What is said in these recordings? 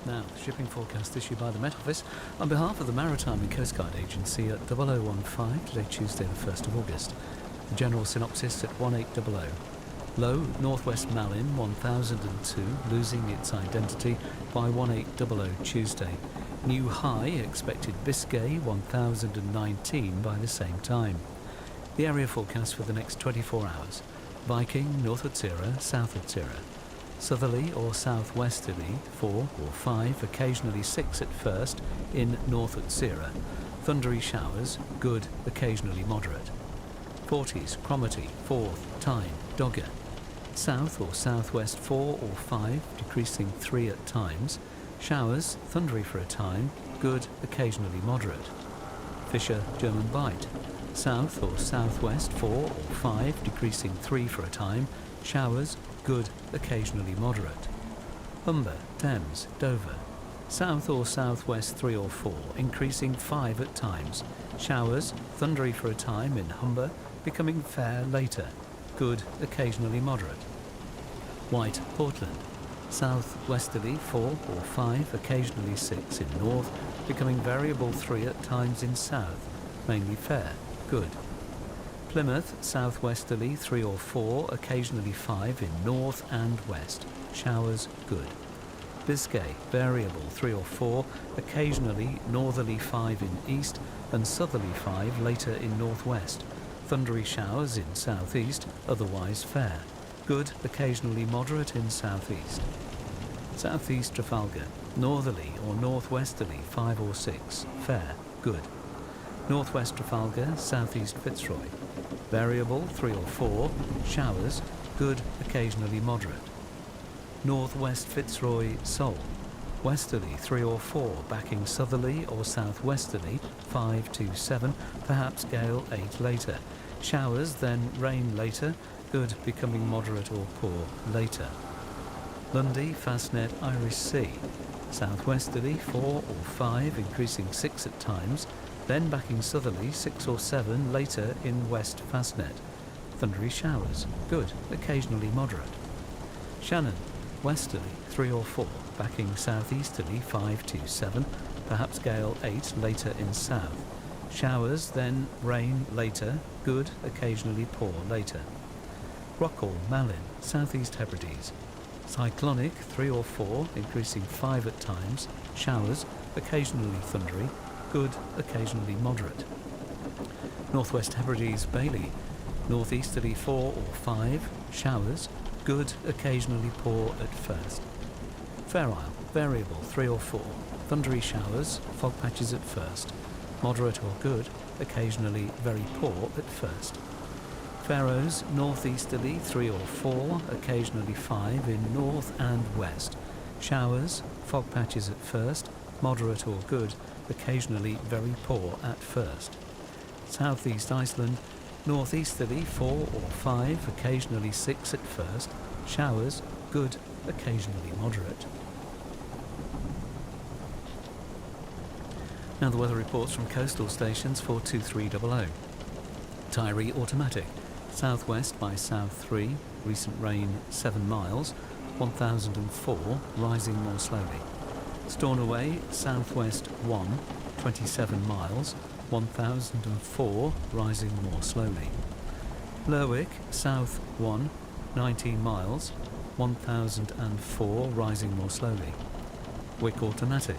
Now, the shipping forecast issued by the Met Office on behalf of the Maritime and Coast Guard Agency at 0015, today Tuesday the 1st of August. The general synopsis at 1800. Low, northwest Malin 1002, losing its identity by 1800 Tuesday. New high, expected Biscay 1019 by the same time. The area forecast for the next 24 hours. Viking, north Utsira, south Utsira. Southerly or southwesterly 4 or 5, occasionally 6 at first in North Utsira. Thundery showers, good, occasionally moderate. 40s, Cromarty 4th, Tyne, Dogger. South or southwest 4 or 5, decreasing 3 at times. Showers, thundery for a time, good, occasionally moderate. Fisher, German Bight. South or southwest 4 or 5, decreasing 3 for a time. Showers, good, occasionally moderate. Humber, Thames, Dover. South or southwest 3 or 4, increasing 5 at times. Showers, thundery for a time in Humber, becoming fair later. Good, occasionally moderate. White, Portland. Southwesterly 4 or 5, occasionally 6 in north, becoming variable 3 at times in south, mainly fair, good. Plymouth, southwesterly 3 or 4, occasionally 5 in north and west, showers, good. Biscay, variable 3 or 4, occasionally northerly 5 in east and southerly 5 later in northwest. Thundery showers in southeast, otherwise fair. Good, occasionally moderate in southeast. Southeast Trafalgar, northerly or northwesterly 5 or 6, fair, good. Northwest Trafalgar, southeast Fitzroy. Variable 3 or 4, showers, good, occasionally moderate. Northwest Fitzroy, Seoul. Westerly 3 or 4, backing southerly or southwesterly 5 to 7, perhaps gale 8 later. Showers, then rain later, good, becoming moderate or poor later. Lundy, Fastnet, Irish Sea. Southwesterly 4 or 5, increasing 6 at times, then backing southerly 6 or 7 later in West Fastnet. Thundery showers, good, occasionally moderate. Shannon, westerly 3 or 4, backing southeasterly 5 to 7, perhaps gale 8 later in south. Showers, then rain later, good, occasionally poor later. Rockall, Malin, southeast Hebrides. Cyclonic 3 or 4, increasing 5 at times, showers, occasionally thundery, good, occasionally moderate. Northwest Hebrides, Bailey. Northeasterly 4 or 5, showers, good, occasionally poor at first. Fair Isle, variable 3 or 4, thundery showers, fog patches at first. Moderate or good, occasionally very poor at first. Faroes, northeasterly 3 or 4, occasionally 5 in north and west. Showers, fog patches at first, moderate or good, occasionally very poor at first. Southeast Iceland, northeasterly 4 or 5, occasionally 6 at first. Showers, good, occasionally moderate. Now the weather reports from coastal stations for 2300. Tyree automatic. Southwest by south 3, recent rain 7 miles, 1004, rising more slowly. Stornoway, southwest 1, 27 miles, 1004, rising more slowly. Lerwick, south 1, 19 miles, 1004, rising more slowly. Wick automatic,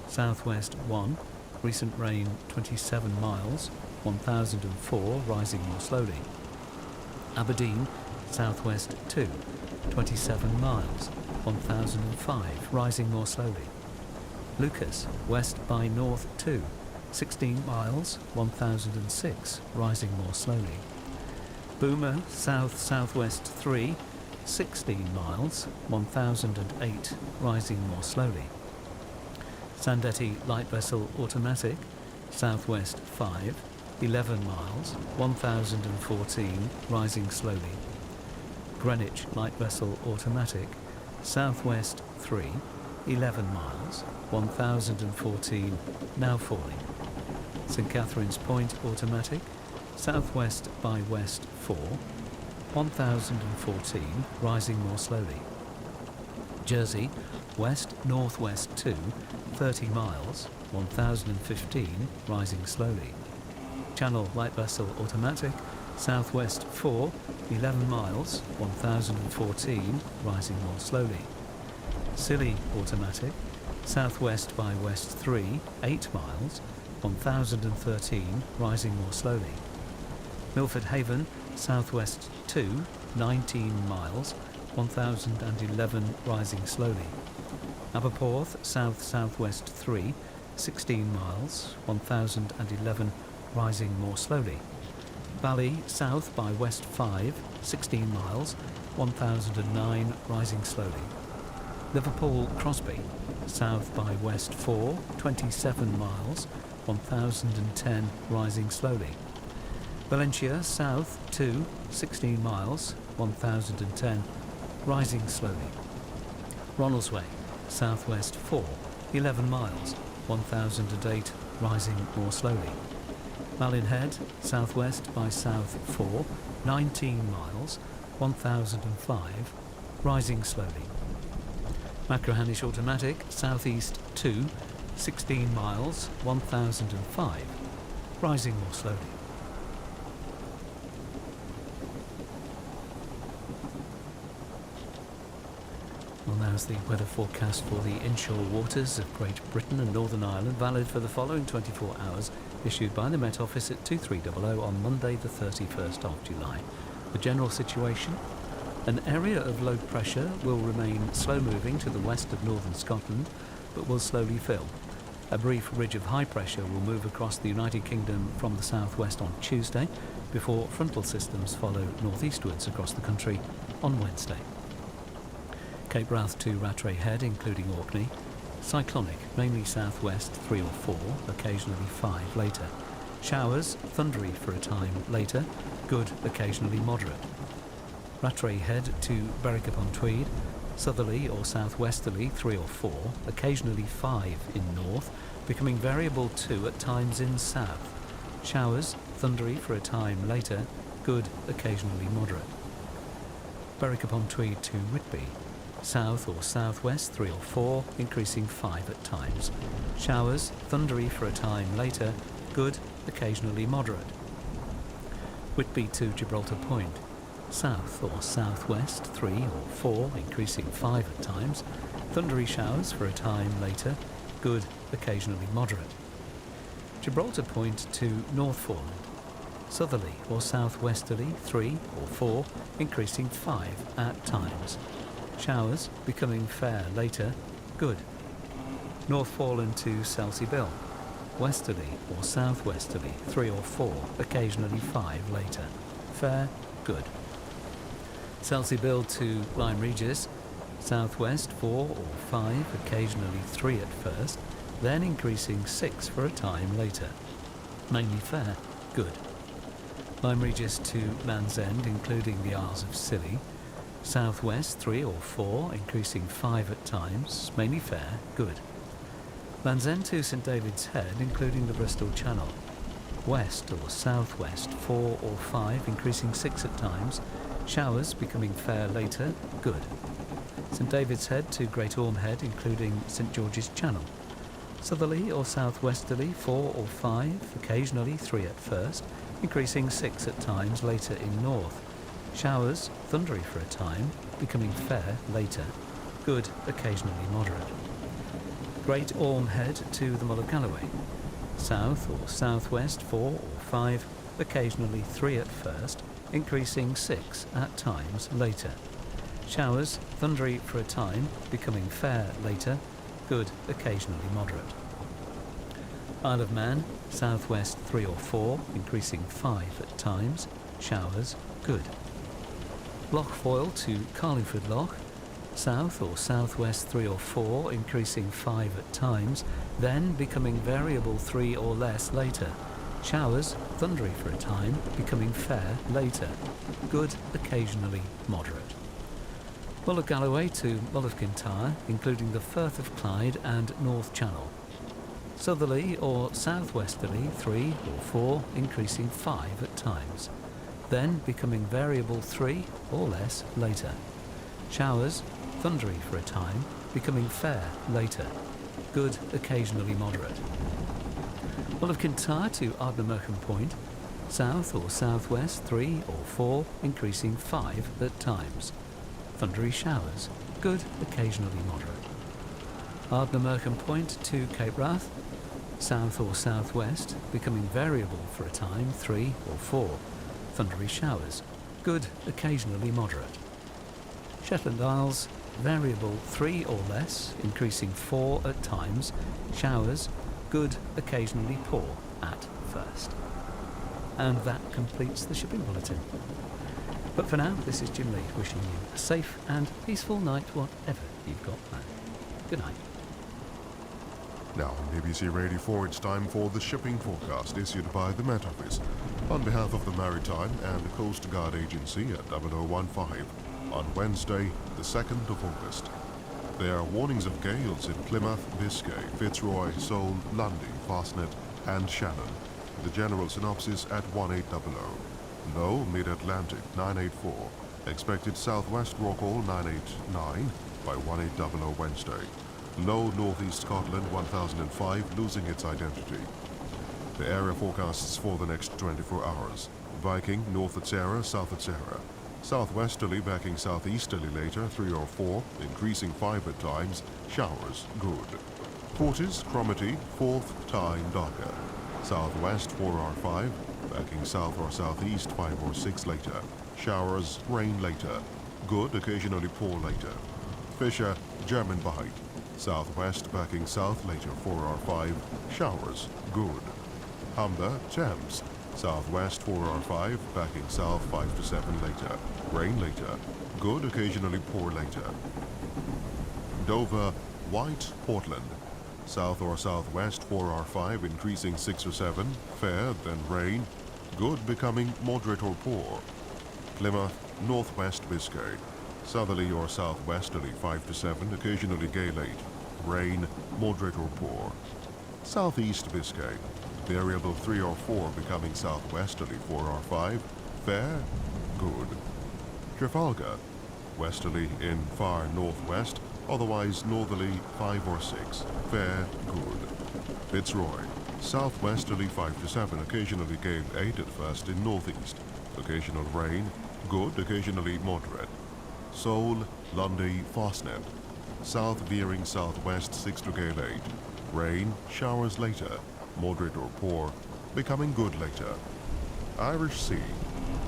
southwest 1, recent rain 27 miles, 1004, rising more slowly. Aberdeen, southwest 2, 27 miles, 1005, rising more slowly. Lucas, west by north 2, 16 miles, 1006, rising more slowly. Boomer, south-southwest 3, 16 miles, 1008, rising more slowly. Sandetti light vessel automatic, southwest 5, 11 miles, 1014, rising slowly. Greenwich light vessel automatic, southwest 3, 11 miles, 1014, now falling. St Catherine's Point automatic, southwest by west 4, 1014, rising more slowly. Jersey, west-northwest 2, 30 miles, 1015, rising slowly. Channel light vessel automatic, southwest 4, 11 miles, 1014, rising more slowly. Scilly automatic, southwest by west 3, 8 miles, 1013, rising more slowly. Milford Haven, southwest 2, 19 miles, 1011, rising slowly. Aberporth, south-southwest 3, 16 miles, 1011, rising more slowly. Bally, south by west 5, 16 miles, 1009, rising slowly. Liverpool Crosby, south by west 4, 27 miles, 1010, rising slowly. Valencia, south 2, 16 miles, 1010, rising slowly. Ronaldsway, southwest 4, 11 miles, 1008, rising more slowly. Malin southwest by south 4, 19 miles, 1005, rising slowly. Machrihanish automatic, southeast 2, 16 miles, 1005, rising more slowly. Well, now's the weather forecast for the inshore waters of Great Britain and Northern Ireland, valid for the following 24 hours, issued by the Met Office at 2300 on Monday the 31st of July. The general situation: an area of low pressure will remain slow-moving to the west of northern Scotland, but will slowly fill. A brief ridge of high pressure will move across the United Kingdom from the southwest on Tuesday, before frontal systems follow northeastwards across the country on Wednesday. Cape Wrath to Rattray Head, including Orkney. Cyclonic, mainly southwest 3 or 4, occasionally 5 later. Showers, thundery for a time later, good, occasionally moderate. Rattray Head to Berwick-upon-Tweed. Southerly or southwesterly 3 or 4, occasionally 5 in north, becoming variable 2 at times in south. Showers, thundery for a time later, good, occasionally moderate. Berwick-upon-Tweed to Whitby. South or southwest 3 or 4, increasing 5 at times. Showers, thundery for a time later, good, occasionally moderate. Whitby to Gibraltar Point. South or southwest 3 or 4, increasing 5 at times. Thundery showers for a time later, good, occasionally moderate. Gibraltar Point to Northforeland. Southerly or southwesterly 3 or 4, increasing 5 at times. Showers becoming fair later, good. Northforeland to Selsey Bill. Westerly or southwesterly 3 or 4, occasionally 5 later. Fair, good. Selsey Bill to Lyme Regis. Southwest 4 or 5, occasionally 3 at first, then increasing 6 for a time later. Mainly fair, good. Lyme Regis to Land's End, including the Isles of Scilly. Southwest 3 or 4, increasing 5 at times, mainly fair, good. Land's End to St David's Head, including the Bristol Channel. West or southwest 4 or 5, increasing 6 at times, showers becoming fair later, good. St David's Head to Great Orme Head, including St George's Channel. Southerly or southwesterly 4 or 5, occasionally 3 at first, increasing 6 at times later in north. Showers, thundery for a time, becoming fair later, good, occasionally moderate. Great Orme Head to the Mull of Galloway. South or southwest 4 or 5, occasionally 3 at first, increasing 6 at times later. Showers, thundery for a time, becoming fair later, good, occasionally moderate. Isle of Man, southwest 3 or 4, increasing 5 at times, showers, good. Loch Foyle to Carlingford Loch. South or southwest 3 or 4, increasing 5 at times, then becoming variable 3 or less later. Showers, thundery for a time, becoming fair later. Good, occasionally moderate. Mull of Galloway to Mull of Kintyre, including the Firth of Clyde and North Channel. Southerly or southwesterly 3 or 4, increasing 5 at times, then becoming variable 3 or less later. Showers, thundery for a time, becoming fair later. Good, occasionally moderate. Well, of Kintyre to Ardnamurchan Point, south or southwest 3 or 4, increasing 5 at times. Thundery showers, good, occasionally moderate. Ardnamurchan Point to Cape Wrath, south or southwest, becoming variable for a time 3 or 4. Thundery showers, good, occasionally moderate. Shetland Isles, variable 3 or less, increasing 4 at times. Showers, good, occasionally poor at first. And that completes the shipping bulletin. But for now, this is Jim Lee wishing you a safe and peaceful night, whatever you've got planned. Good night. Now on BBC Radio 4, it's time for the shipping forecast issued by the Met Office on behalf of the Maritime and the Coast Guard Agency at 0015 on Wednesday, the 2nd of August. There are warnings of gales in Plymouth, Biscay, Fitzroy, Seoul, Lundy, Fastnet and Shannon. The general synopsis at 1800. Low mid-Atlantic 984. Expected southwest rockall 989 by 1800 Wednesday. Low northeast Scotland 1005 losing its identity. The area forecasts for the next 24 hours. Viking north at Sarah, south at Sarah. Southwesterly backing southeasterly later 3 or 4, increasing 5 at times. Showers good. Fortis, Cromarty, 4th Tyne darker. Southwest 4 or 5, backing south or southeast 5 or 6 later. Showers, rain later. Good, occasionally poor later. Fisher, German Bight. Southwest backing south later 4 or 5. Showers, good. Humber, Thames. Southwest 4 or 5, backing south 5 to 7 later. Rain later. Good, occasionally poor later. Dover, White, Portland. South or southwest 4 or 5, increasing 6 or 7. Fair, then rain. Good, becoming moderate or poor. Plymouth, northwest Biscay. Southerly or southwesterly 5 to 7, occasionally gale 8. Rain, moderate or poor. Southeast Biscay. Variable 3 or 4, becoming southwesterly 4 or 5. Fair, good. Trafalgar. Westerly in far northwest, otherwise northerly 5 or 6. Fair, good. Fitzroy. Southwesterly 5 to 7, occasionally gale 8 at first in northeast. Occasional rain, good, occasionally moderate. Seoul, Lundy, Fastnet. South veering southwest 6 to gale 8. Rain, showers later, moderate or poor, becoming good later. Irish Sea.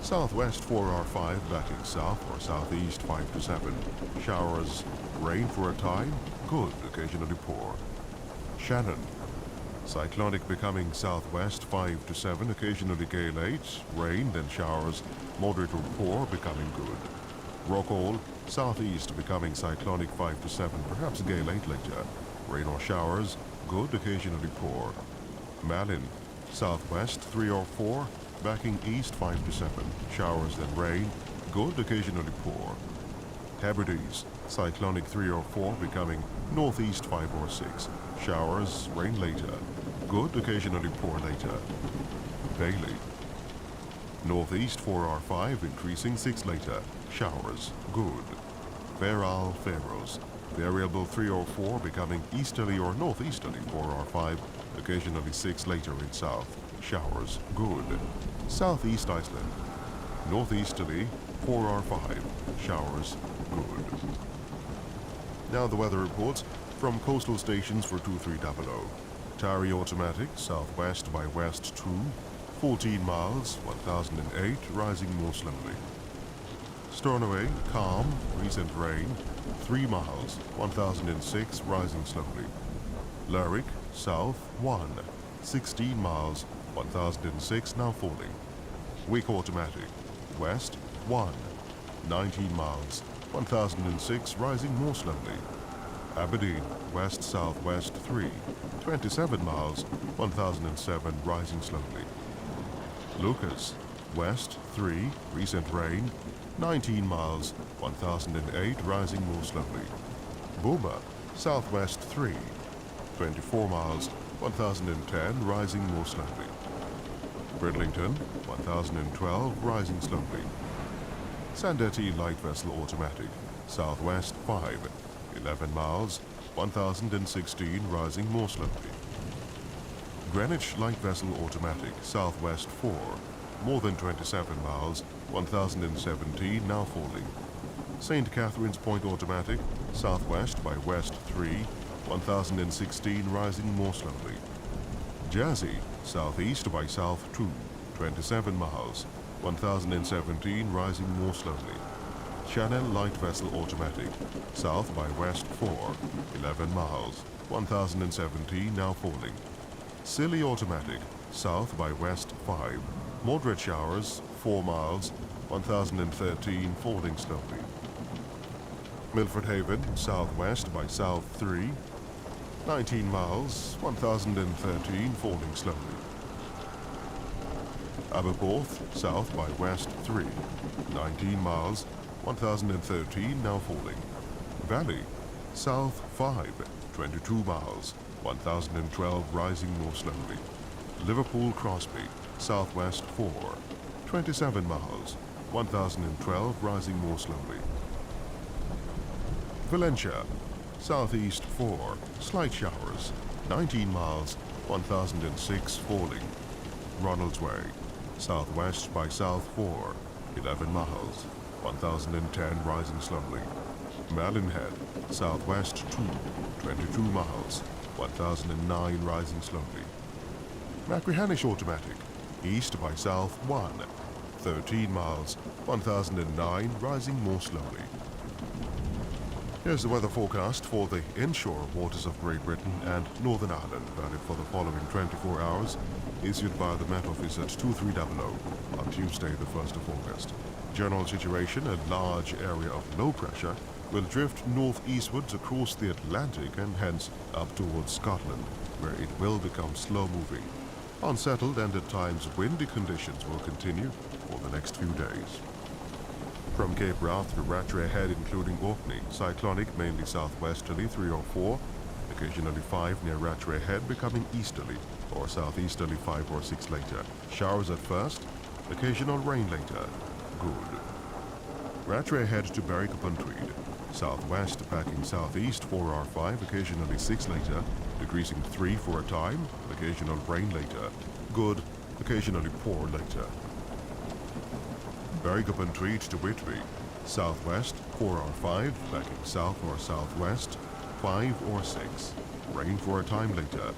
Southwest 4 or 5, backing south or southeast 5 to 7. Showers, rain for a time, good, occasionally poor. Shannon. Cyclonic becoming southwest 5 to 7, occasionally gale 8. Rain, then showers, moderate or poor, becoming good. Rockall, southeast becoming cyclonic 5 to 7, perhaps gale 8 later. Rain or showers, good, occasionally poor. Malin, southwest 3 or 4, backing east 5 to 7. Showers then rain, good, occasionally poor. Hebrides, cyclonic 3 or 4, becoming northeast 5 or 6. Showers, rain later, good, occasionally poor later. Bailey, northeast 4 or 5, increasing 6 later. Showers, good. Fair Isle, Faroes. Variable 3 or 4, becoming easterly or northeasterly 4 or 5, occasionally 6 later in south. Showers, good. Southeast Iceland. Northeasterly 4 or 5, showers, good. Now the weather reports from coastal stations for 2300. Tari automatic, southwest by west 2, 14 miles, 1008, rising more slowly. Stornoway, calm, recent rain, 3 miles, 1006, rising slowly. Lerwick, south, 1, 16 miles, 1006, now falling. Wick automatic, west, 1, 19 miles, 1006, rising more slowly. Aberdeen, west-southwest 3, 27 miles, 1007, rising slowly. Lucas, west 3, recent rain, 19 miles, 1008, rising more slowly. Boomer, southwest 3, 24 miles, 1010, rising more slowly. Bridlington, 1012, rising slowly. Sandetti light vessel automatic, southwest 5, 11 miles, 1016, rising more slowly. Greenwich Light Vessel Automatic, southwest 4, more than 27 miles, 1017, now falling. St. Catherine's Point Automatic, southwest by west 3, 1016, rising more slowly. Jersey, southeast by south 2, 27 miles, 1017, rising more slowly. Channel Light Vessel Automatic, south by west 4, 11 miles, 1017, now falling. Scilly Automatic, south by west 5, moderate showers, 4 miles, 1013, falling slowly. Milford Haven, southwest by south 3, 19 miles, 1013, falling slowly. Aberporth, south by west 3, 19 miles, 1013, now falling. Valley, south 5, 22 miles, 1012, rising more slowly. Liverpool Crosby, southwest 4, 27 miles, 1012, rising more slowly. Valencia, southeast 4, slight showers, 19 miles, 1006, falling. Ronaldsway, southwest by south 4, 11 miles, 1010, rising slowly. Mallonhead, southwest 2, 22 miles, 1009, rising slowly. Machrihanish Automatic, east by south 1, 13 miles, 1009, rising more slowly. Here's the weather forecast for the inshore waters of Great Britain and Northern Ireland, valid for the following 24 hours, issued by the Met Office at 2300 on Tuesday, the 1st of August. General situation: a large area of low pressure will drift northeastwards across the Atlantic and hence up towards Scotland, where it will become slow-moving. Unsettled and at times windy conditions will continue for the next few days. From Cape Wrath to Rattray Head, including Orkney, cyclonic, mainly southwesterly 3 or 4, occasionally 5 near Rattray Head, becoming easterly or southeasterly 5 or 6 later. Showers at first, occasional rain later. Good. Rattray Head to Berwick-upon-Tweed, southwest backing southeast 4 or 5, occasionally 6 later, decreasing 3 for a time, occasional rain later. Good, occasionally poor later. Berwick-upon-Tweed to Whitby, southwest 4 or 5, backing south or southwest 5 or 6. Rain for a time later.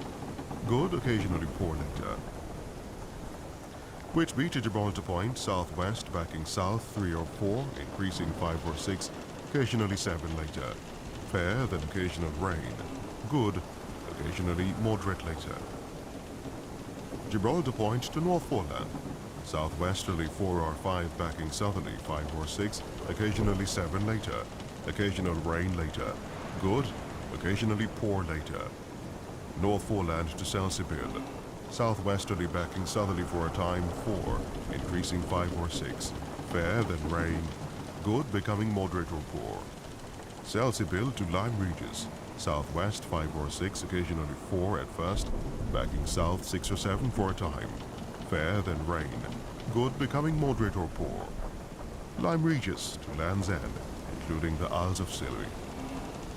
Good, occasionally poor later. Whitby to Gibraltar Point, southwest backing south 3 or 4, increasing 5 or 6, occasionally 7 later. Fair, then occasional rain. Good, occasionally moderate later. Gibraltar Point to North Foreland, southwesterly 4 or 5, backing southerly 5 or 6, occasionally 7 later. Occasional rain later. Good, occasionally poor later. North Foreland to Selseybill, southwesterly backing southerly for a time 4, increasing 5 or 6. Fair, then rain. Good, becoming moderate or poor. Selseybill to Lyme Regis, southwest 5 or 6, occasionally 4 at first, backing south 6 or 7 for a time. Fair, then rain. Good, becoming moderate or poor. Lyme Regis to Land's End, including the Isles of Scilly.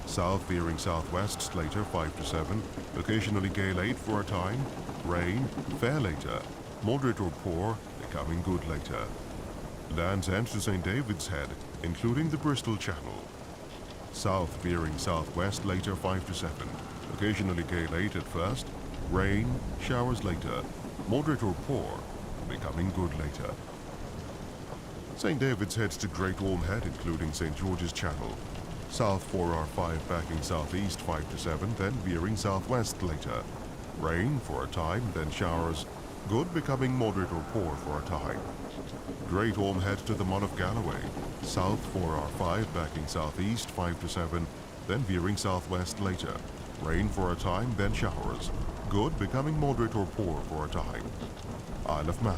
South veering southwest later 5 to 7, occasionally gale 8 for a time. Rain, fair later. Moderate or poor, becoming good later. Land's End to St. David's Head, including the Bristol Channel. South veering southwest later 5 to 7, occasionally gale 8 at first. Rain, showers later. Moderate or poor, becoming good later. St. David's Head to Great Orme Head, including St. George's Channel. South 4 or 5 backing southeast 5 to 7, then veering southwest later. Rain for a time, then showers. Good, becoming moderate or poor for a time. Great Orme Head to the Mon of Galloway. South 4 or 5 backing southeast 5 to 7, then veering southwest later. Rain for a time, then showers. Good, becoming moderate or poor for a time. Isle of Man.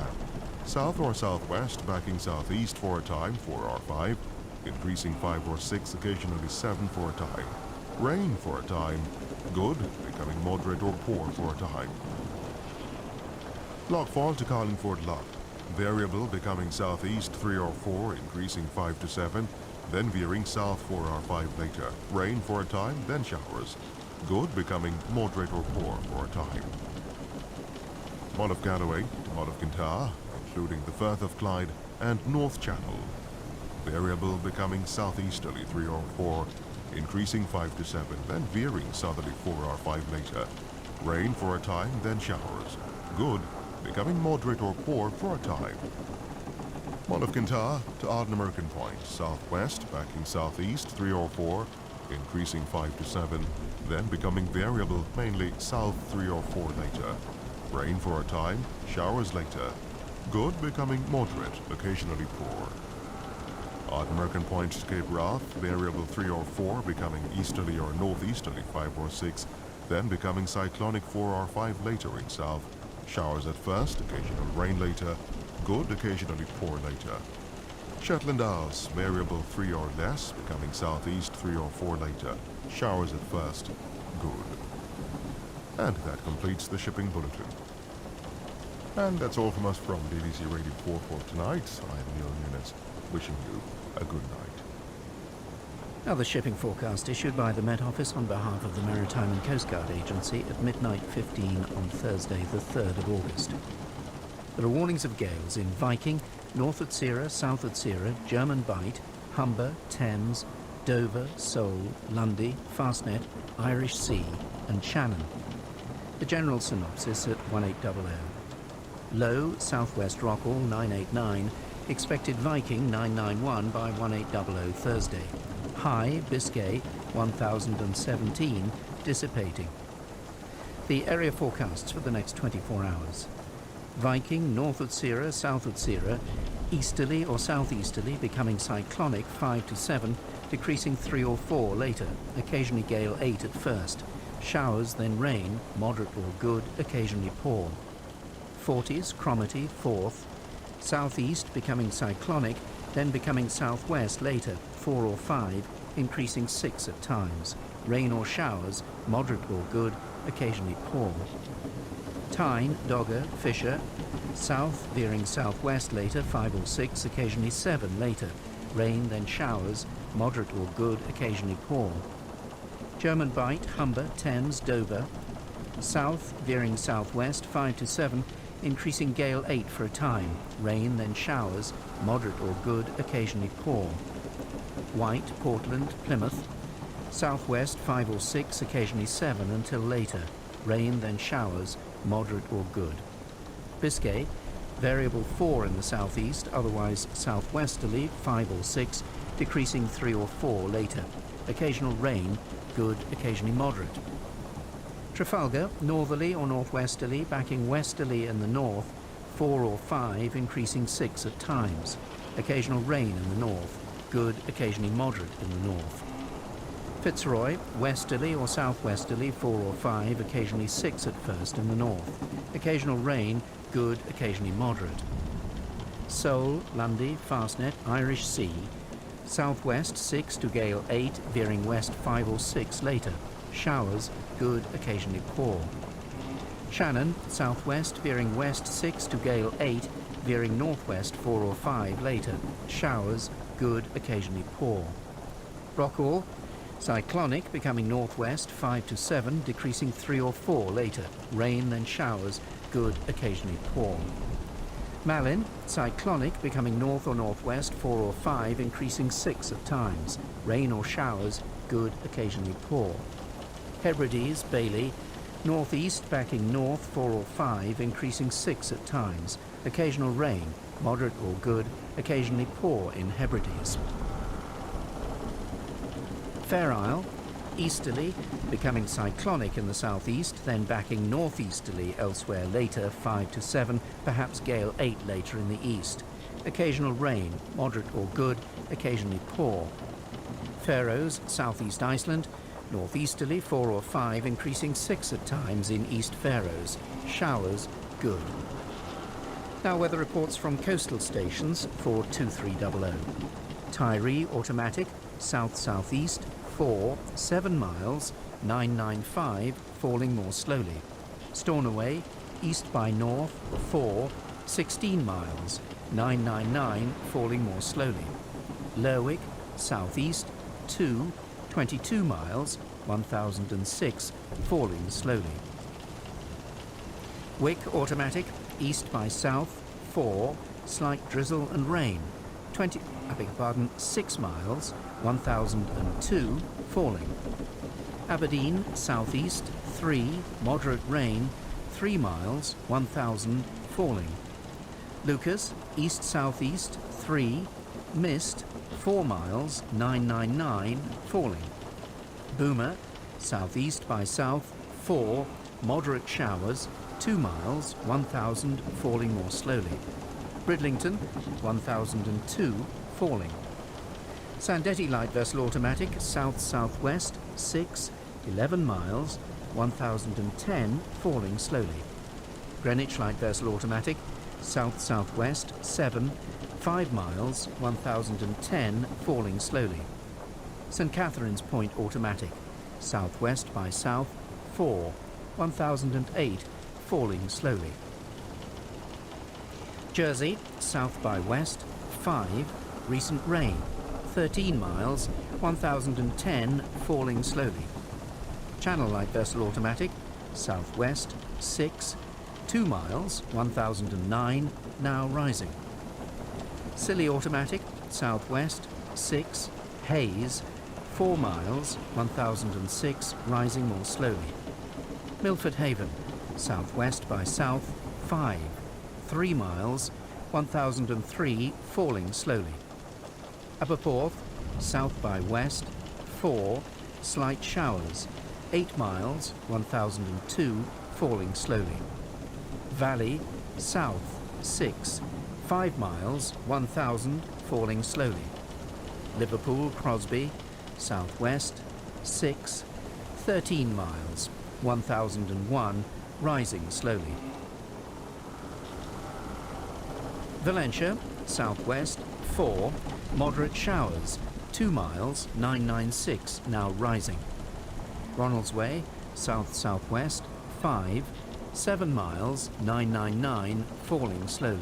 South or southwest backing southeast for a time 4 or 5, increasing 5 or 6, occasionally 7 for a time. Rain for a time. Good, becoming moderate or poor for a time. Lockfall to Carlingford Lock. Variable, becoming southeast 3 or 4, increasing 5 to 7, then veering south for our 5 later. Rain for a time, then showers. Good, becoming moderate or poor for a time. Mont of Galloway to Mont of Kintyre, including the Firth of Clyde and North Channel. Variable, becoming southeasterly 3 or 4, increasing 5 to 7, then veering southerly 4 or 5 later. Rain for a time, then showers. Good, becoming moderate or poor for a time. Mont of Kintyre to Ardnamurchan Point, southwest, backing southeast 3 or 4, increasing 5 to 7, then becoming variable, mainly south 3 or 4 later. Rain for a time, showers later. Good, becoming moderate, occasionally poor. Ardnamurchan Point to Cape Wrath, variable 3 or 4, becoming easterly or northeasterly 5 or 6, then becoming cyclonic 4 or 5 later in south. Showers at first, occasional rain later. Good, occasionally poor later. Shetland Isles, variable 3 or less, becoming southeast 3 or 4 later. Showers at first. Good. And that completes the shipping bulletin. And that's all from us from BBC Radio 4 for tonight. I'm Neil Nunes, wishing you a good night. Now the shipping forecast issued by the Met Office on behalf of the Maritime and Coast Guard Agency at midnight 15 on Thursday the 3rd of August. There are warnings of gales in Viking, North Utsira, South Utsira, German Bight, Humber, Thames, Dover, Seoul, Lundy, Fastnet, Irish Sea and Shannon. The general synopsis at 1800. Low, southwest Rockall 989, expected Viking 991 by 1800 Thursday. High, Biscay 1017, dissipating. The area forecasts for the next 24 hours. Viking, North Utsira, South Utsira, easterly or southeasterly, becoming cyclonic 5 to 7, decreasing 3 or 4 later, occasionally gale 8 at first. Showers, then rain, moderate or good, occasionally poor. 40s, Cromarty, 4th. Southeast, becoming cyclonic, then becoming southwest later, 4 or 5, increasing 6 at times. Rain or showers, moderate or good, occasionally poor. Tyne, Dogger, Fisher, south, veering southwest later, 5 or 6, occasionally 7 later. Rain, then showers, moderate or good, occasionally poor. German Bight, Humber, Thames, Dover, south, veering southwest, 5 to 7, increasing gale 8 for a time. Rain, then showers, moderate or good, occasionally poor. White, Portland, Plymouth, southwest 5 or 6, occasionally 7 until later. Rain, then showers, moderate or good. Biscay, variable 4 in the southeast, otherwise southwesterly 5 or 6, decreasing 3 or 4 later. Occasional rain, good, occasionally moderate. Trafalgar, northerly or northwesterly, backing westerly in the north, 4 or 5, increasing 6 at times. Occasional rain in the north, good, occasionally moderate in the north. Fitzroy, westerly or southwesterly, 4 or 5, occasionally 6 at first in the north. Occasional rain, good, occasionally moderate. Seoul, Lundy, Fastnet, Irish Sea, southwest 6 to gale 8, veering west 5 or 6 later. Showers, good, occasionally poor. Shannon, southwest, veering west 6 to gale 8, veering northwest 4 or 5 later. Showers, good, occasionally poor. Rockall, cyclonic, becoming northwest 5 to 7, decreasing 3 or 4 later. Rain, then showers, good, occasionally poor. Malin, cyclonic, becoming north or northwest 4 or 5, increasing 6 at times. Rain or showers, good, occasionally poor. Hebrides, Bailey, northeast, backing north 4 or 5, increasing 6 at times. Occasional rain, moderate or good, occasionally poor in Hebrides. Fair Isle, easterly, becoming cyclonic in the southeast, then backing northeasterly elsewhere later, 5 to 7, perhaps gale 8 later in the east. Occasional rain, moderate or good, occasionally poor. Faroes, southeast Iceland, northeasterly 4 or 5, increasing 6 at times in East Faroes. Showers, good. Now weather reports from coastal stations for 2300. Tyree, automatic, south-southeast, 4, 7 miles, 995, falling more slowly. Stornoway, east by north, 4, 16 miles, 999, falling more slowly. Lerwick, southeast, 2, 22 miles, 1006, falling slowly. Wick automatic, east by south, 4, slight drizzle and rain, 6 miles, 1002, falling. Aberdeen, southeast, 3, moderate rain, 3 miles, 1000, falling. Lucas, east-southeast, 3, mist, 4 miles, 999, falling. Boomer, southeast by south, 4, moderate showers, 2 miles, 1000, falling more slowly. Bridlington, 1002, falling. Sandetti light vessel automatic, south-southwest, 6, 11 miles, 1010, falling slowly. Greenwich light vessel automatic, south-southwest, 7, 5 miles, 1010, falling slowly. St Catherine's Point automatic, southwest by south, 4, 1008, falling slowly. Jersey, south by west, 5, recent rain, 13 miles, 1010, falling slowly. Channel light vessel automatic, southwest, 6, 2 miles, 1009, now rising. Scilly automatic, southwest, 6, haze, 4 miles, 1006, rising more slowly. Milford Haven, southwest by south, 5, 3 miles, 1003, falling slowly. Upper Porth, south by west, 4, slight showers, 8 miles, 1002, falling slowly. Valley, south, 6, 5 miles, 1000, falling slowly. Liverpool, Crosby, southwest, 6, 13 miles, 1001, rising slowly. Valencia, southwest, 4, moderate showers, 2 miles, 996, now rising. Ronaldsway, south-southwest, 5, 7 miles, 999, falling slowly.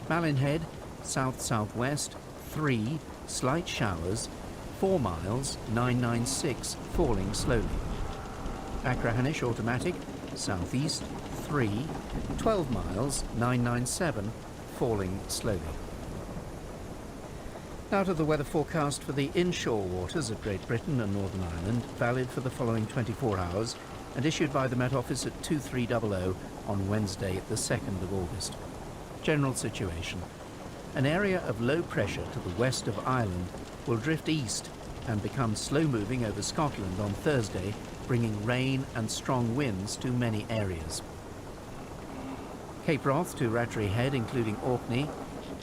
Malinhead, south-southwest, 3, slight showers, 4 miles, 996, falling slowly. Acrahanish automatic, southeast, 3, 12 miles, 997, falling slowly. Now to the weather forecast for the inshore waters of Great Britain and Northern Ireland, valid for the following 24 hours and issued by the Met Office at 2300 on Wednesday, the 2nd of August. General situation. An area of low pressure to the west of Ireland will drift east and become slow-moving over Scotland on Thursday, bringing rain and strong winds to many areas. Cape Wrath to Rattray Head, including Orkney,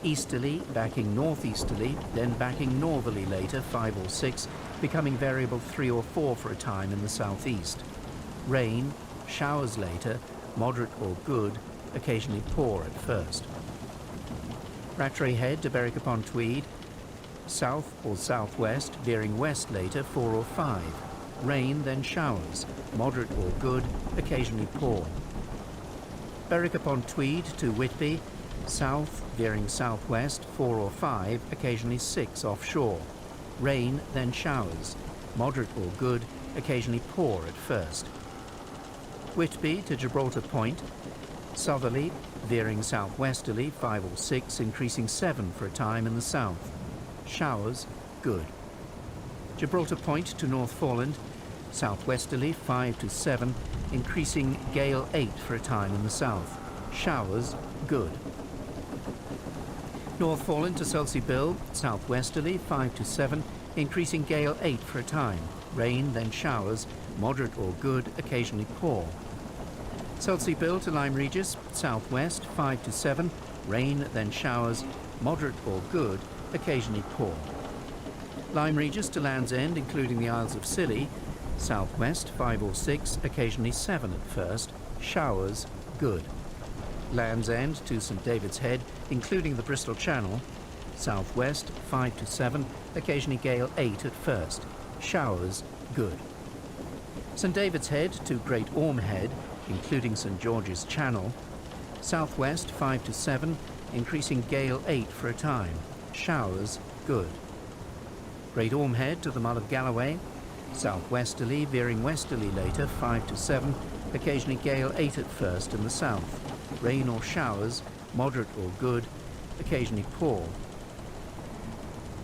easterly, backing northeasterly, then backing northerly later, 5 or 6, becoming variable 3 or 4 for a time in the southeast. Rain, showers later, moderate or good, occasionally poor at first. Rattray Head to Berwick-upon-Tweed, south or southwest, veering west later, 4 or 5. Rain, then showers, moderate or good, occasionally poor. Berwick-upon-Tweed to Whitby, south, veering southwest, 4 or 5, occasionally 6 offshore. Rain, then showers, moderate or good, occasionally poor at first. Whitby to Gibraltar Point, southerly, veering southwesterly, 5 or 6, increasing 7 for a time in the south. Showers, good. Gibraltar Point to North Foreland, southwesterly, 5 to 7, increasing gale 8 for a time in the south. Showers, good. North Foreland to Selsey Bill, southwesterly, 5 to 7, increasing gale 8 for a time. Rain, then showers, moderate or good, occasionally poor. Selsey Bill to Lyme Regis, southwest, 5 to 7, rain, then showers, moderate or good, occasionally poor. Lyme Regis to Land's End, including the Isles of Scilly, southwest, 5 or 6, occasionally 7 at first, showers, good. Land's End to St David's Head, including the Bristol Channel, southwest, 5 to 7, occasionally gale 8 at first, showers, good. St David's Head to Great Orme Head, including St George's Channel, southwest, 5 to 7, increasing gale 8 for a time, showers, good. Great Ormhead to the Mull of Galloway, southwesterly, veering westerly later, 5 to 7, occasionally gale 8 at first in the south. Rain or showers, moderate or good, occasionally poor.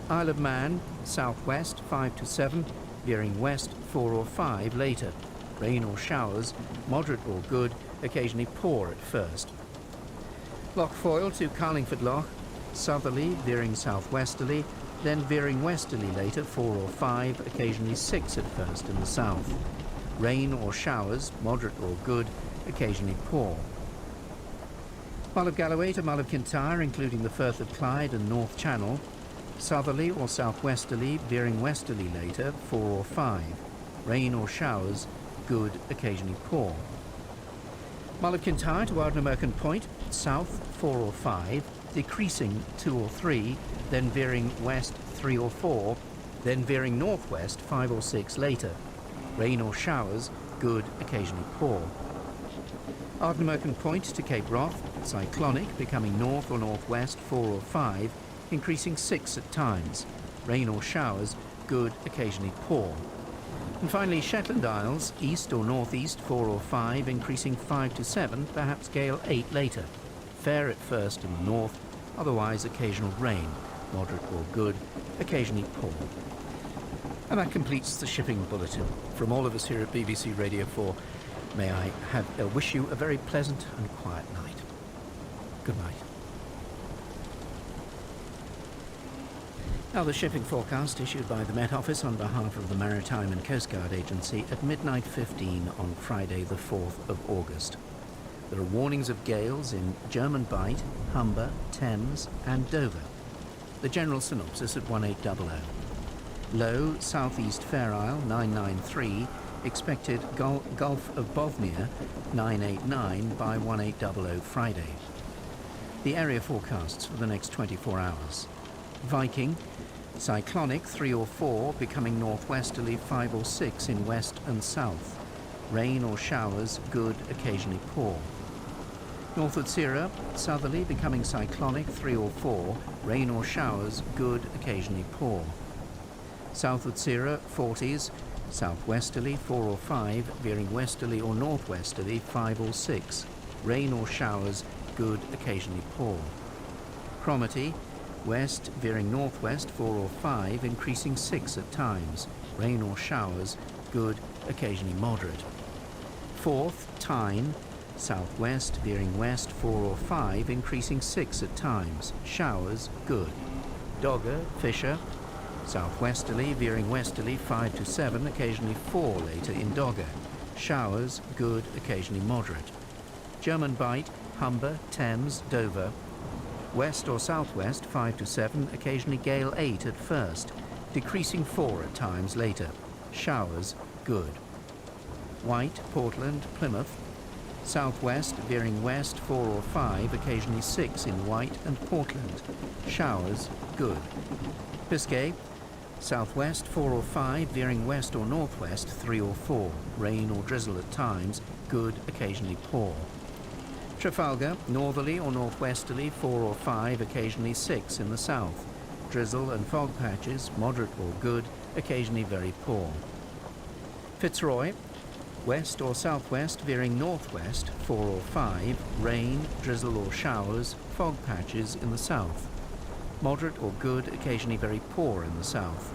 Isle of Man, southwest, 5 to 7, veering west 4 or 5 later. Rain or showers, moderate or good, occasionally poor at first. Loch Foyle to Carlingford Loch, southerly, veering southwesterly, then veering westerly later, 4 or 5, occasionally 6 at first in the south. Rain or showers, moderate or good, occasionally poor. Mull of Galloway to Mull of Kintyre, including the Firth of Clyde and North Channel, southerly or southwesterly, veering westerly later, 4 or 5. Rain or showers, good, occasionally poor. Mull of Kintyre to Ardnamurchan Point, south, 4 or 5, decreasing 2 or 3, then veering west 3 or 4, then veering northwest 5 or 6 later. Rain or showers, good, occasionally poor. Ardnamurchan Point to Cape Wrath, cyclonic, becoming north or northwest 4 or 5, increasing 6 at times. Rain or showers, good, occasionally poor. And finally, Shetland Isles, east or northeast 4 or 5, increasing 5 to 7, perhaps gale 8 later. Fair at first in the north, otherwise occasional rain, moderate or good, occasionally poor. And that completes the shipping bulletin. From all of us here at BBC Radio 4, may I wish you a very pleasant and quiet night. Good night. Now the shipping forecast issued by the Met Office on behalf of the Maritime and Coast Guard Agency at midnight 15 on Friday the 4th of August. There are warnings of gales in German Bight, Humber, Thames and Dover. The general synopsis at 1800. Low southeast Fair Isle 993, expected Gulf of Bothnia 989 by 1800 Friday. The area forecasts for the next 24 hours. Viking, cyclonic 3 or 4, becoming northwesterly 5 or 6 in west and south. Rain or showers, good, occasionally poor. Northward Sierra, southerly, becoming cyclonic 3 or 4, rain or showers, good, occasionally poor. Southward Sierra, 40s, southwesterly 4 or 5, veering westerly or northwesterly 5 or 6. Rain or showers, good, occasionally poor. Cromarty, west, veering northwest 4 or 5, increasing 6 at times. Rain or showers, good, occasionally moderate. Forth, Tyne, southwest, veering west 4 or 5, increasing 6 at times. Showers, good. Dogger, Fisher, southwesterly, veering westerly 5 to 7, occasionally 4 later in Dogger. Showers, good, occasionally moderate. German Bight, Humber, Thames, Dover. West or southwest 5 to 7, occasionally gale 8 at first, decreasing 4 at times later. Showers, good. White, Portland, Plymouth. Southwest, veering west 4 or 5, occasionally 6 in White and Portland. Showers, good. Biscay, southwest 4 or 5, veering west or northwest 3 or 4. Rain or drizzle at times, good, occasionally poor. Trafalgar, northerly or northwesterly 4 or 5, occasionally 6 in the south. Drizzle and fog patches, moderate or good, occasionally very poor. Fitzroy, west or southwest, veering northwest 4 or 5, rain, drizzle or showers, fog patches in the south. Moderate or good, occasionally very poor in the south.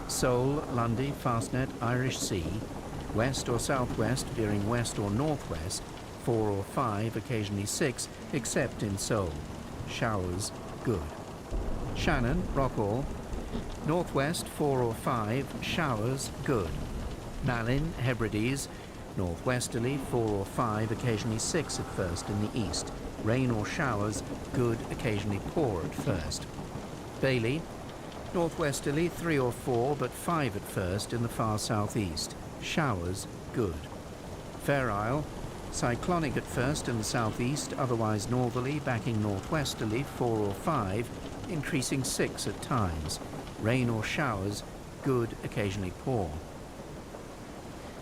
Seoul, Lundy, Fastnet, Irish Sea, west or southwest, veering west or northwest 4 or 5, occasionally 6, except in Seoul. Showers, good. Shannon, Rockall, northwest 4 or 5, showers, good. Malin, Hebrides, northwesterly 4 or 5, occasionally 6 at first in the east. Rain or showers, good, occasionally poor at first. Bailey, northwesterly 3 or 4, but 5 at first in the far southeast. Showers, good. Fair Isle, cyclonic at first in the southeast, otherwise northerly, backing northwesterly 4 or 5, increasing 6 at times. Rain or showers, good, occasionally poor.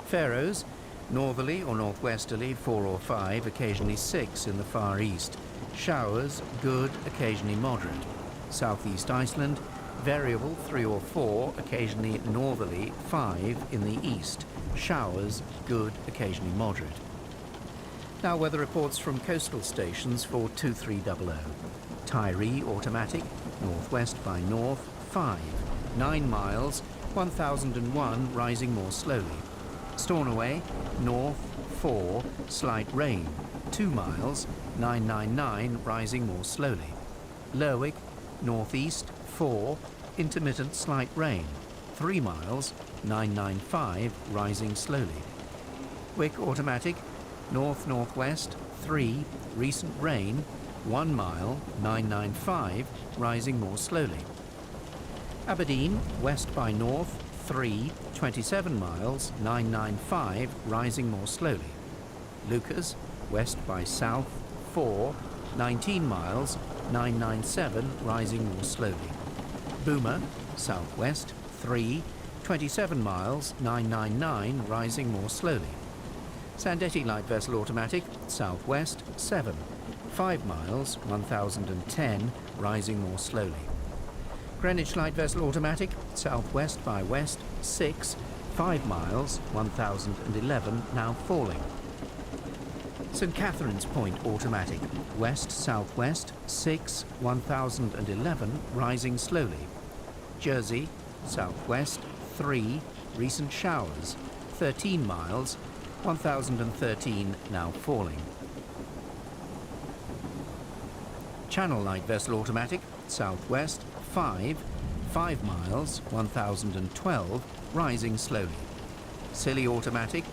Faroes, northerly or northwesterly 4 or 5, occasionally 6 in the far east. Showers, good, occasionally moderate. Southeast Iceland, variable 3 or 4, occasionally northerly 5 in the east. Showers, good, occasionally moderate. Now weather reports from coastal stations for 2300. Tyree automatic, northwest by north 5, 9 miles, 1001 rising more slowly. Stornoway, north 4, slight rain, 2 miles, 999 rising more slowly. Lerwick, northeast 4, intermittent slight rain, 3 miles, 995 rising slowly. Wick automatic, north-northwest 3, recent rain, 1 mile, 995 rising more slowly. Aberdeen, west by north 3, 27 miles, 995 rising more slowly. Lucas, west by south 4, 19 miles, 997 rising more slowly. Boomer, southwest 3, 27 miles, 999 rising more slowly. Sandetti light vessel automatic, southwest 7, 5 miles, 1010 rising more slowly. Greenwich light vessel automatic, southwest by west 6, 5 miles, 1011 now falling. St Catherine's Point automatic, west-southwest 6, 1011 rising slowly. Jersey, southwest 3, recent showers, 13 miles, 1013 now falling. Channel light vessel automatic, southwest 5, 5 miles, 1012 rising slowly. Scilly automatic,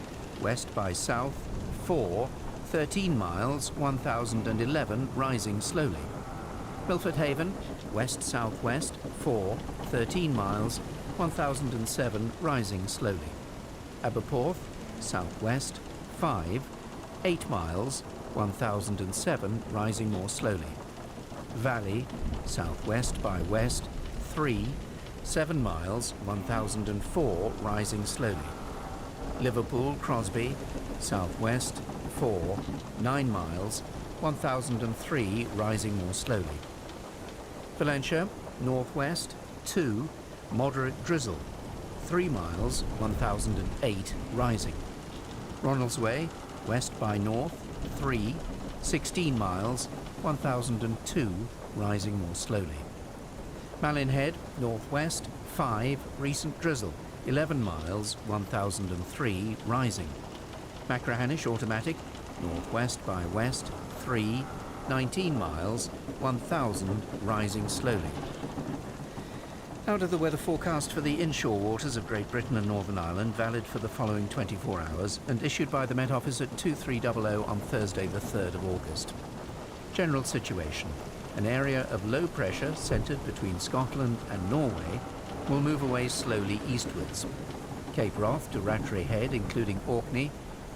west by south 4, 13 miles, 1011 rising slowly. Milford Haven, west-southwest 4, 13 miles, 1007 rising slowly. Aberporth, southwest 5, 8 miles, 1007 rising more slowly. Valley, southwest by west 3, 7 miles, 1004 rising slowly. Liverpool, Crosby, southwest 4, 9 miles, 1003 rising more slowly. Valentia, northwest 2, moderate drizzle, 3 miles, 1008 rising. Ronaldsway, west by north 3, 16 miles, 1002 rising more slowly. Malin Head, northwest 5, recent drizzle, 11 miles, 1003 rising. Machrihanish automatic, northwest by west 3, 19 miles, 1000 rising slowly. Now to the weather forecast for the inshore waters of Great Britain and Northern Ireland, valid for the following 24 hours and issued by the Met Office at 2300 on Thursday the 3rd of August. General situation. An area of low pressure centred between Scotland and Norway will move away slowly eastwards. Cape Wrath to Rattray Head, including Orkney,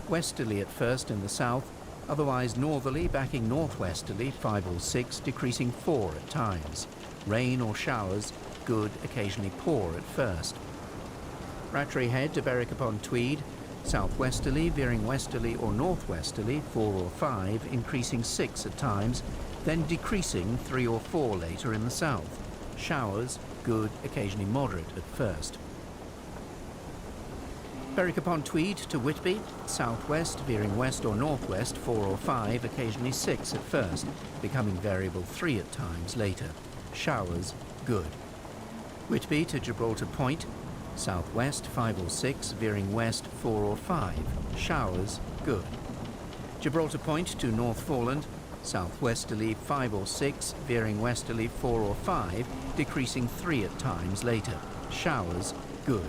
westerly at first in the south, otherwise northerly backing northwesterly 5 or 6, decreasing 4 at times. Rain or showers, good, occasionally poor at first. Rattray Head to Berwick upon Tweed, southwesterly veering westerly or northwesterly 4 or 5, increasing 6 at times, then decreasing 3 or 4 later in the south. Showers, good, occasionally moderate at first. Berwick upon Tweed to Whitby, southwest veering west or northwest 4 or 5, occasionally 6 at first, becoming variable 3 at times later. Showers, good. Whitby to Gibraltar Point, southwest 5 or 6, veering west 4 or 5. Showers, good. Gibraltar Point to North Foreland, southwesterly 5 or 6, veering westerly 4 or 5, decreasing 3 at times later. Showers, good.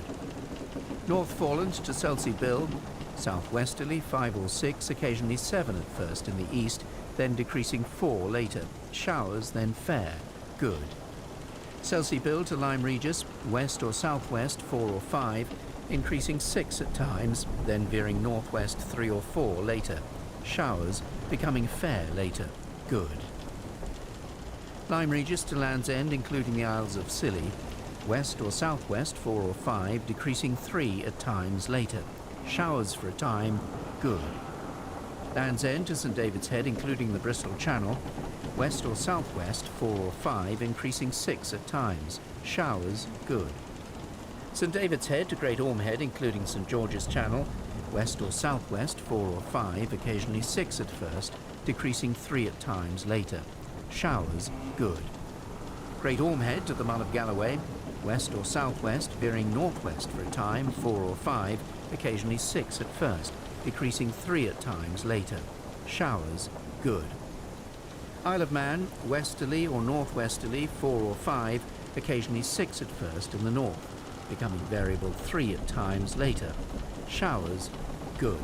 North Foreland to Selsey Bill, southwesterly 5 or 6, occasionally 7 at first in the east, then decreasing 4 later. Showers, then fair, good. Selsey Bill to Lyme Regis, west or southwest 4 or 5, increasing 6 at times, then veering northwest 3 or 4 later. Showers, becoming fair later, good. Lyme Regis to Land's End, including the Isles of Scilly, west or southwest 4 or 5, decreasing 3 at times later. Showers for a time, good. Land's End to St David's Head, including the Bristol Channel, west or southwest 4 or 5, increasing 6 at times. Showers, good. St David's Head to Great Orme Head, including St George's Channel, west or southwest 4 or 5, occasionally 6 at first, decreasing 3 at times later. Showers, good. Great Orme Head to the Mull of Galloway, west or southwest, veering northwest for a time, 4 or 5, occasionally 6 at first, decreasing 3 at times later. Showers, good. Isle of Man, westerly or northwesterly, 4 or 5, occasionally 6 at first in the north, becoming variable 3 at times later. Showers, good.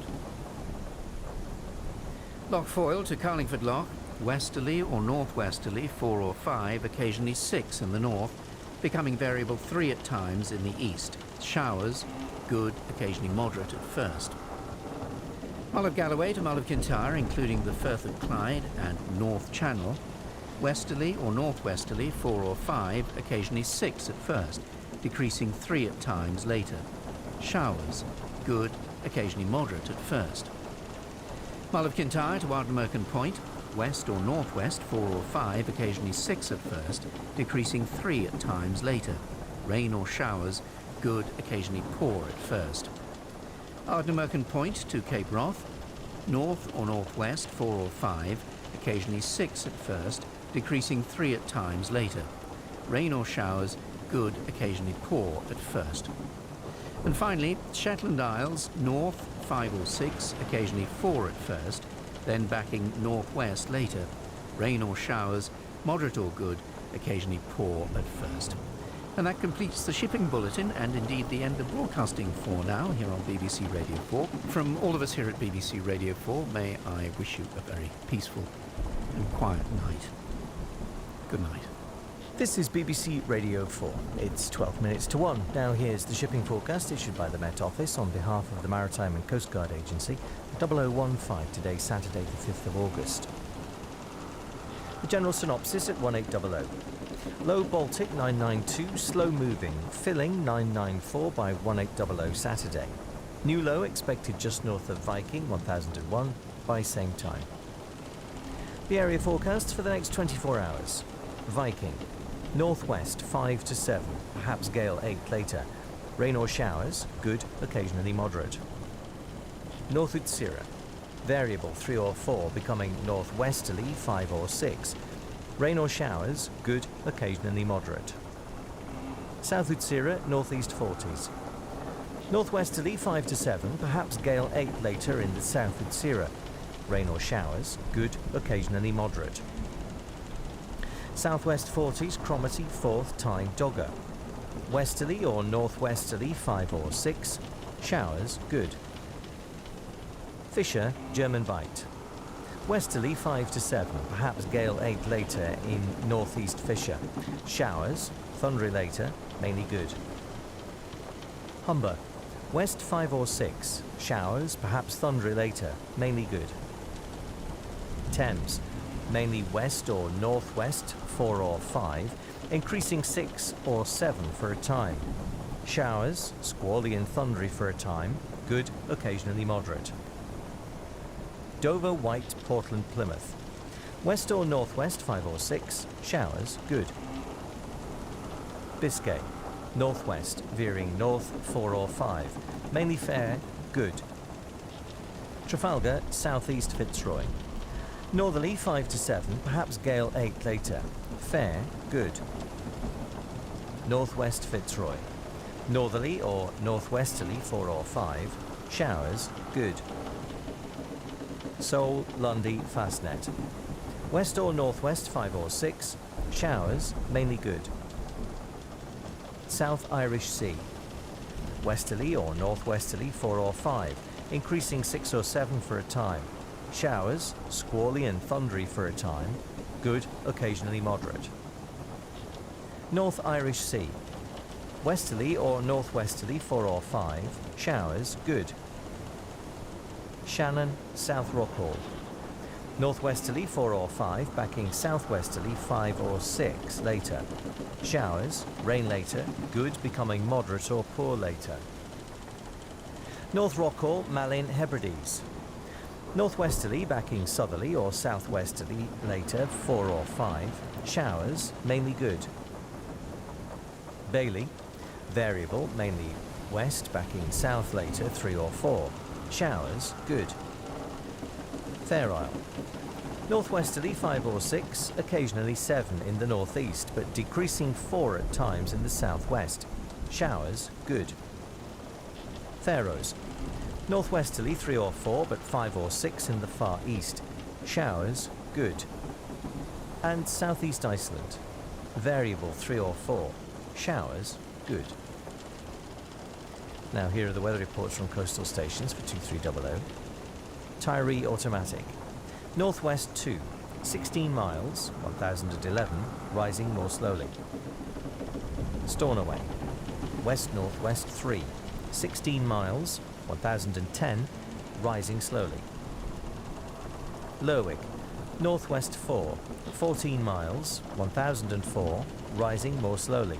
Loch Foyle to Carlingford Loch, westerly or northwesterly, 4 or 5, occasionally 6 in the north, becoming variable 3 at times in the east. Showers, good, occasionally moderate at first. Mull of Galloway to Mull of Kintyre, including the Firth of Clyde and North Channel, westerly or northwesterly, 4 or 5, occasionally 6 at first, decreasing 3 at times later. Showers, good, occasionally moderate at first. Mull of Kintyre to Ardnamurchan Point, west or northwest, 4 or 5, occasionally 6 at first, decreasing 3 at times later. Rain or showers, good, occasionally poor at first. Ardnamurchan Point to Cape Wrath, north or northwest, 4 or 5, occasionally 6 at first, decreasing 3 at times later. Rain or showers, good, occasionally poor at first. And finally, Shetland Isles, north, 5 or 6, occasionally 4 at first, then backing northwest later. Rain or showers, moderate or good, occasionally poor at first. And that completes the shipping bulletin and indeed the end of broadcasting for now here on BBC Radio 4. From all of us here at BBC Radio 4, may I wish you a very peaceful and quiet night. Good night. This is BBC Radio 4. It's 12 minutes to 1. Now here's the shipping forecast issued by the Met Office on behalf of the Maritime and Coast Guard Agency, 0015 today, Saturday the 5th of August. The general synopsis at 1800. Low Baltic 992, slow moving, filling 994 by 1800 Saturday. New low expected just north of Viking 1001 by same time. The area forecast for the next 24 hours. Viking. Northwest 5 to 7, perhaps gale 8 later. Rain or showers, good, occasionally moderate. North Utsira. Variable 3 or 4, becoming northwesterly 5 or 6. Rain or showers, good, occasionally moderate. South Utsira, northeast 40s. Northwesterly 5 to 7, perhaps gale 8 later in the South Utsira. Rain or showers, good, occasionally moderate. Southwest 40s, Cromarty, 4th, Tyne, Dogger. Westerly or northwesterly 5 or 6, showers, good. Fisher, German Bight. Westerly 5 to 7, perhaps gale 8 later in northeast Fisher. Showers, thundery later, mainly good. Humber. West 5 or 6, showers, perhaps thundery later, mainly good. Thames. Mainly west or northwest 4 or 5, increasing 6 or 7 for a time. Showers, squally and thundery for a time, good, occasionally moderate. Dover, White, Portland, Plymouth. West or northwest 5 or 6, showers, good. Biscay. Northwest, veering north 4 or 5, mainly fair, good. Trafalgar, southeast Fitzroy. Northerly 5 to 7, perhaps gale 8 later. Fair, good. Northwest Fitzroy. Northerly or northwesterly 4 or 5, showers, good. Seoul, Lundy, Fastnet. West or northwest 5 or 6, showers, mainly good. South Irish Sea. Westerly or northwesterly 4 or 5, increasing 6 or 7 for a time. Showers, squally and thundery for a time, good, occasionally moderate. North Irish Sea. Westerly or northwesterly 4 or 5, showers, good. Shannon, South Rockall. Northwesterly 4 or 5, backing southwesterly 5 or 6 later. Showers, rain later, good, becoming moderate or poor later. North Rockall, Malin, Hebrides. Northwesterly backing southerly or southwesterly later 4 or 5. Showers, mainly good. Bailey, variable, mainly west backing south later 3 or 4. Showers, good. Fair Isle. Northwesterly 5 or 6, occasionally 7 in the northeast, but decreasing 4 at times in the southwest. Showers, good. Faroes. Northwesterly 3 or 4, but 5 or 6 in the far east. Showers, good. And southeast Iceland. Variable 3 or 4. Showers, good. Now here are the weather reports from coastal stations for 2300. Tyree automatic. Northwest 2, 16 miles, 1011, rising more slowly. Stornoway. West-northwest 3, 16 miles, 1010, rising slowly. Lerwick. Northwest 4, 14 miles, 1004, rising more slowly.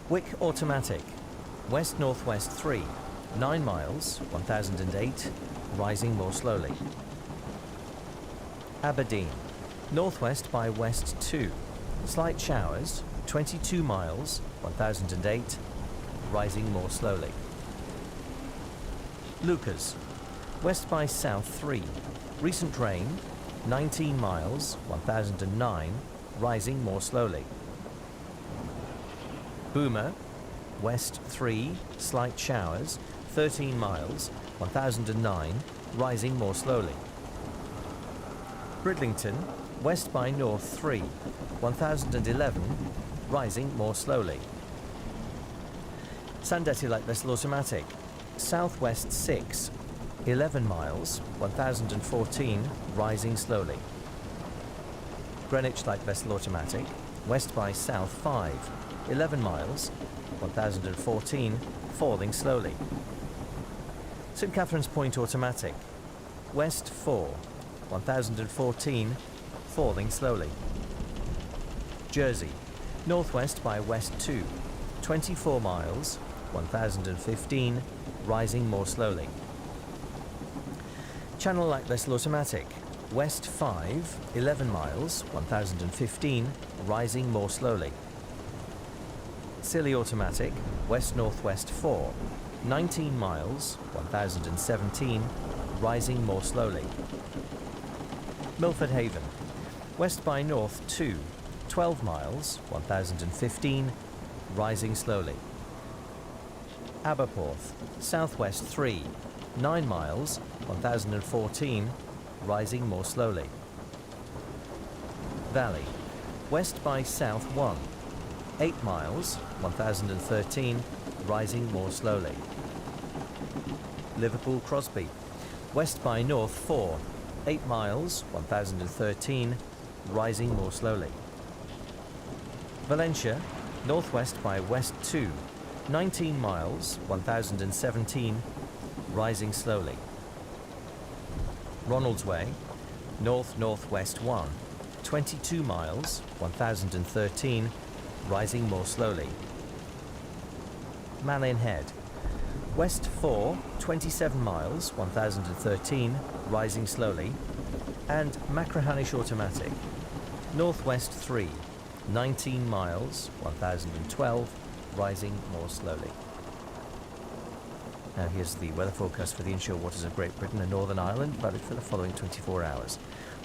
Wick automatic. West-northwest 3, 9 miles, 1008, rising more slowly. Aberdeen. Northwest by west 2, slight showers, 22 miles, 1008, rising more slowly. Lucas. West by south 3, recent rain, 19 miles, 1009, rising more slowly. Boomer. West 3, slight showers, 13 miles, 1009, rising more slowly. Bridlington, west by north 3, 1011, rising more slowly. Sandetty light vessel automatic, southwest 6, 11 miles, 1014, rising slowly. Greenwich light vessel automatic, west by south 5, 11 miles, 1014, falling slowly. St Catherine's Point automatic, west 4, 1014, falling slowly. Jersey, northwest by west 2, 24 miles, 1015, rising more slowly. Channel light vessel automatic, west 5, 11 miles, 1015, rising more slowly. Scilly automatic, west-northwest 4, 19 miles, 1017, rising more slowly. Milford Haven, west by north 2, 12 miles, 1015, rising slowly. Aberporth, southwest 3, 9 miles, 1014, rising more slowly. Valley, west by south 1, 8 miles, 1013, rising more slowly. Liverpool Crosby, west by north 4, 8 miles, 1013, rising more slowly. Valencia, northwest by west 2, 19 miles, 1017, rising slowly. Ronaldsway, north-northwest 1, 22 miles, 1013, rising more slowly. Malin Head, west 4, 27 miles, 1013, rising slowly. And Machrihanish automatic, northwest 3, 19 miles, 1012, rising more slowly. Now here's the weather forecast for the inshore waters of Great Britain and Northern Ireland, valid for the following 24 hours.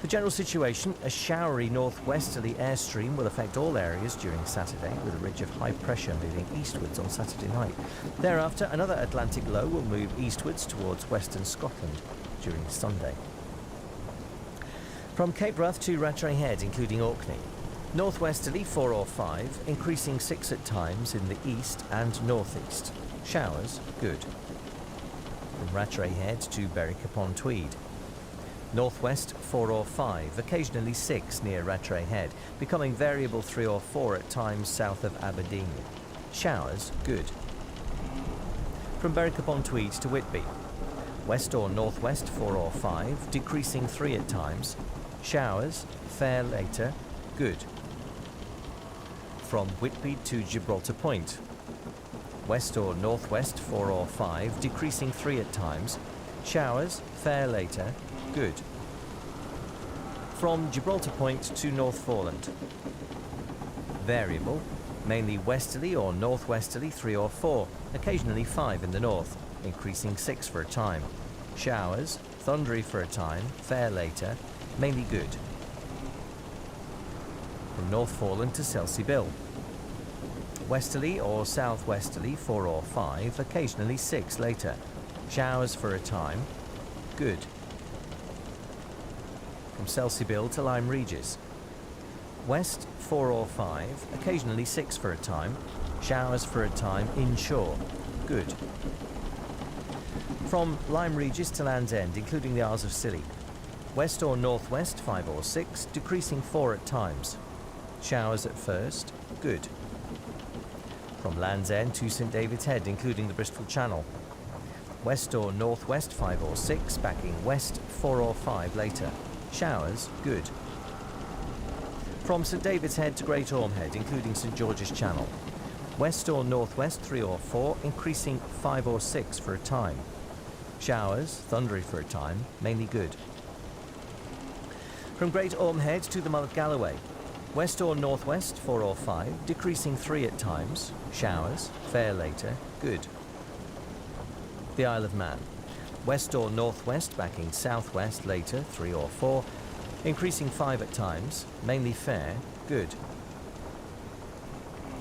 The general situation: a showery northwesterly airstream will affect all areas during Saturday, with a ridge of high pressure moving eastwards on Saturday night. Thereafter, another Atlantic low will move eastwards towards western Scotland during Sunday. From Cape Wrath to Rattray Head, including Orkney. Northwesterly 4 or 5, increasing 6 at times in the east and northeast. Showers, good. From Rattray Head to Berwick-upon-Tweed. Northwest 4 or 5, occasionally 6 near Rattray Head, becoming variable 3 or 4 at times south of Aberdeen. Showers, good. From Berwick-upon-Tweed to Whitby. West or northwest 4 or 5, decreasing 3 at times. Showers, fair later, good. From Whitby to Gibraltar Point. West or northwest 4 or 5, decreasing 3 at times. Showers, fair later, good. From Gibraltar Point to North Foreland. Variable, mainly westerly or northwesterly 3 or 4, occasionally 5 in the north, increasing 6 for a time. Showers, thundery for a time, fair later, mainly good. From North Foreland to Selsey Bill. Westerly or southwesterly 4 or 5, occasionally 6 later. Showers for a time, good. From Selsey Bill to Lyme Regis. West 4 or 5, occasionally 6 for a time. Showers for a time inshore, good. From Lyme Regis to Land's End, including the Isles of Scilly. West or northwest 5 or 6, decreasing 4 at times. Showers at first, good. From Land's End to St David's Head, including the Bristol Channel. West or northwest 5 or 6, backing west 4 or 5 later. Showers, good. From St David's Head to Great Ormhead, including St George's Channel. West or northwest 3 or 4, increasing 5 or 6 for a time. Showers, thundery for a time, mainly good. From Great Ormhead to the Mull of Galloway. West or northwest 4 or 5, decreasing 3 at times. Showers, fair later, good. The Isle of Man. West or northwest, backing southwest later 3 or 4, increasing 5 at times, mainly fair, good.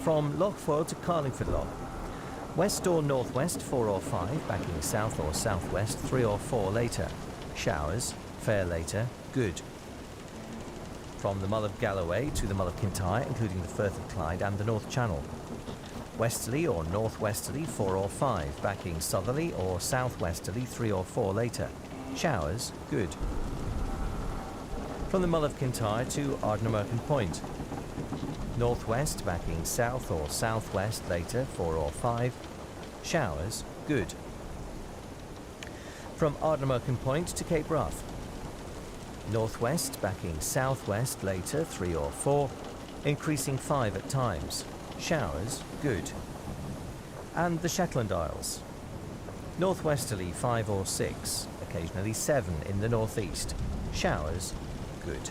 From Loch Foyle to Carlingford Loch. West or northwest 4 or 5, backing south or southwest 3 or 4 later. Showers, fair later, good. From the Mull of Galloway to the Mull of Kintyre, including the Firth of Clyde and the North Channel. Westerly or northwesterly 4 or 5, backing southerly or southwesterly 3 or 4 later. Showers, good. From the Mull of Kintyre to Ardnamurchan Point. Northwest, backing south or southwest later 4 or 5. Showers, good. From Ardnamurchan Point to Cape Rough. Northwest, backing southwest later 3 or 4, increasing 5 at times. Showers, good. And the Shetland Isles. Northwesterly 5 or 6, occasionally 7 in the northeast. Showers, good.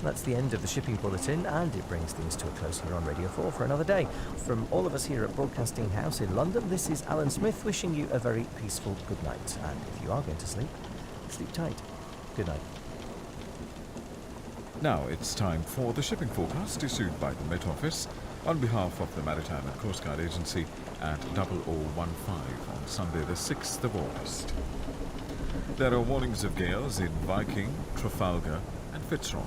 That's the end of the shipping bulletin, and it brings things to a close here on Radio 4 for another day. From all of us here at Broadcasting House in London, this is Alan Smith wishing you a very peaceful good night. And if you are going to sleep, sleep tight. Good night. Now it's time for the shipping forecast issued by the Met Office on behalf of the Maritime and Coast Guard Agency at 0015 on Sunday the 6th of August. There are warnings of gales in Viking, Trafalgar and Fitzroy.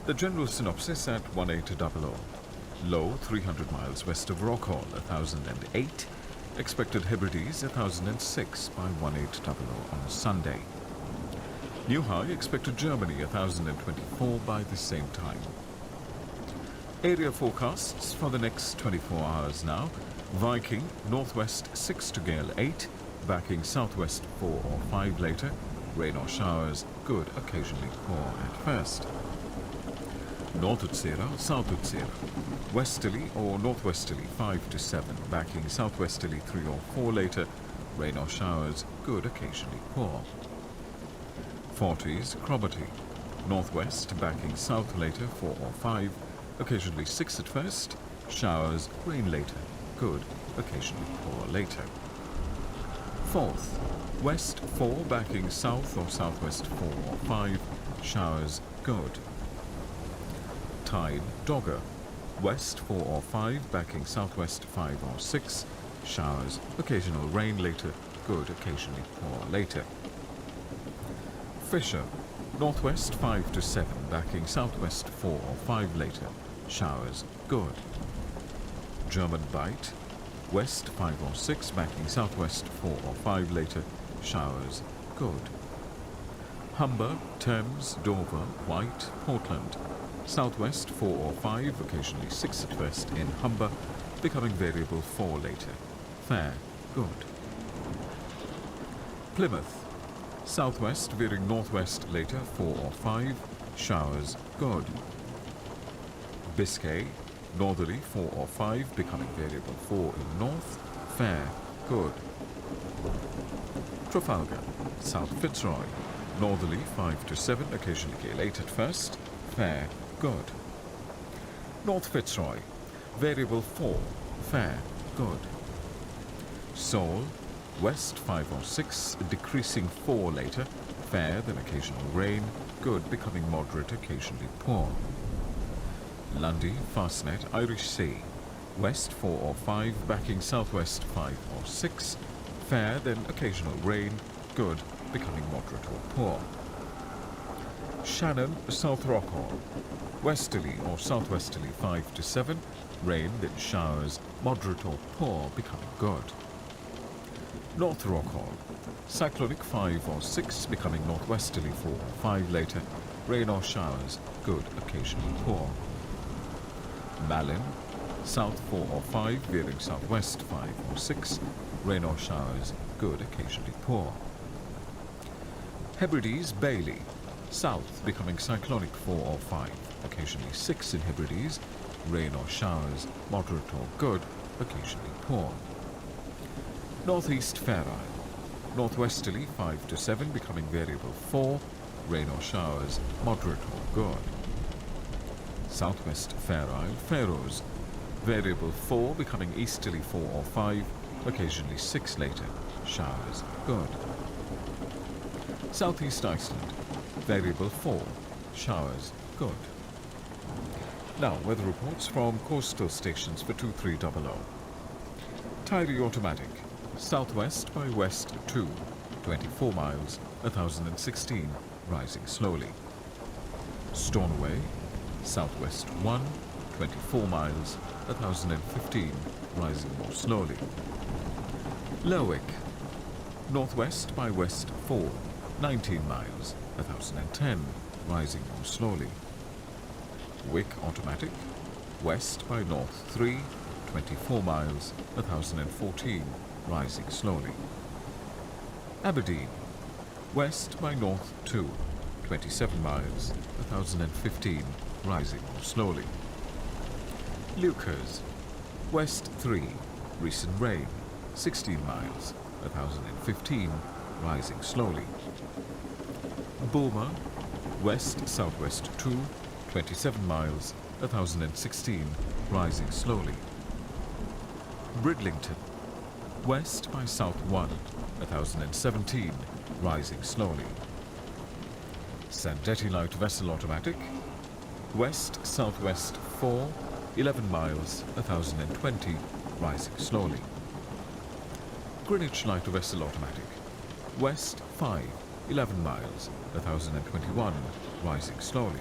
The general synopsis at 1800. Low 300 miles west of Rockhall, 1008. Expected Hebrides 1006 by 1800 on Sunday. New high expected Germany 1024 by the same time. Area forecasts for the next 24 hours now. Viking northwest 6 to gale 8, backing southwest 4 or 5 later. Rain or showers, good, occasionally poor at first. North Utsira, South Utsira. Westerly or northwesterly 5 to 7, backing southwesterly 3 or 4 later. Rain or showers, good, occasionally poor. 40s, Cromarty. Northwest, backing south later 4 or 5, occasionally 6 at first. Showers, rain later, good, occasionally poor later. 4th, west 4, backing south or southwest 4 or 5. Showers, good. Tide, Dogger. West 4 or 5, backing southwest 5 or 6. Showers, occasional rain later, good, occasionally poor later. Fisher. Northwest 5 to 7, backing southwest 4 or 5 later. Showers, good. German Bight. West 5 or 6, backing southwest 4 or 5 later. Showers, good. Humber, Thames, Dover, White, Portland. Southwest 4 or 5, occasionally 6 at first in Humber, becoming variable 4 later. Fair, good. Plymouth. Southwest veering northwest later 4 or 5. Showers, good. Biscay. Northerly 4 or 5, becoming variable 4 in north. Fair, good. Trafalgar, South Fitzroy, northerly 5 to 7, occasionally gale 8 at first, fair, good. North Fitzroy, variable 4, fair, good. Seoul, west 5 or 6, decreasing 4 later, fair, then occasional rain, good, becoming moderate, occasionally poor. Lundy, Fastnet, Irish Sea, west 4 or 5, backing southwest 5 or 6, fair, then occasional rain, good, becoming moderate or poor. Shannon, South Rockhall, westerly or southwesterly 5 to 7, rain, then showers, moderate or poor, becoming good. North Rockhall, cyclonic 5 or 6, becoming northwesterly 4 or 5 later, rain or showers, good, occasionally poor. Malin, south 4 or 5, veering southwest 5 or 6, rain or showers, good, occasionally poor. Hebrides, Bailey, south, becoming cyclonic 4 or 5, occasionally 6 in Hebrides, rain or showers, moderate or good, occasionally poor. Northeast Fair Isle, northwesterly 5 to 7, becoming variable 4, rain or showers, moderate or good. Southwest Fair Isle, Faroes, variable 4, becoming easterly 4 or 5, occasionally 6 later, showers, good. Southeast Iceland, variable 4, showers, good. Now, weather reports from coastal stations for 2300. Tidey automatic, southwest by west 2, 24 miles, 1016, rising slowly. Stornoway, southwest 1, 24 miles, 1015, rising more slowly. Lerwick, northwest by west 4, 19 miles, 1010, rising more slowly. Wick automatic, west by north 3, 24 miles, 1014, rising slowly. Aberdeen, west by north 2, 27 miles, 1015, rising more slowly. Leuchars, west 3, recent rain, 16 miles, 1015, rising slowly. Bulmer, west-southwest 2, 27 miles, 1016, rising slowly. Bridlington, west by south 1, 1017, rising slowly. Sandetti light vessel automatic, west-southwest 4, 11 miles, 1020, rising slowly. Greenwich light vessel automatic, west 5, 11 miles, 1021, rising slowly.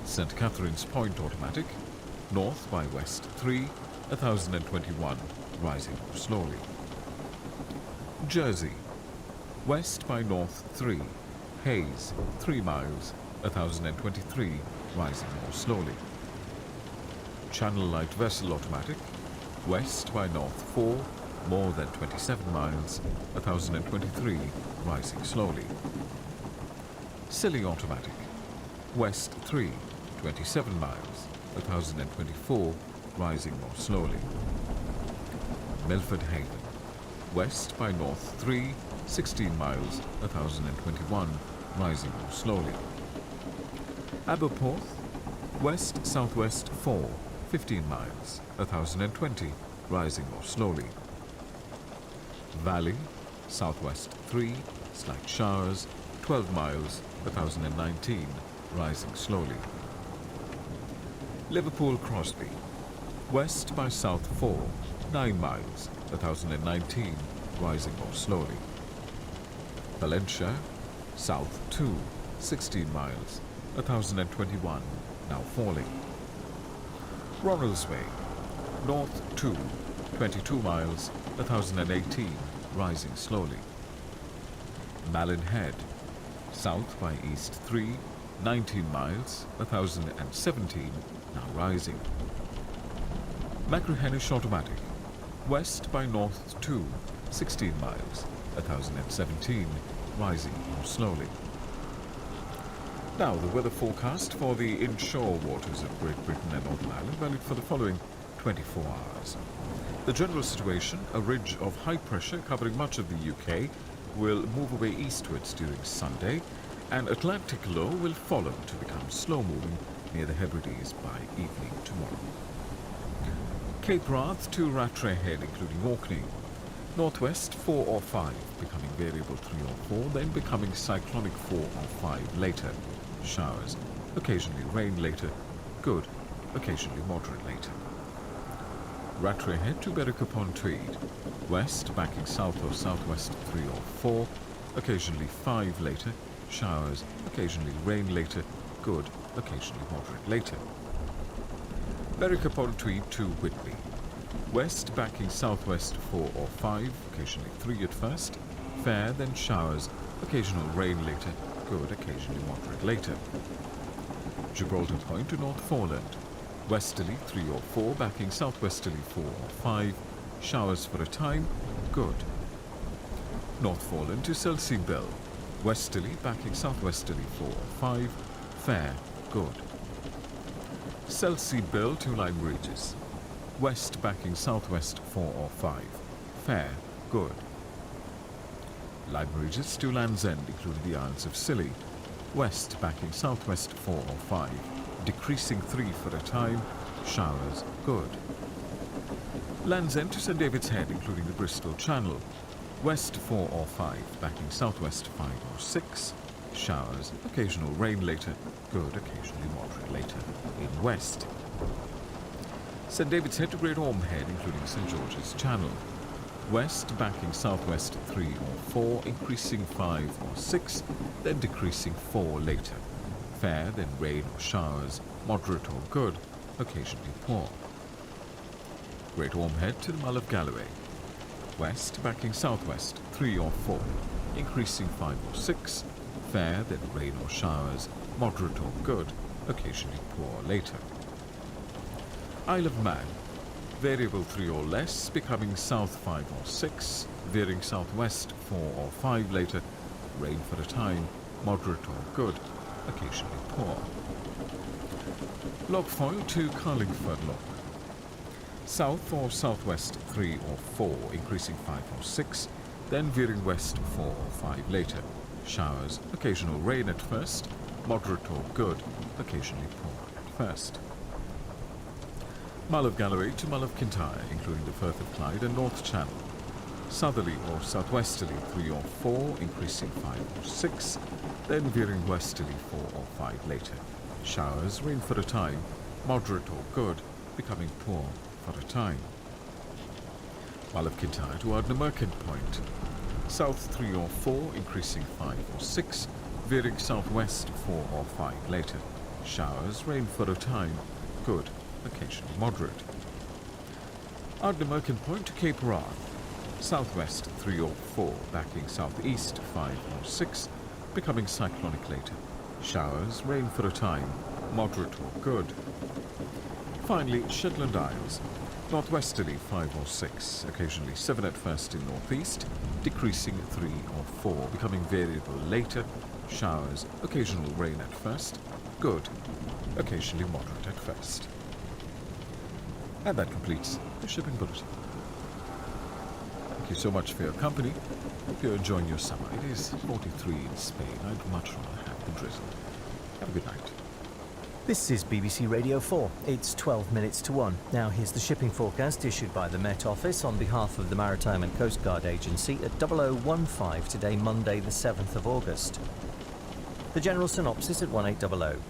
St. Catherine's Point automatic, north by west 3, 1021, rising more slowly. Jersey, west by north 3, Hayes, 3 miles, 1023, rising more slowly. Channel light vessel automatic, west by north 4, more than 27 miles, 1023, rising slowly. Scilly automatic, west 3, 27 miles, 1024, rising more slowly. Milford Haven, west by north 3, 16 miles, 1021, rising more slowly. Aberporth, west-southwest 4, 15 miles, 1020, rising more slowly. Valley, southwest 3, slight showers, 12 miles, 1019, rising slowly. Liverpool Crosby, west by south 4, 9 miles, 1019, rising more slowly. Valencia, south 2, 16 miles, 1021, now falling. Ronaldsway, north 2, 22 miles, 1018, rising slowly. Malin Head, south by east 3, 19 miles, 1017, now rising. Machrihanish automatic, west by north 2, 16 miles, 1017, rising more slowly. Now the weather forecast for the inshore waters of Great Britain and Northern Ireland, valid for the following 24 hours. The general situation, a ridge of high pressure covering much of the UK, will move away eastwards during Sunday, and Atlantic low will follow to become slow-moving near the Hebrides by evening tomorrow. Cape Wrath to Rattray Head, including Orkney. Northwest 4 or 5, becoming variable 3 or 4, then becoming cyclonic 4 or 5 later. Showers, occasionally rain later, good, occasionally moderate later. Rattray Head to Berwick-upon-Tweed. West backing south or southwest 3 or 4, occasionally 5 later. Showers, occasionally rain later, good, occasionally moderate later. Berwick-upon-Tweed to Whitby. West backing southwest 4 or 5, occasionally 3 at first. Fair, then showers, occasional rain later, good, occasionally moderate later. Gibraltar Point to North Foreland. Westerly 3 or 4, backing southwesterly 4 or 5. Showers for a time, good. North Foreland to Selsey Bill. Westerly backing southwesterly 4 or 5. Fair, good. Selsey Bill to Lyme Regis. West backing southwest 4 or 5. Fair, good. Lyme Regis to Land's End, including the Isles of Scilly. West backing southwest 4 or 5. Decreasing 3 for a time. Showers, good. Land's End to St David's Head, including the Bristol Channel. West 4 or 5, backing southwest 5 or 6. Showers, occasional rain later, good, occasionally moderate later. In west. St David's Head to Great Orme Head, including St George's Channel. West backing southwest 3 or 4, increasing 5 or 6, then decreasing 4 later. Fair, then rain or showers, moderate or good, occasionally poor. Great Orme Head to the Mull of Galloway. West backing southwest 3 or 4, increasing 5 or 6. Fair, then rain or showers, moderate or good, occasionally poor later. Isle of Man. Variable 3 or less, becoming south 5 or 6, veering southwest 4 or 5 later. Rain for a time, moderate or good, occasionally poor. Lochfoyle to Carlingford Loch. South or southwest 3 or 4, increasing 5 or 6, then veering west 4 or 5 later. Showers, occasional rain at first, moderate or good, occasionally poor at first. Mull of Galloway to Mull of Kintyre, including the Firth of Clyde and North Channel. Southerly or southwesterly 3 or 4, increasing 5 or 6, then veering westerly 4 or 5 later. Showers, rain for a time, moderate or good, becoming poor for a time. Mull of Kintyre to Ardnamurchan Point. South 3 or 4, increasing 5 or 6, veering southwest 4 or 5 later. Showers, rain for a time, good, occasionally moderate. Ardnamurchan Point to Cape Wrath. Southwest 3 or 4, backing southeast 5 or 6, becoming cyclonic later. Showers, rain for a time, moderate or good. Finally, Shetland Isles. Northwesterly 5 or 6, occasionally 7 at first in northeast, decreasing 3 or 4, becoming variable later. Showers, occasional rain at first, good, occasionally moderate at first. And that completes the shipping bulletin. Thank you so much for your company. Hope you're enjoying your summer. It is 43 in Spain. I'd much rather have the drizzle. Have a good night. This is BBC Radio 4. It's 12 minutes to 1. Now here's the shipping forecast issued by the Met Office on behalf of the Maritime and Coast Guard Agency at 0015 today, Monday the 7th of August. The general synopsis at 1800.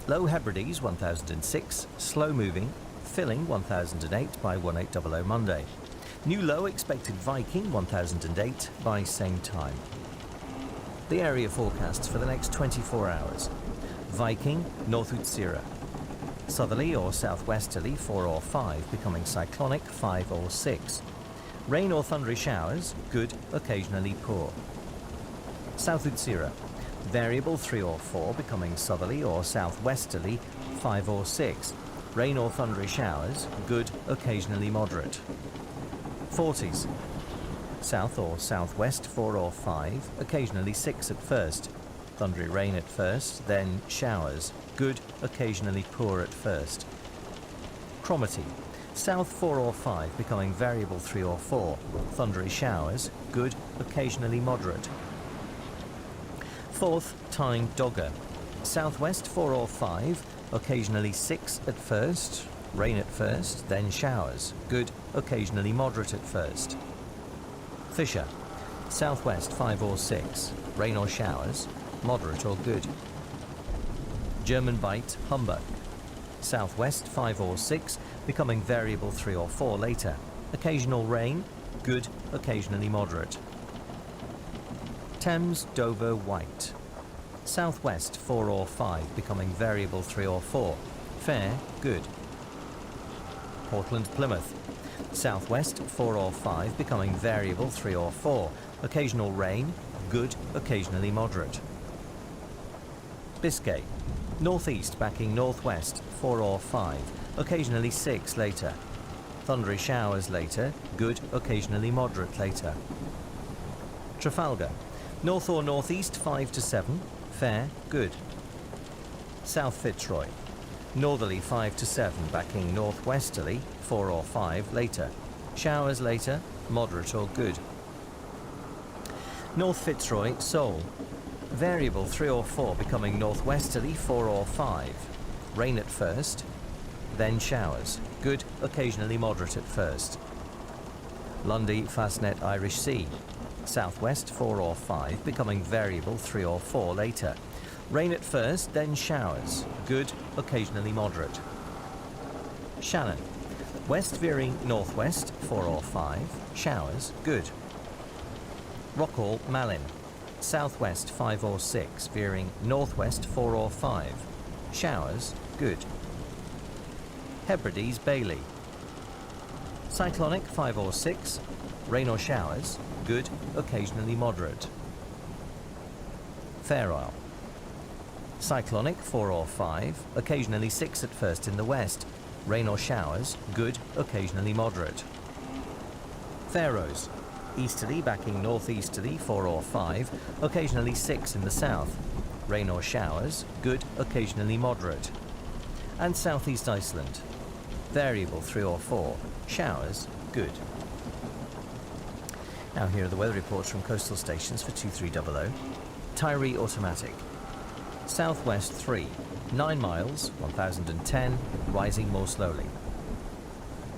Low Hebrides 1006, slow moving, filling 1008 by 1800 Monday. New low expected Viking 1008 by same time. The area forecasts for the next 24 hours. Viking, North Utsira. Southerly or southwesterly 4 or 5, becoming cyclonic 5 or 6. Rain or thundery showers, good, occasionally poor. South Utsira. Variable 3 or 4, becoming southerly or southwesterly 5 or 6. Rain or thundery showers, good, occasionally moderate. Forties. South or southwest 4 or 5, occasionally 6 at first. Thundery rain at first, then showers, good, occasionally poor at first. Cromarty. South 4 or 5 becoming variable 3 or 4. Thundery showers, good, occasionally moderate. 4th, Tyne Dogger. Southwest 4 or 5, occasionally 6 at first. Rain at first, then showers, good, occasionally moderate at first. Fisher. Southwest 5 or 6, rain or showers, moderate or good. German Bight, Humber. Southwest 5 or 6, becoming variable 3 or 4 later. Occasional rain, good, occasionally moderate. Thames, Dover, White. Southwest 4 or 5, becoming variable 3 or 4. Fair, good. Portland, Plymouth. Southwest 4 or 5, becoming variable 3 or 4. Occasional rain, good, occasionally moderate. Biscay. Northeast backing northwest 4 or 5, occasionally 6 later. Thundery showers later, good, occasionally moderate later. Trafalgar. North or northeast 5 to 7, fair, good. South Fitzroy. Northerly 5 to 7, backing northwesterly 4 or 5 later. Showers later, moderate or good. North Fitzroy, Seoul. Variable 3 or 4, becoming northwesterly 4 or 5. Rain at first, then showers. Good, occasionally moderate at first. Lundy, Fastnet, Irish Sea. Southwest 4 or 5, becoming variable 3 or 4 later. Rain at first, then showers. Good, occasionally moderate. Shannon. West veering northwest 4 or 5. Showers, good. Rockall, Malin. Southwest 5 or 6, veering northwest 4 or 5. Showers, good. Hebrides, Bailey. Cyclonic 5 or 6, rain or showers, good, occasionally moderate. Fair Isle. Cyclonic 4 or 5, occasionally 6 at first in the west. Rain or showers, good, occasionally moderate. Faroes. Easterly backing northeasterly 4 or 5, occasionally 6 in the south. Rain or showers, good, occasionally moderate. And southeast Iceland. Variable 3 or 4, showers, good. Now here are the weather reports from coastal stations for 2300. Tyree Automatic. Southwest 3, 9 miles, 1010, rising more slowly.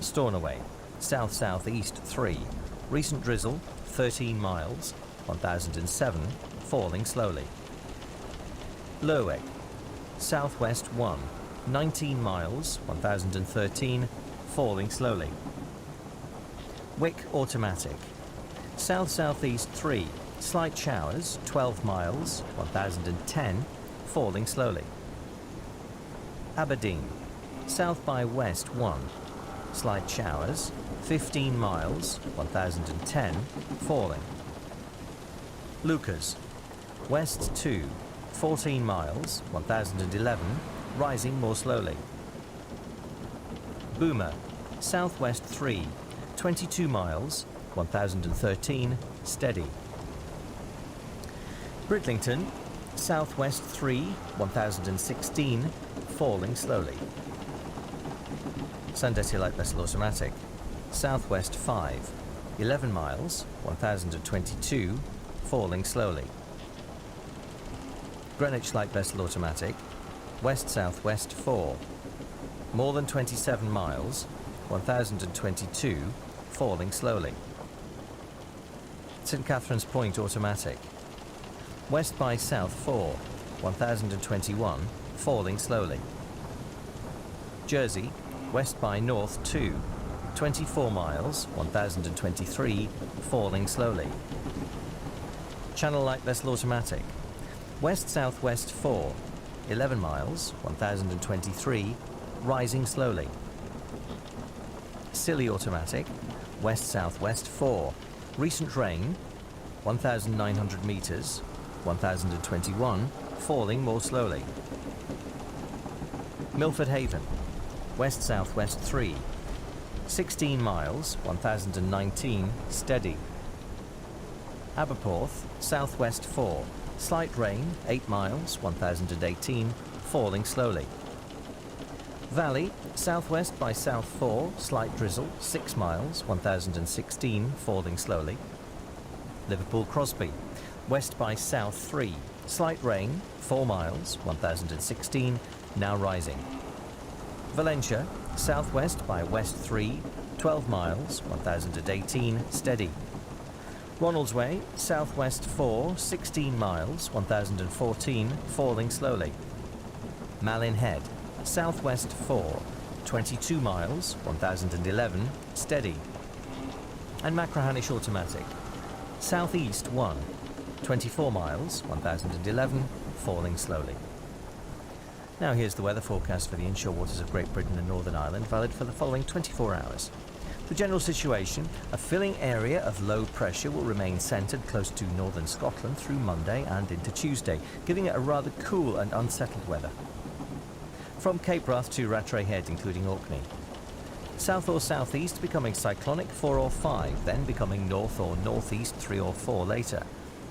Stornoway. South-southeast 3, recent drizzle, 13 miles, 1007, falling slowly. Lerwick. Southwest 1, 19 miles, 1013, falling slowly. Wick Automatic. South-southeast 3, slight showers, 12 miles, 1010, falling slowly. Aberdeen. South by west 1, slight showers, 15 miles, 1010, falling. Lucas. West 2, 14 miles, 1011, rising more slowly. Boomer. Southwest 3, 22 miles, 1013, steady. Bridlington. Southwest 3, 1016, falling slowly. Sandetty Light Vessel Automatic. Southwest 5, 11 miles, 1022, falling slowly. Greenwich Light Vessel Automatic. West-southwest 4, more than 27 miles, 1022, falling slowly. St Catherine's Point Automatic. West by south 4, 1021, falling slowly. Jersey. West by north 2, 24 miles, 1023, falling slowly. Channel Light Vessel Automatic. West-southwest 4, 11 miles, 1023, rising slowly. Scilly Automatic. West-southwest 4, recent rain, 1,900 metres, 1021, falling more slowly. Milford Haven. West-southwest 3, 16 miles, 1019, steady. Aberporth. Southwest 4, slight rain, 8 miles, 1018, falling slowly. Valley, southwest by south 4, slight drizzle, 6 miles, 1016, falling slowly. Liverpool Crosby, west by south 3, slight rain, 4 miles, 1016, now rising. Valencia, southwest by west 3, 12 miles, 1018, steady. Ronaldsway, southwest 4, 16 miles, 1014, falling slowly. Malin Head, southwest 4, 22 miles, 1011, steady. And Machrihanish Automatic, southeast 1, 24 miles, 1011, falling slowly. Now here's the weather forecast for the inshore waters of Great Britain and Northern Ireland, valid for the following 24 hours. The general situation: a filling area of low pressure will remain centred close to northern Scotland through Monday and into Tuesday, giving it a rather cool and unsettled weather. From Cape Wrath to Rattray Head, including Orkney. South or southeast becoming cyclonic 4 or 5, then becoming north or northeast 3 or 4 later.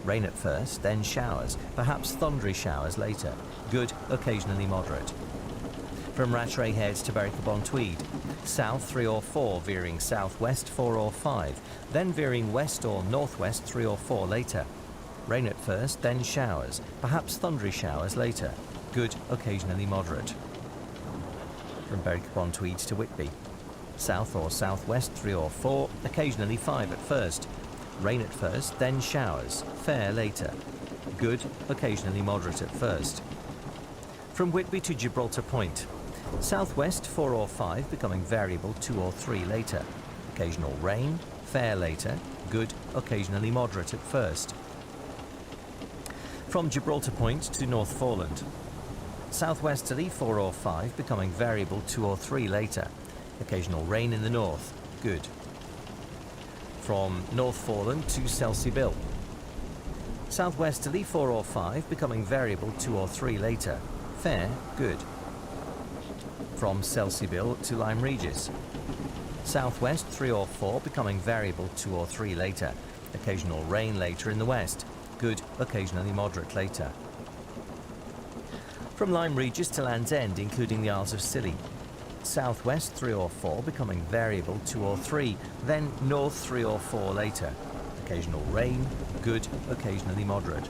Rain at first, then showers, perhaps thundery showers later. Good, occasionally moderate. From Rattray Head to Berwick-upon-Tweed. South 3 or 4, veering southwest 4 or 5, then veering west or northwest 3 or 4 later. Rain at first, then showers, perhaps thundery showers later. Good, occasionally moderate. From Berwick-upon-Tweed to Whitby. South or southwest 3 or 4, occasionally 5 at first. Rain at first, then showers, fair later. Good, occasionally moderate at first. From Whitby to Gibraltar Point. Southwest 4 or 5, becoming variable 2 or 3 later. Occasional rain, fair later. Good, occasionally moderate at first. From Gibraltar Point to North Foreland. Southwesterly 4 or 5, becoming variable 2 or 3 later. Occasional rain in the north. Good. From North Foreland to Selsey Bill. Southwesterly 4 or 5, becoming variable 2 or 3 later. Fair, good. From Selsey Bill to Lyme Regis. Southwest 3 or 4, becoming variable 2 or 3 later. Occasional rain later in the west. Good, occasionally moderate later. From Lyme Regis to Land's End, including the Isles of Scilly. Southwest 3 or 4, becoming variable 2 or 3, then north 3 or 4 later. Occasional rain, good, occasionally moderate.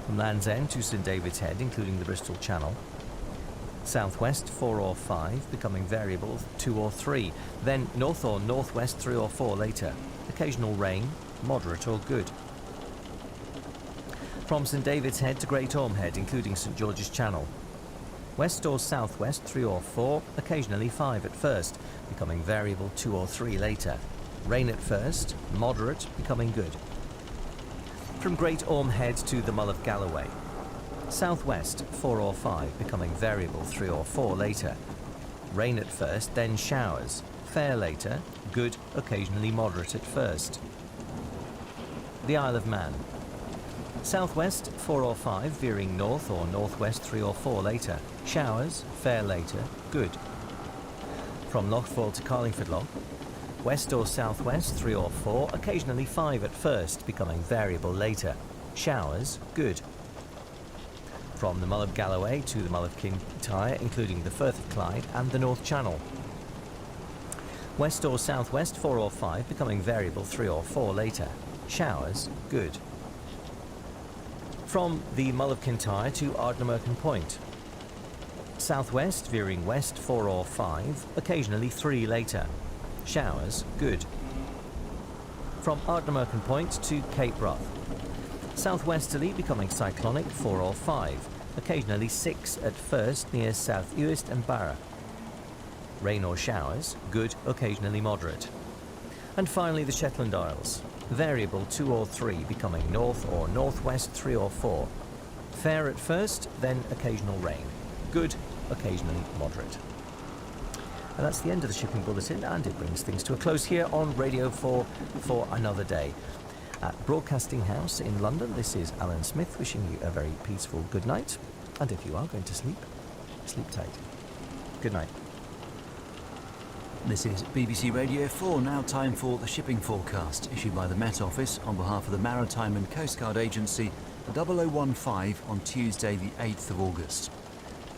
From Land's End to St David's Head, including the Bristol Channel. Southwest 4 or 5, becoming variable 2 or 3, then north or northwest 3 or 4 later. Occasional rain, moderate or good. From St David's Head to Great Orme Head, including St George's Channel. West or southwest 3 or 4, occasionally 5 at first, becoming variable 2 or 3 later. Rain at first, moderate, becoming good. From Great Orme Head to the Mull of Galloway. Southwest 4 or 5, becoming variable 3 or 4 later. Rain at first, then showers. Fair later, good, occasionally moderate at first. The Isle of Man. Southwest 4 or 5, veering north or northwest 3 or 4 later. Showers, fair later, good. From Lochfoyle to Carlingford Loch. West or southwest 3 or 4, occasionally 5 at first, becoming variable later. Showers, good. From the Mull of Galloway to the Mull of Kintyre, including the Firth of Clyde and the North Channel. West or southwest 4 or 5, becoming variable 3 or 4 later. Showers, good. From the Mull of Kintyre to Ardnamurchan Point. Southwest veering west 4 or 5, occasionally 3 later. Showers, good. From Ardnamurchan Point to Cape Wrath. Southwesterly becoming cyclonic 4 or 5, occasionally 6 at first near South Uist and Barra. Rain or showers, good, occasionally moderate. And finally the Shetland Isles. Variable 2 or 3, becoming north or northwest 3 or 4. Fair at first, then occasional rain. Good, occasionally moderate. And that's the end of the shipping bulletin, and it brings things to a close here on Radio 4 for another day. At Broadcasting House in London, this is Alan Smith wishing you a very peaceful good night. And if you are going to sleep, sleep tight. Good night. This is BBC Radio 4, now time for the shipping forecast, issued by the Met Office on behalf of the Maritime and Coast Guard Agency, 0015 on Tuesday the 8th of August.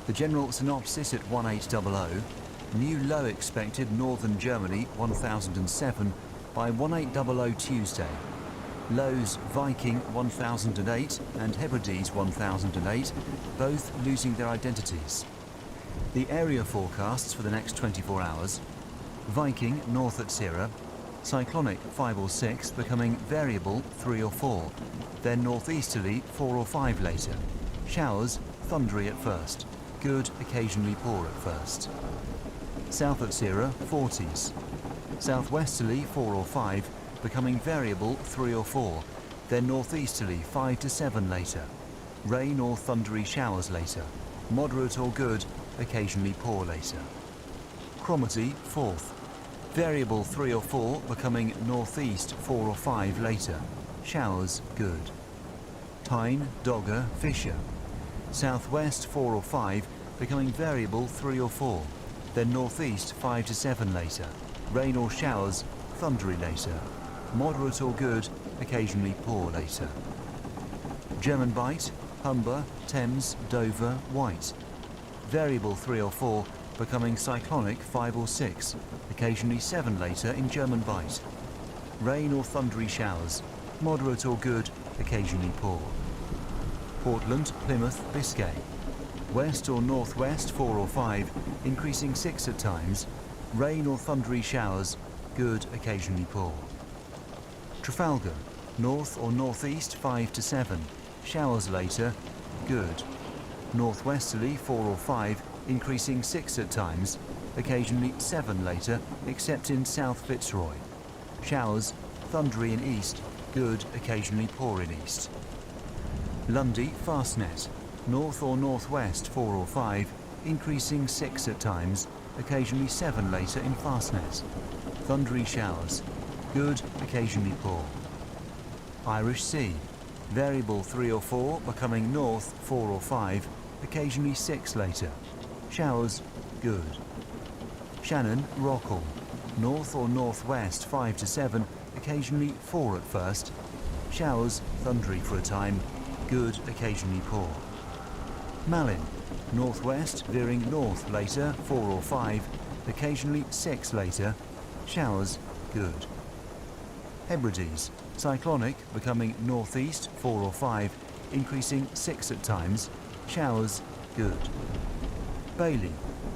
The general synopsis at 1800, new low expected northern Germany 1007 by 1800 Tuesday. Lows Viking 1008 and Hebrides 1008, both losing their identities. The area forecasts for the next 24 hours. Viking north at Sierra, cyclonic 5 or 6 becoming variable 3 or 4, then northeasterly 4 or 5 later. Showers thundery at first, good occasionally poor at first. South at Sierra 40s, southwesterly 4 or 5 becoming variable 3 or 4, then northeasterly 5 to 7 later. Rain or thundery showers later, moderate or good, occasionally poor later. Cromarty 4th, variable 3 or 4 becoming northeast 4 or 5 later, showers good. Tyne, Dogger, Fisher, southwest 4 or 5 becoming variable 3 or 4, then northeast 5 to 7 later, rain or showers thundery later, moderate or good, occasionally poor later. German Bight, Humber, Thames, Dover, White, variable 3 or 4 becoming cyclonic 5 or 6, occasionally 7 later in German Bight. Rain or thundery showers, moderate or good, occasionally poor. Portland, Plymouth, Biscay, west or northwest 4 or 5, increasing 6 at times, rain or thundery showers, good, occasionally poor. Trafalgar, north or northeast 5 to 7, showers later, good. Northwesterly 4 or 5, increasing 6 at times, occasionally 7 later, except in South Fitzroy. Showers, thundery in east, good, occasionally poor in east. Lundy, Fastnet, north or northwest 4 or 5, increasing 6 at times, occasionally 7 later in Fastnet. Thundery showers, good, occasionally poor. Irish Sea, variable 3 or 4, becoming north 4 or 5, occasionally 6 later. Showers, good. Shannon, Rockall, north or northwest 5 to 7, occasionally 4 at first. Showers, thundery for a time, good, occasionally poor. Malin, northwest veering north later 4 or 5, occasionally 6 later. Showers, good. Hebrides, cyclonic becoming northeast 4 or 5, increasing 6 at times. Showers, good. Bailey,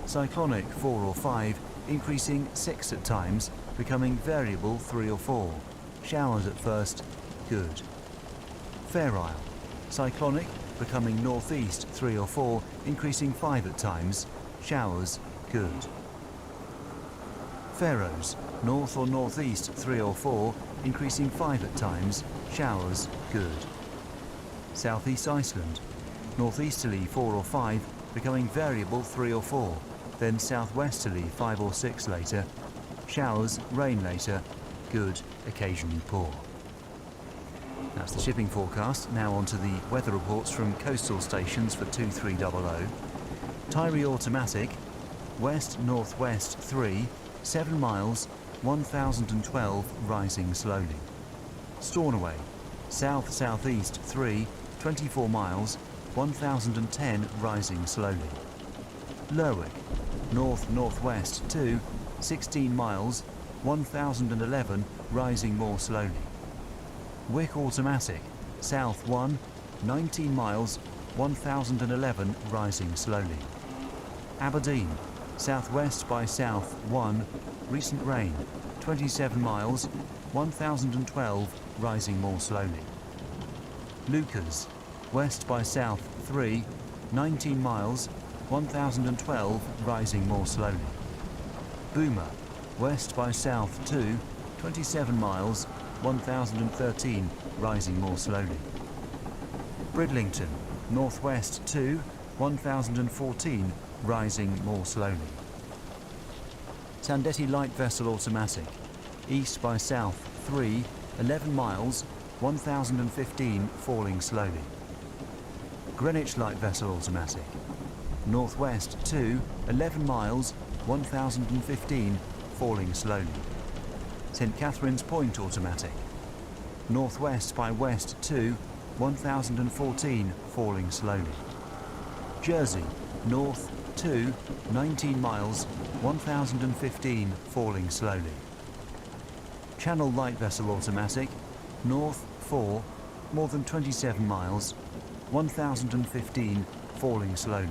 cyclonic 4 or 5, increasing 6 at times, becoming variable 3 or 4. Showers at first, good. Fair Isle, cyclonic becoming northeast 3 or 4, increasing 5 at times. Showers, good. Faroes, north or northeast 3 or 4, increasing 5 at times. Showers, good. Southeast Iceland, northeasterly 4 or 5, becoming variable 3 or 4, then southwesterly 5 or 6 later. Showers, rain later, good, occasionally poor. That's the shipping forecast. Now on to the weather reports from coastal stations for 2300. Tyree Automatic, west-northwest 3, 7 miles, 1012, rising slowly. Stornoway, south-southeast 3, 24 miles, 1010, rising slowly. Lerwick, north-northwest 2, 16 miles, 1011, rising more slowly. Wick Automatic, south 1, 19 miles, 1011, rising slowly. Aberdeen, southwest by south 1, recent rain, 27 miles, 1012, rising more slowly. Lucas, west by south 3, 19 miles, 1012, rising more slowly. Boomer, west by south 2, 27 miles, 1013, rising more slowly. Bridlington, northwest 2, 1014, rising more slowly. Sandetti Light Vessel Automatic, east by south 3, 11 miles, 1015, falling slowly. Greenwich Light Vessel Automatic, northwest 2, 11 miles, 1015, falling slowly. St Catherine's Point Automatic, northwest by west 2, 1014, falling slowly. Jersey, North 2, 19 miles, 1015, falling slowly. Channel light vessel automatic, North 4, more than 27 miles, 1015, falling slowly.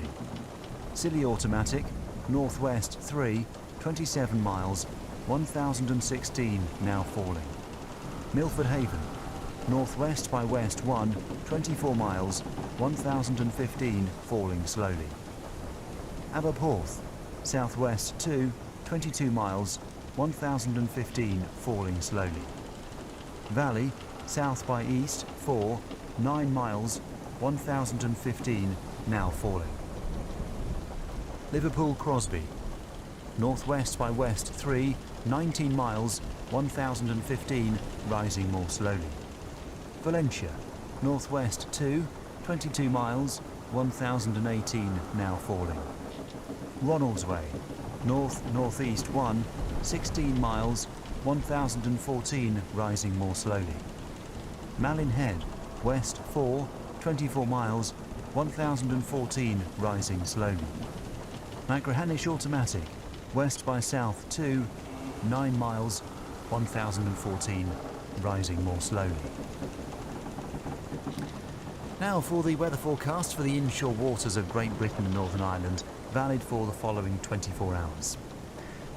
Scilly automatic, Northwest 3, 27 miles, 1016, now falling. Milford Haven, Northwest by West 1, 24 miles, 1015, falling slowly. Aberporth, Southwest 2, 22 miles, 1015, falling slowly. Valley, South by East 4, 9 miles, 1015, now falling. Liverpool Crosby, Northwest by West 3, 19 miles, 1015, rising more slowly. Valencia, Northwest 2, 22 miles, 1018, now falling. Ronaldsway, North-Northeast 1, 16 miles, 1014, rising more slowly. Malin Head, West 4, 24 miles, 1014, rising slowly. Machrihanish Automatic, West by South 2, 9 miles, 1014, rising more slowly. Now for the weather forecast for the inshore waters of Great Britain and Northern Ireland, valid for the following 24 hours.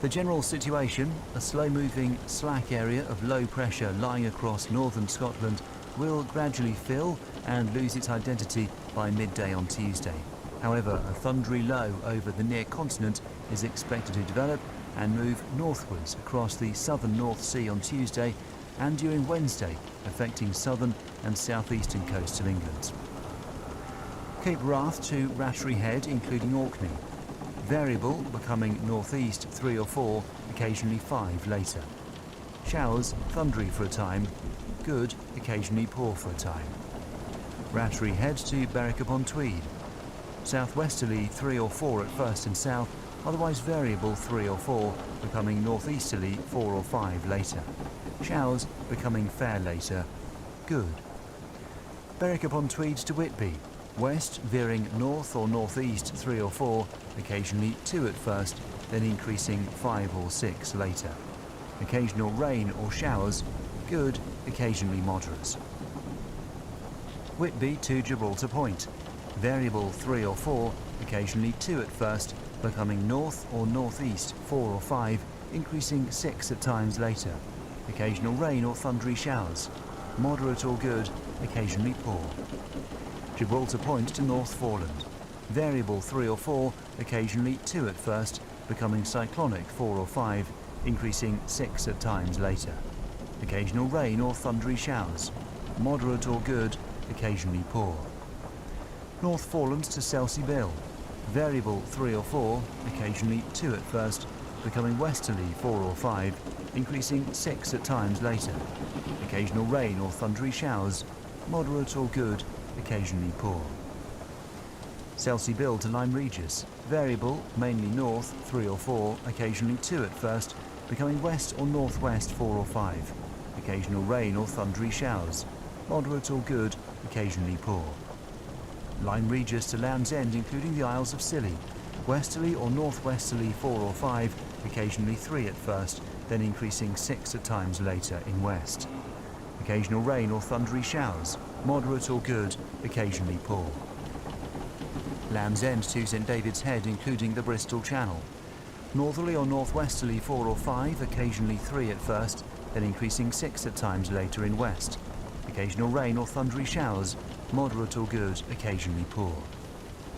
The general situation, a slow-moving slack area of low pressure lying across northern Scotland, will gradually fill and lose its identity by midday on Tuesday. However, a thundery low over the near continent is expected to develop and move northwards across the southern North Sea on Tuesday and during Wednesday, affecting southern and southeastern coasts of England. Cape Wrath to Rattery Head, including Orkney. Variable, becoming northeast 3 or 4, occasionally 5 later. Showers, thundery for a time. Good, occasionally poor for a time. Rattery Head to Berwick-upon-Tweed. Southwesterly 3 or 4 at first and south, otherwise variable 3 or 4, becoming northeasterly 4 or 5 later. Showers becoming fair later. Good. Berwick-upon-Tweed to Whitby. West veering north or northeast 3 or 4, occasionally 2 at first, then increasing 5 or 6 later. Occasional rain or showers. Good, occasionally moderate. Whitby to Gibraltar Point. Variable 3 or 4, occasionally 2 at first, becoming north or northeast 4 or 5, increasing 6 at times later. Occasional rain or thundery showers. Moderate or good, occasionally poor. Gibraltar Point to North Foreland. Variable 3 or 4, occasionally 2 at first, becoming cyclonic 4 or 5, increasing 6 at times later. Occasional rain or thundery showers. Moderate or good, occasionally poor. North Foreland to Selsey Bill. Variable 3 or 4, occasionally 2 at first, becoming westerly 4 or 5, increasing 6 at times later. Occasional rain or thundery showers. Moderate or good, occasionally poor. Selsey Bill to Lyme Regis. Variable, mainly north 3 or 4, occasionally 2 at first, becoming west or northwest 4 or 5. Occasional rain or thundery showers. Moderate or good, occasionally poor. Lyme Regis to Land's End, including the Isles of Scilly. Westerly or northwesterly 4 or 5, occasionally 3 at first, then increasing 6 at times later in west. Occasional rain or thundery showers. Moderate or good, occasionally poor. Land's End to St David's Head, including the Bristol Channel. Northerly or northwesterly 4 or 5, occasionally 3 at first, then increasing 6 at times later in west. Occasional rain or thundery showers. Moderate or good, occasionally poor.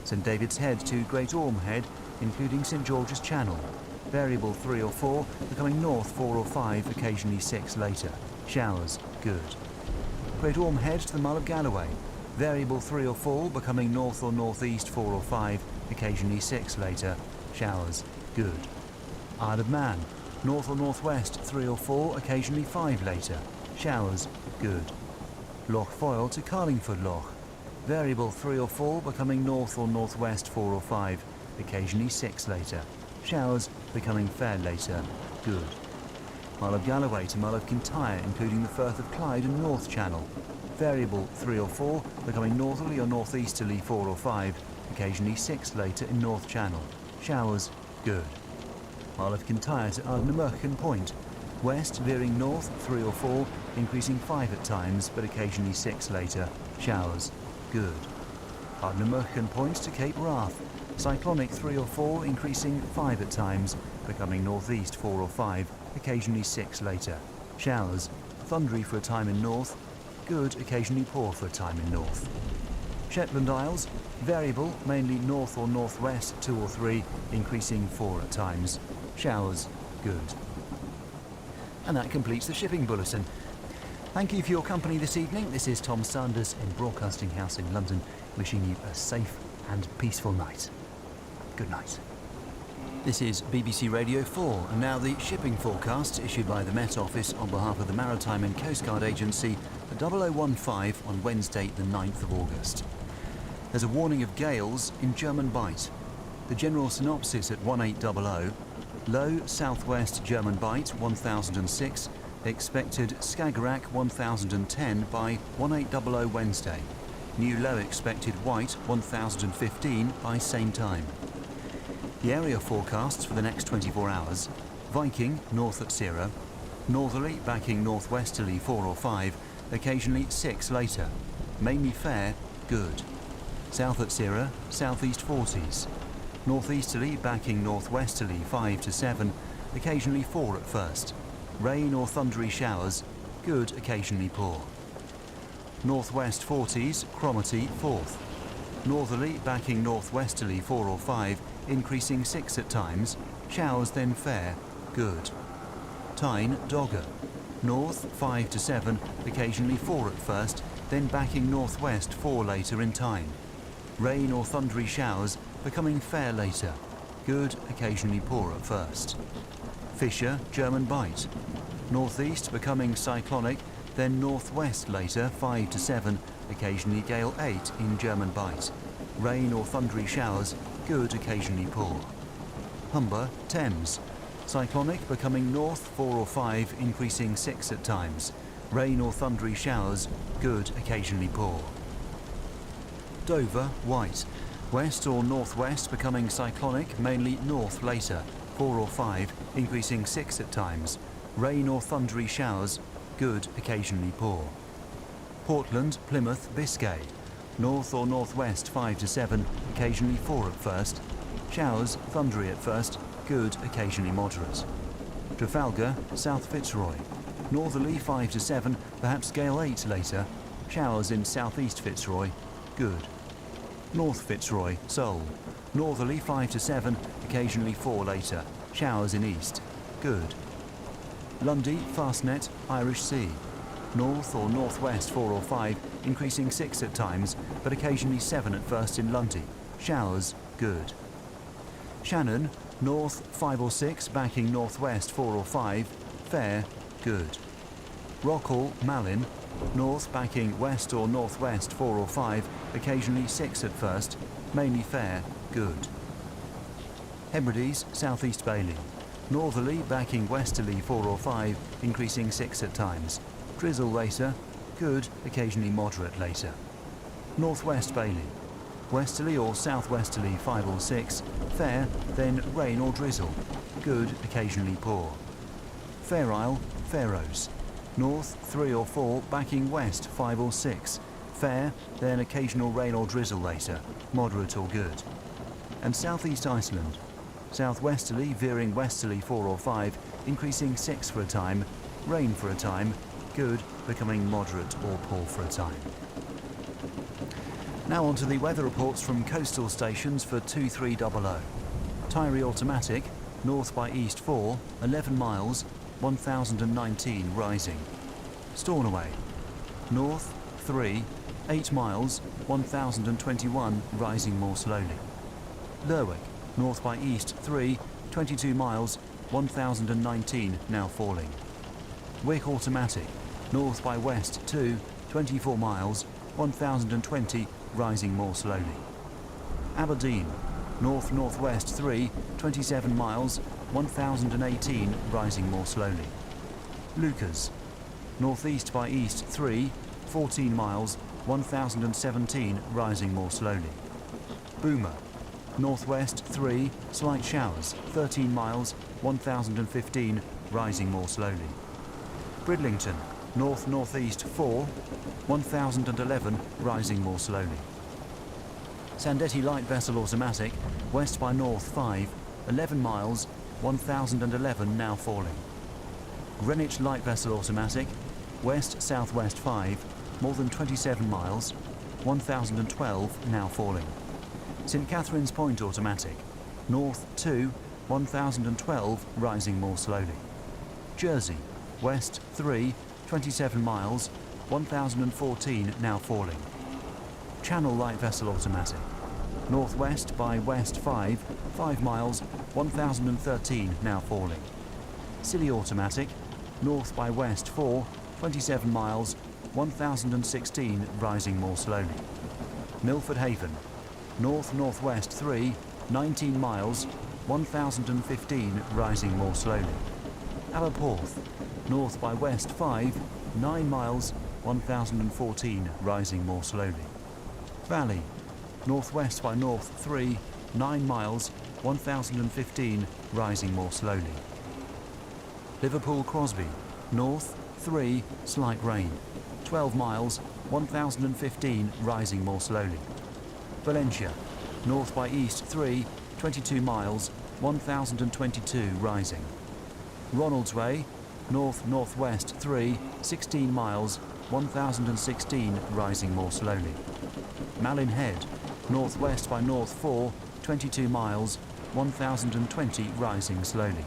St David's Head to Great Orme Head, including St George's Channel. Variable 3 or 4, becoming north 4 or 5, occasionally 6 later. Showers, good. Great Orme Head to the Mull of Galloway. Variable 3 or 4, becoming north or northeast 4 or 5, occasionally 6 later. Showers, good. Isle of Man. North or northwest 3 or 4, occasionally 5 later. Showers, good. Loch Foyle to Carlingford Loch. Variable 3 or 4, becoming north or northwest 4 or 5, occasionally 6 later. Showers becoming fair later, good. Mull of Galloway to Mull of Kintyre, including the Firth of Clyde and North Channel. Variable 3 or 4, becoming northerly or northeasterly 4 or 5, occasionally 6 later in North Channel. Showers, good. While of Kintyre to Ardnamurchan Point. West veering north 3 or 4, increasing 5 at times, but occasionally 6 later. Showers, good. Ardnamurchan Point to Cape Wrath. Cyclonic 3 or 4, increasing 5 at times, becoming northeast 4 or 5, occasionally 6 later. Showers, thundery for a time in north, good, occasionally poor for a time in north. Shetland Isles, variable, mainly north or northwest 2 or 3, increasing 4 at times. Showers, good. And that completes the shipping bulletin. Thank you for your company this evening. This is Tom Sanders in Broadcasting House in London, wishing you a safe and peaceful night. Good night. This is BBC Radio 4, and now the shipping forecast issued by the Met Office on behalf of the Maritime and Coast Guard Agency at 0015 on Wednesday the 9th of August. There's a warning of gales in German Bight. The general synopsis at 1800, low southwest German Bight 1006, expected Skagerrak 1010 by 1800 Wednesday. New low expected White 1015 by same time. The area forecasts for the next 24 hours: Viking north at 0, northerly backing northwesterly 4 or 5, occasionally 6 later. Mainly fair, good. South at 0, southeast 40s. Northeasterly backing northwesterly 5 to 7, occasionally 4 at first. Rain or thundery showers, good, occasionally poor. Northwest 40s, Cromarty 4th. Northerly backing northwesterly 4 or 5, increasing 6 at times. Showers then fair, good. Tyne, Dogger. North 5 to 7, occasionally 4 at first, then backing northwest 4 later in Tyne. Rain or thundery showers, becoming fair later. Good, occasionally poor at first. Fisher, German Bight. Northeast becoming cyclonic, then northwest later 5 to 7, occasionally gale 8 in German Bight. Rain or thundery showers, good, occasionally poor. Humber, Thames. Cyclonic becoming north 4 or 5, increasing 6 at times. Rain or thundery showers, good, occasionally poor. Dover, White. West or northwest becoming cyclonic, mainly north later, 4 or 5, increasing 6 at times. Rain or thundery showers, good, occasionally poor. Portland, Plymouth, Biscay. North or northwest 5 to 7, occasionally 4 at first. Showers, thundery at first, good, occasionally moderate. Trafalgar, South Fitzroy. Northerly 5 to 7, perhaps gale 8 later. Showers in southeast Fitzroy, good. North Fitzroy, Seoul. Northerly 5 to 7, occasionally 4 later. Showers in east, good. Lundy, Fastnet, Irish Sea. North or northwest 4 or 5, increasing 6 at times, but occasionally 7 at first in Lundy. Showers, good. Shannon, north 5 or 6, backing northwest 4 or 5, fair, good. Rockall, Malin, north backing west or northwest 4 or 5, occasionally 6 at first, mainly fair, good. Hebrides, southeast Bailey. Northerly backing westerly 4 or 5, increasing 6 at times. Drizzle later, good, occasionally moderate later. Northwest Bailey. Westerly or southwesterly 5 or 6, fair, then rain or drizzle, good, occasionally poor. Fair Isle, Faroes. North 3 or 4, backing west 5 or 6, fair, then occasional rain or drizzle later, moderate or good. And southeast Iceland. Southwesterly veering westerly 4 or 5, increasing 6 for a time, rain for a time, good, becoming moderate or poor for a time. Now on to the weather reports from coastal stations for 2300. Tyree Automatic, north by east 4, 11 miles, 1019 rising. Stornoway, north 3, 8 miles, 1021 rising more slowly. Lerwick, north by east 3, 22 miles, 1019 now falling. Wick Automatic, north by west 2, 24 miles, 1020 rising more slowly. Aberdeen, north-northwest 3, 27 miles, 1018 rising more slowly. Lucas, northeast by east 3, 14 miles, 1017 rising more slowly. Boomer, northwest 3, slight showers, 13 miles, 1015, rising more slowly. Bridlington, north-northeast 4, 1011, rising more slowly. Sandetti light vessel automatic, west by north 5, 11 miles, 1011 now falling. Greenwich light vessel automatic, west-southwest 5, more than 27 miles, 1012 now falling. St Catherine's Point automatic, north 2, 1012 rising more slowly. Jersey, west 3, 27 miles, 1014 now falling. Channel light vessel automatic, northwest by west 5, 5 miles, 1013 now falling. Scilly automatic, north by west 4, 27 miles, 1016 rising more slowly. Milford Haven, north-northwest 3, 19 miles, 1015 rising more slowly. Aberporth, north by west 5, 9 miles, 1014 rising more slowly. Valley, northwest by north 3, 9 miles, 1015 rising more slowly. Liverpool Crosby, north 3, slight rain, 12 miles, 1015 rising more slowly. Valencia, north by east 3, 22 miles, 1022 rising. Ronaldsway, north-northwest 3, 16 miles, 1016 rising more slowly. Malin Head, northwest by north 4, 22 miles, 1020 rising slowly.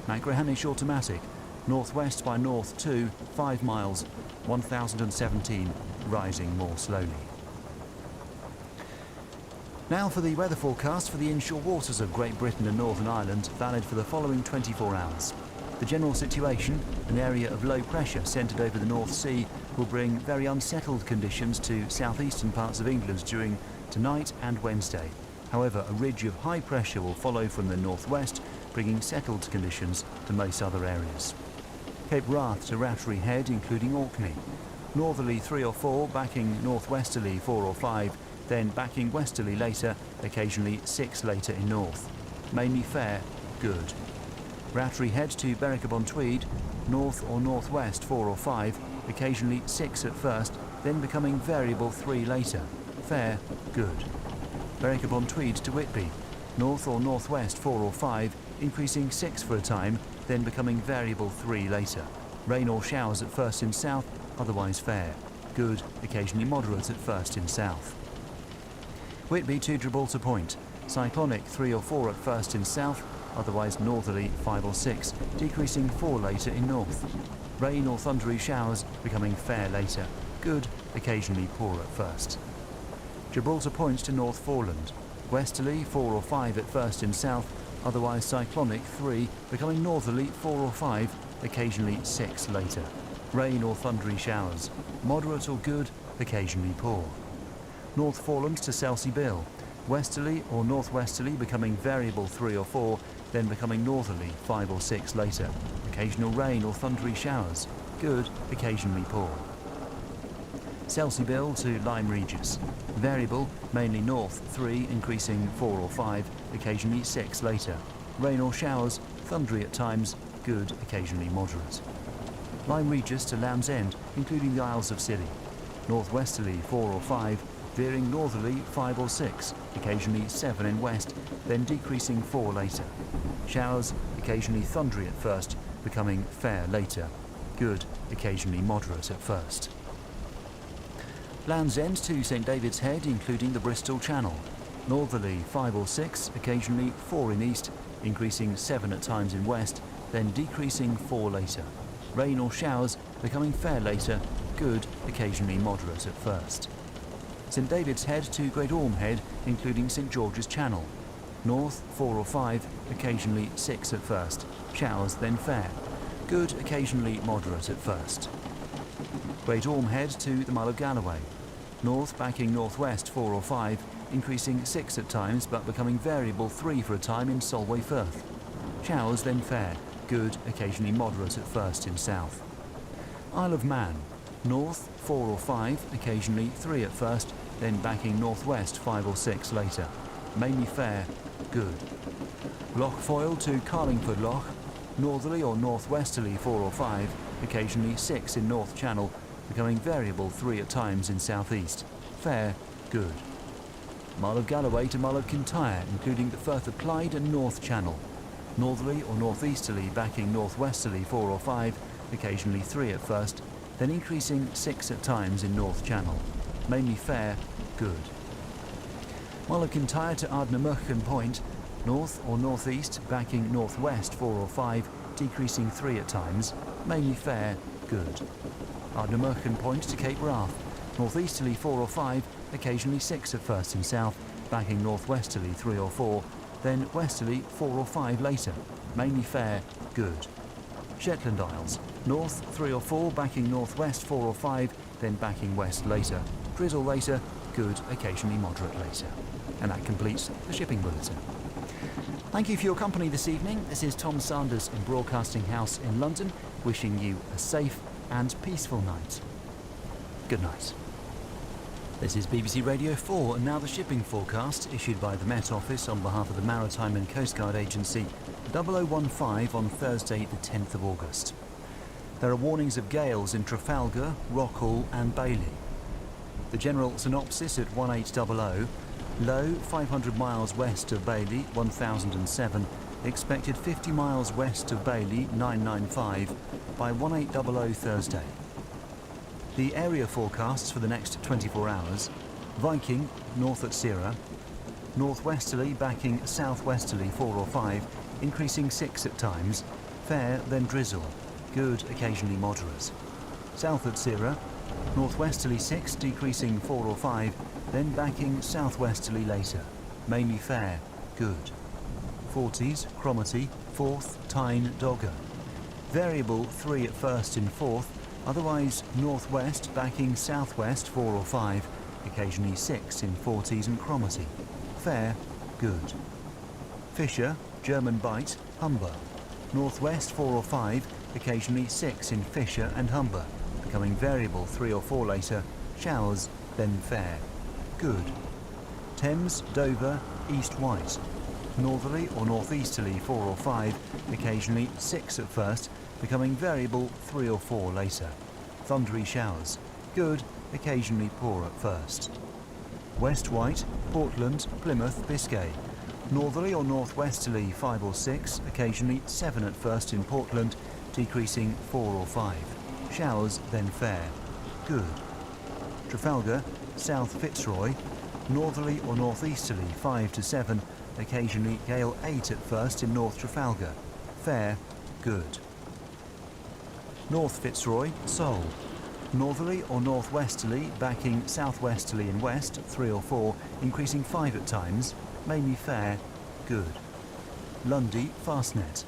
Machrihanish automatic, northwest by north 2, 5 miles, 1017 rising more slowly. Now for the weather forecast for the inshore waters of Great Britain and Northern Ireland, valid for the following 24 hours. The general situation, an area of low pressure centred over the North Sea, will bring very unsettled conditions to southeastern parts of England during tonight and Wednesday. However, a ridge of high pressure will follow from the northwest, bringing settled conditions to most other areas. Cape Wrath to Rattery Head, including Orkney. Northerly 3 or 4, backing northwesterly 4 or 5, then backing westerly later, occasionally 6 later in north. Mainly fair, good. Rattery Head to Berwick-upon-Tweed, north or northwest 4 or 5, occasionally 6 at first, then becoming variable 3 later. Fair, good. Berwick-upon-Tweed to Whitby, north or northwest 4 or 5, increasing 6 for a time, then becoming variable 3 later. Rain or showers at first in south, otherwise fair. Good, occasionally moderate at first in south. Whitby to Gibraltar Point, cyclonic 3 or 4 at first in south, otherwise northerly 5 or 6, decreasing 4 later in north. Rain or thundery showers becoming fair later. Good, occasionally poor at first. Gibraltar Point to North Foreland, westerly 4 or 5 at first in south, otherwise cyclonic 3, becoming northerly 4 or 5, occasionally 6 later. Rain or thundery showers, moderate or good, occasionally poor. North Foreland to Selsey Bill, westerly or northwesterly becoming variable 3 or 4, then becoming northerly 5 or 6 later. Occasional rain or thundery showers, good, occasionally poor. Selsey Bill to Lyme Regis, variable, mainly north 3, increasing 4 or 5, occasionally 6 later. Rain or showers, thundery at times, good, occasionally moderate. Lyme Regis to Land's End, including the Isles of Scilly, northwesterly 4 or 5, veering northerly 5 or 6, occasionally 7 in west, then decreasing 4 later. Showers, occasionally thundery at first, becoming fair later. Good, occasionally moderate at first. Land's End to St David's Head, including the Bristol Channel. Northerly 5 or 6, occasionally 4 in east, increasing 7 at times in west, then decreasing 4 later. Rain or showers, becoming fair later. Good, occasionally moderate at first. St David's Head to Great Orme Head, including St George's Channel. North 4 or 5, occasionally 6 at first. Showers, then fair. Good, occasionally moderate at first. Great Orme Head to the Mull of Galloway. North backing northwest 4 or 5, increasing 6 at times but becoming variable 3 for a time in Solway Firth. Showers, then fair. Good, occasionally moderate at first in south. Isle of Man. North 4 or 5, occasionally 3 at first, then backing northwest 5 or 6 later. Mainly fair, good. Loch Foyle to Carlingford Loch, northerly or northwesterly 4 or 5, occasionally 6 in North Channel, becoming variable 3 at times in southeast. Fair, good. Mull of Galloway to Mull of Kintyre, including the Firth of Clyde and North Channel. Northerly or northeasterly backing northwesterly 4 or 5, occasionally 3 at first, then increasing 6 at times in North Channel. Mainly fair, good. Mull of Kintyre to Ardnamurchan Point, north or northeast backing northwest 4 or 5, decreasing 3 at times, mainly fair, good. Ardnamurchan Point to Cape Wrath, northeasterly 4 or 5, occasionally 6 at first in south, backing northwesterly 3 or 4, then westerly 4 or 5 later, mainly fair, good. Shetland Isles, north 3 or 4, backing northwest 4 or 5, then backing west later, drizzle later, good, occasionally moderate later. And that completes the shipping bulletin. Thank you for your company this evening. This is Tom Sanders in Broadcasting House in London, wishing you a safe and peaceful night. Good night. This is BBC Radio 4 and now the shipping forecast issued by the Met Office on behalf of the Maritime and Coast Guard Agency, 0015 on Thursday the 10th of August. There are warnings of gales in Trafalgar, Rockall and Bailey. The general synopsis at 1800, low 500 miles west of Bailey 1007, expected 50 miles west of Bailey 995 by 1800 Thursday. The area forecasts for the next 24 hours: Viking north at Sierra, northwesterly backing southwesterly 4 or 5, increasing 6 at times, fair then drizzle, good occasionally moderate. South at Sierra, northwesterly 6 decreasing 4 or 5, then backing southwesterly later, mainly fair, good. Forties, Cromarty, 4th, Tyne, Dogger. Variable 3 at first in 4th, otherwise northwest backing southwest 4 or 5, occasionally 6 in Forties and Cromarty. Fair, good. Fisher, German Bight, Humber. Northwest 4 or 5, occasionally 6 in Fisher and Humber, becoming variable 3 or 4 later, showers, then fair, good. Thames, Dover, East White. Northerly or northeasterly 4 or 5, occasionally 6 at first, becoming variable 3 or 4 later. Thundery showers, good, occasionally poor at first. West White, Portland, Plymouth, Biscay. Northerly or northwesterly 5 or 6, occasionally 7 at first in Portland, decreasing 4 or 5. Showers, then fair, good. Trafalgar, South Fitzroy. Northerly or northeasterly 5 to 7, occasionally gale 8 at first in North Trafalgar. Fair, good. North Fitzroy, Seoul. Northerly or northwesterly backing southwesterly in west 3 or 4, increasing 5 at times, mainly fair, good. Lundy, Fastnet.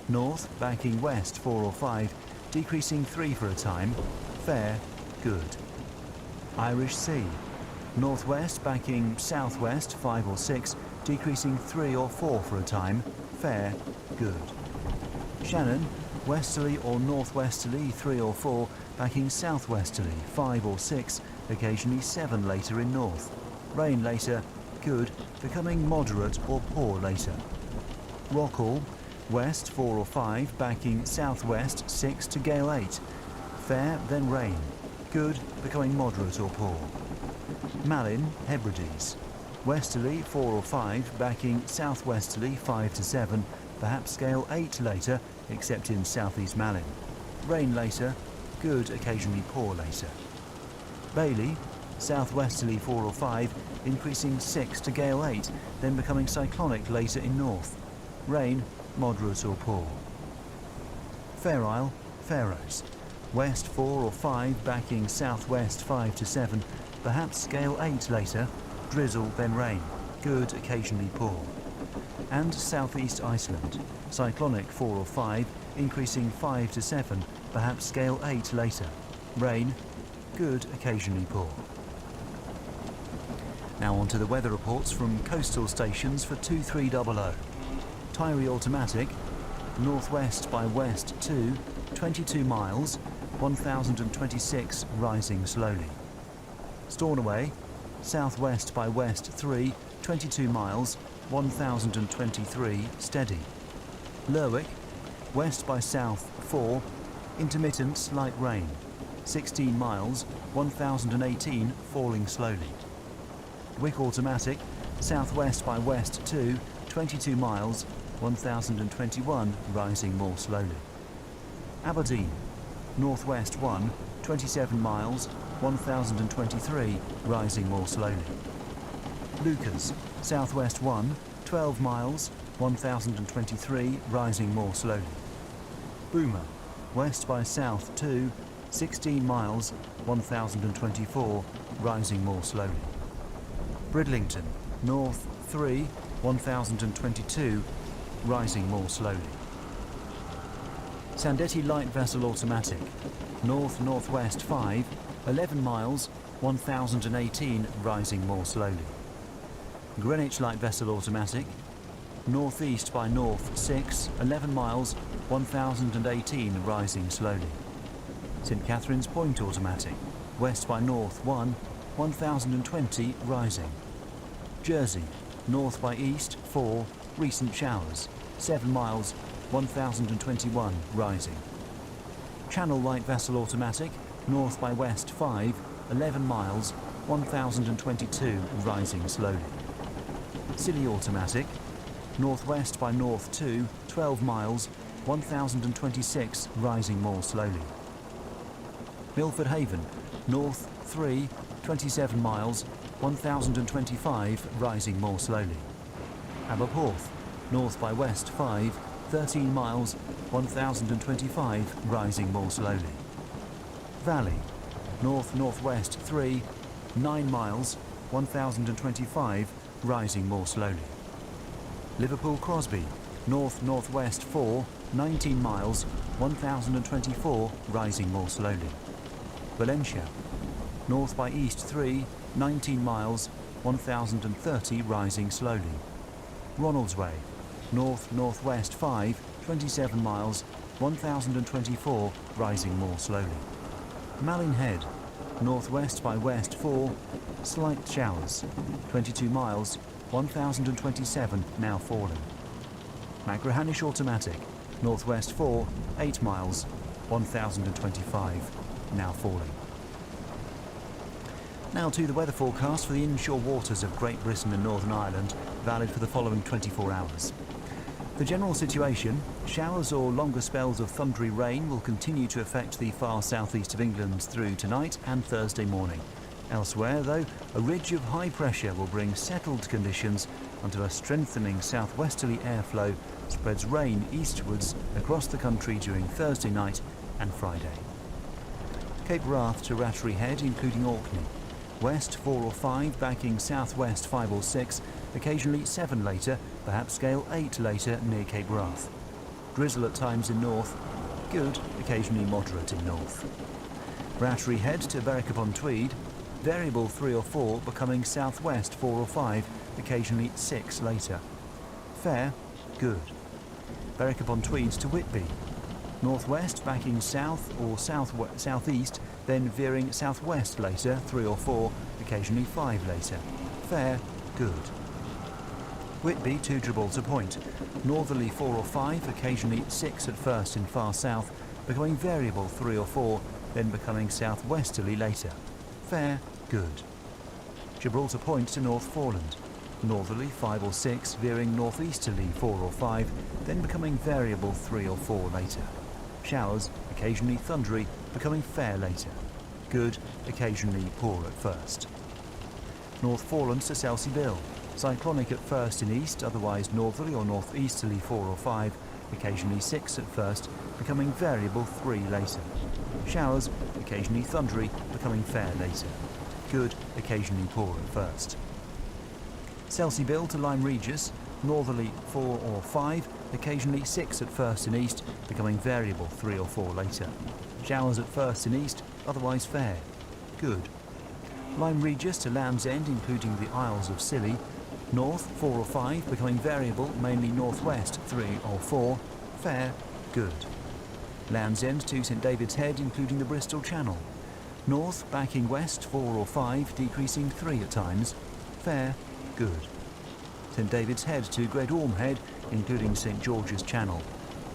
North backing west 4 or 5, decreasing 3 for a time, fair, good. Irish Sea. Northwest backing southwest 5 or 6, decreasing 3 or 4 for a time, fair, good. Shannon, westerly or northwesterly 3 or 4, backing southwesterly 5 or 6, occasionally 7 later in north. Rain later, good, becoming moderate or poor later. Rockall, west 4 or 5, backing southwest 6 to gale 8. Fair, then rain, good, becoming moderate or poor. Malin, Hebrides. Westerly 4 or 5, backing southwesterly 5 to 7, perhaps gale 8 later, except in southeast Malin. Rain later, good, occasionally poor later. Bailey, southwesterly 4 or 5, increasing 6 to gale 8, then becoming cyclonic later in north. Rain, moderate or poor. Fair Isle, Faroes. West 4 or 5, backing southwest 5 to 7, perhaps gale 8 later, drizzle then rain, good, occasionally poor. And southeast Iceland, cyclonic 4 or 5, increasing 5 to 7, perhaps gale 8 later, rain, good, occasionally poor. Now on to the weather reports from coastal stations for 2300. Tyree Automatic, northwest by west 2, 22 miles, 1026, rising slowly. Stornoway, southwest by west 3, 22 miles, 1023, steady. Lerwick, west by south 4, intermittent slight rain, 16 miles, 1018, falling slowly. Wick automatic, southwest by west 2, 22 miles, 1021, rising more slowly. Aberdeen, northwest 1, 27 miles, 1023, rising more slowly. Lucas, southwest 1, 12 miles, 1023, rising more slowly. Boomer, west by south 2, 16 miles, 1024, rising more slowly. Bridlington, north 3, 1022, rising more slowly. Sandetti light vessel automatic, north-northwest 5, 11 miles, 1018, rising more slowly. Greenwich light vessel automatic, northeast by north 6, 11 miles, 1018, rising slowly. St Catherine's Point automatic, west by north 1, 1020, rising. Jersey, north by east 4, recent showers, 7 miles, 1021, rising. Channel light vessel automatic, north by west 5, 11 miles, 1022, rising slowly. Scilly automatic, northwest by north 2, 12 miles, 1026, rising more slowly. Milford Haven, north 3, 27 miles, 1025, rising more slowly. Aberporth, north by west 5, 13 miles, 1025, rising more slowly. Valley, north-northwest 3, 9 miles, 1025, rising more slowly. Liverpool Crosby, north-northwest 4, 19 miles, 1024, rising more slowly. Valencia, north by east 3, 19 miles, 1030, rising slowly. Ronaldsway, north-northwest 5, 27 miles, 1024, rising more slowly. Malin Head, northwest by west 4, slight showers, 22 miles, 1027, now falling. Machrihanish automatic, northwest 4, 8 miles, 1025, now falling. Now to the weather forecast for the inshore waters of Great Britain and Northern Ireland, valid for the following 24 hours. The general situation, showers or longer spells of thundery rain will continue to affect the far southeast of England through tonight and Thursday morning. Elsewhere, though, a ridge of high pressure will bring settled conditions until a strengthening southwesterly airflow spreads rain eastwards across the country during Thursday night and Friday. Cape Wrath to Rattery Head, including Orkney. West 4 or 5, backing southwest 5 or 6, occasionally 7 later, perhaps scale 8 later near Cape Wrath. Drizzle at times in north, good, occasionally moderate in north. Rattery Head to Berwick-upon-Tweed, variable 3 or 4, becoming southwest 4 or 5, occasionally 6 later. Fair, good. Berwick-upon-Tweed to Whitby. Northwest backing south or southeast, then veering southwest later, 3 or 4, occasionally 5 later. Fair, good. Whitby to Gibraltar Point. Northerly 4 or 5, occasionally 6 at first in far south, becoming variable 3 or 4, then becoming southwesterly later. Fair, good. Gibraltar Point to North Foreland. Northerly 5 or 6, veering northeasterly 4 or 5, then becoming variable 3 or 4 later. Showers, occasionally thundery, becoming fair later. Good, occasionally poor at first. North Foreland to Selsey Bill. Cyclonic at first in east, otherwise northerly or northeasterly 4 or 5, occasionally 6 at first, becoming variable 3 later. Showers, occasionally thundery, becoming fair later. Good, occasionally poor at first. Selsey Bill to Lyme Regis. Northerly 4 or 5, occasionally 6 at first in east, becoming variable 3 or 4 later. Showers at first in east, otherwise fair. Good. Lyme Regis to Land's End, including the Isles of Scilly. North 4 or 5, becoming variable, mainly northwest 3 or 4. Fair, good. Land's End to St David's Head, including the Bristol Channel. North backing west 4 or 5, decreasing 3 at times. Fair, good. St David's Head to Great Orme Head, including St George's Channel.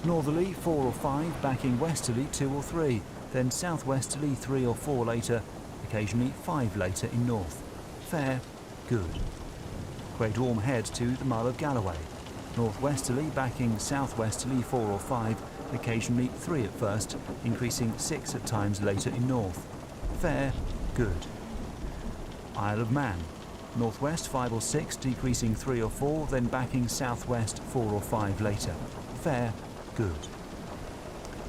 Northerly 4 or 5, backing westerly 2 or 3, then southwesterly 3 or 4 later, occasionally 5 later in north. Fair, good. Great Orme Head to the Mull of Galloway. Northwesterly backing southwesterly 4 or 5, occasionally 3 at first, increasing 6 at times later in north. Fair, good. Isle of Man. Northwest 5 or 6, decreasing 3 or 4, then backing southwest 4 or 5 later. Fair, good.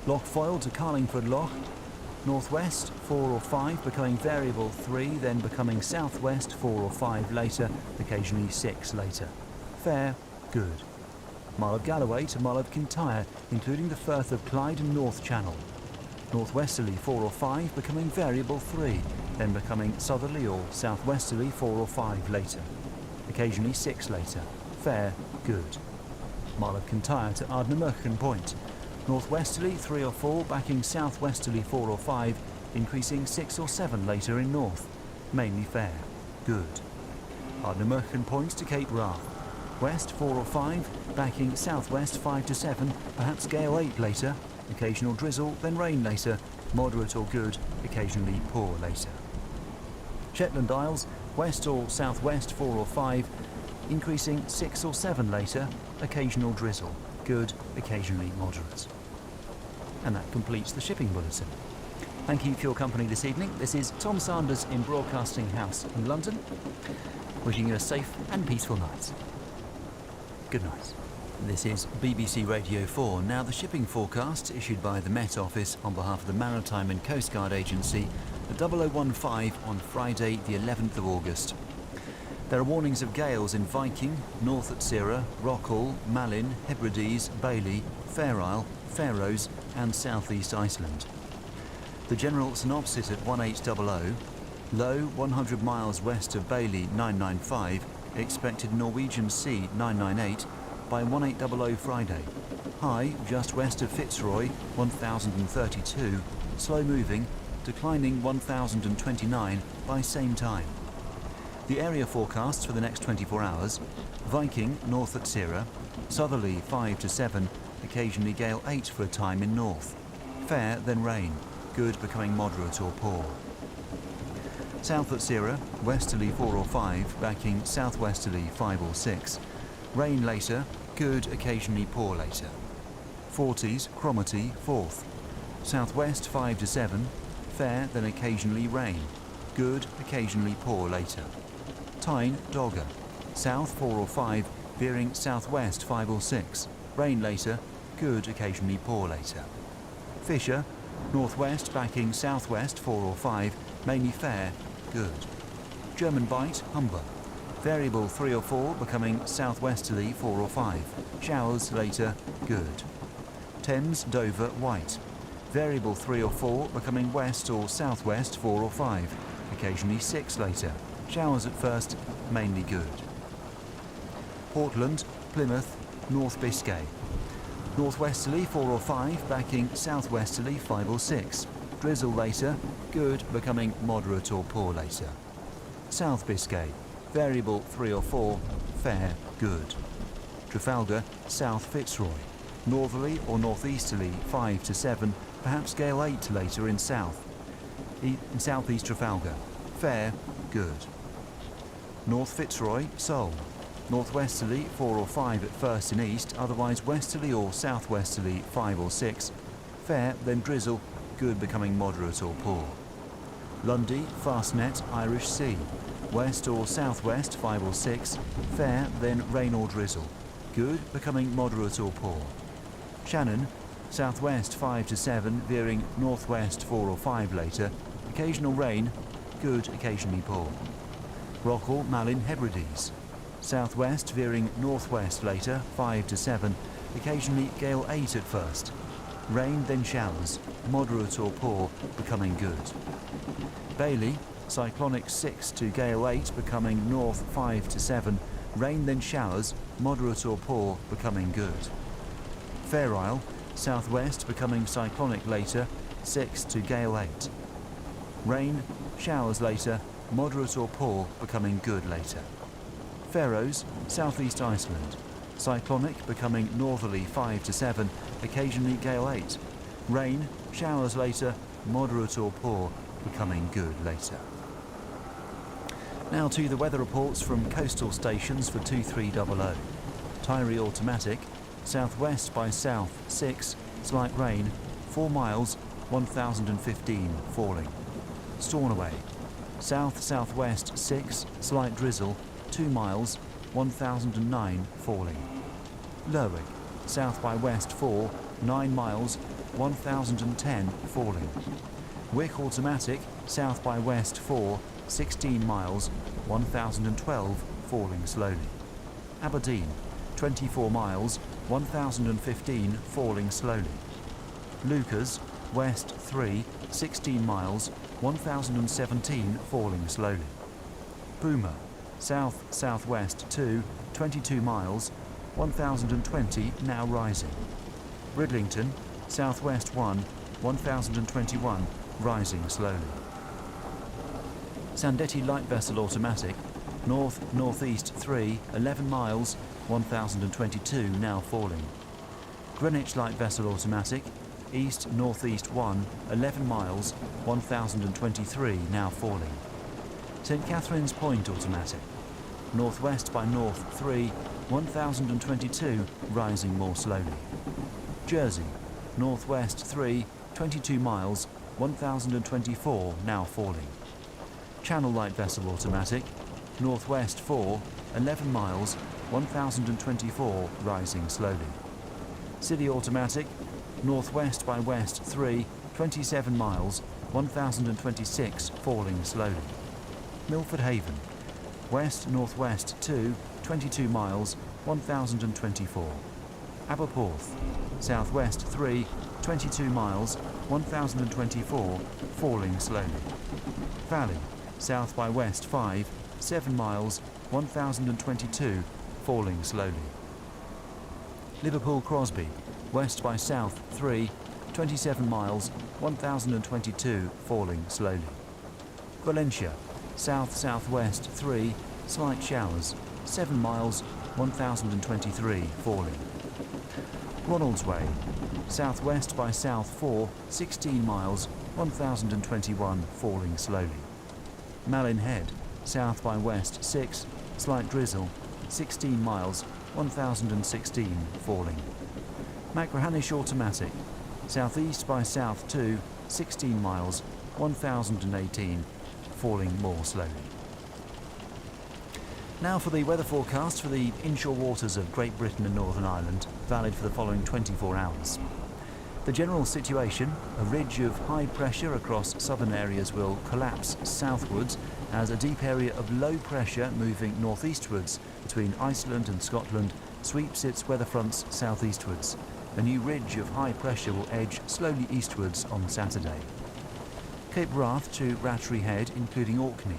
Loch Foyle to Carlingford Loch. Northwest 4 or 5, becoming variable 3, then becoming southwest 4 or 5 later, occasionally 6 later. Fair, good. Mull of Galloway to Mull of Kintyre, including the Firth of Clyde and North Channel. Northwesterly 4 or 5, becoming variable 3, then becoming southerly or southwesterly 4 or 5 later. Occasionally 6 later. Fair, good. Mull of Kintyre to Ardnamurchan Point. Northwesterly 3 or 4, backing southwesterly 4 or 5, increasing 6 or 7 later in north. Mainly fair, good. Ardnamurchan Point to Cape Wrath. West 4 or 5, backing southwest 5 to 7, perhaps gale 8 later, occasional drizzle, then rain later, moderate or good, occasionally poor later. Shetland Isles, west or southwest 4 or 5, increasing 6 or 7 later, occasional drizzle, good, occasionally moderate. And that completes the shipping bulletin. Thank you for your company this evening. This is Tom Sanders in Broadcasting House in London, wishing you a safe and peaceful night. Good night. This is BBC Radio 4. Now the shipping forecast issued by the Met Office on behalf of the Maritime and Coast Guard Agency, the 0015 on Friday the 11th of August. There are warnings of gales in Viking, North at Cirra, Rockall, Malin, Hebrides, Bailey, Fair Isle, Faroes and South East Iceland. The general synopsis at 1800, low 100 miles west of Bailey 995, expected Norwegian Sea 998 by 1800 Friday. High just west of Fitzroy 1032, slow moving, declining 1029 by same time. The area forecasts for the next 24 hours: Viking north at Cirra, southerly 5 to 7, occasionally gale 8 for a time in north. Fair, then rain, good becoming moderate or poor. South at Cirra, westerly 4 or 5, backing southwesterly 5 or 6. Rain later, good occasionally poor later. Forties, Cromarty 4th. Southwest 5 to 7, fair then occasionally rain, good occasionally poor later. Tyne, Dogger, south 4 or 5, veering southwest 5 or 6. Rain later, good occasionally poor later. Fisher, northwest backing southwest 4 or 5, mainly fair, good. German Bight, Humber, variable 3 or 4, becoming southwesterly 4 or 5. Showers later, good. Thames, Dover, White, variable 3 or 4, becoming west or southwest 4 or 5. Occasionally 6 later. Showers at first, mainly good. Portland, Plymouth, North Biscay, northwesterly 4 or 5, backing southwesterly 5 or 6. Drizzle later, good becoming moderate or poor later. South Biscay, variable 3 or 4, fair, good. Trafalgar, South Fitzroy, northerly or northeasterly 5 to 7, perhaps gale 8 later in south. In southeast Trafalgar, fair, good. North Fitzroy, Seoul, northwesterly 4 or 5 at first in east, otherwise westerly or southwesterly 5 or 6. Fair, then drizzle, good becoming moderate or poor. Lundy, Fastnet, Irish Sea, west or southwest 5 or 6. Fair, then rain or drizzle, good becoming moderate or poor. Shannon, southwest 5 to 7, veering northwest 4 or 5 later. Occasional rain, good occasionally poor. Rockall, Malin, Hebrides, southwest veering northwest later 5 to 7, occasionally gale 8 at first. Rain then showers, moderate or poor, becoming good. Bailey, cyclonic 6 to gale 8, becoming north 5 to 7. Rain then showers, moderate or poor, becoming good. Fair Isle, southwest becoming cyclonic later 6 to gale 8. Rain, showers later, moderate or poor, becoming good later. Faroes, southeast Iceland. Cyclonic, becoming northerly 5 to 7, occasionally gale 8. Rain, showers later, moderate or poor, becoming good later. Now to the weather reports from coastal stations for 2300. Tyree automatic, southwest by south 6, slight rain, 4 miles, 1015, falling. Stornoway, south-southwest 6, slight drizzle, 2 miles, 1009, falling. Lerwick, south by west 4, 9 miles, 1010, falling. Wick automatic, south by west 4, 16 miles, 1012, falling slowly. Aberdeen, 24 miles, 1015, falling slowly. Lucas, west 3, 16 miles, 1017, falling slowly. Boomer, south-southwest 2, 22 miles, 1020, now rising. Bridlington, southwest 1, 1021, rising slowly. Sandetti light vessel automatic, north-northeast 3, 11 miles, 1022, now falling. Greenwich light vessel automatic, east-northeast 1, 11 miles, 1023, now falling. St Catherine's Point automatic, northwest by north 3, 1022, rising more slowly. Jersey, northwest 3, 22 miles, 1024, now falling. Channel light vessel automatic, northwest 4, 11 miles, 1024, rising slowly. City automatic, northwest by west 3, 27 miles, 1026, falling slowly. Milford Haven, west-northwest 2, 22 miles, 1024. Aberporth, southwest 3, 22 miles, 1024, falling slowly. Valley, south by west 5, 7 miles, 1022, falling slowly. Liverpool Crosby, west by south 3, 27 miles, 1022, falling slowly. Valencia, south-southwest 3, slight showers, 7 miles, 1023, falling. Ronaldsway, southwest by south 4, 16 miles, 1021, falling slowly. Malin Head, south by west 6, slight drizzle, 16 miles, 1016, falling. Machrihanish automatic, southeast by south 2, 16 miles, 1018, falling more slowly. Now for the weather forecast for the inshore waters of Great Britain and Northern Ireland, valid for the following 24 hours. The general situation, a ridge of high pressure across southern areas will collapse southwards as a deep area of low pressure moving northeastwards between Iceland and Scotland sweeps its weather fronts southeastwards. A new ridge of high pressure will edge slowly eastwards on Saturday. Cape Wrath to Rattery Head, including Orkney.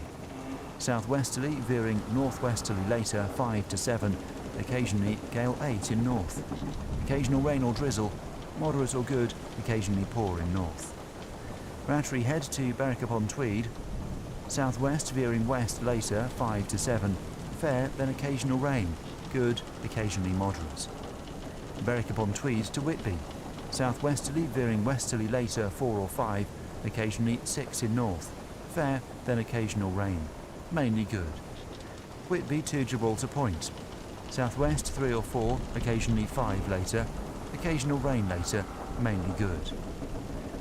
Southwesterly veering northwesterly later 5 to 7, occasionally gale 8 in north. Occasional rain or drizzle, moderate or good, occasionally poor in north. Rattery Head to Berwick-upon-Tweed. Southwest veering west later 5 to 7, fair then occasional rain, good, occasionally moderate. Berwick-upon-Tweed to Whitby. Southwesterly veering westerly later 4 or 5, occasionally 6 in north, fair then occasional rain, mainly good. Whitby to Gibraltar Point. Southwest 3 or 4, occasionally 5 later, occasional rain later, mainly good.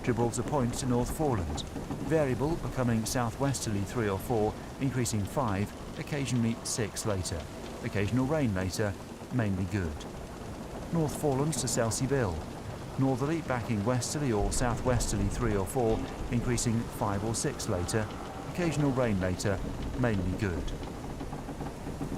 Gibraltar Point to North Foreland. Variable becoming southwesterly 3 or 4, increasing 5, occasionally 6 later. Occasional rain later, mainly good. North Foreland to Selsey Bill. Northerly backing westerly or southwesterly 3 or 4, increasing 5 or 6 later. Occasional rain later, mainly good.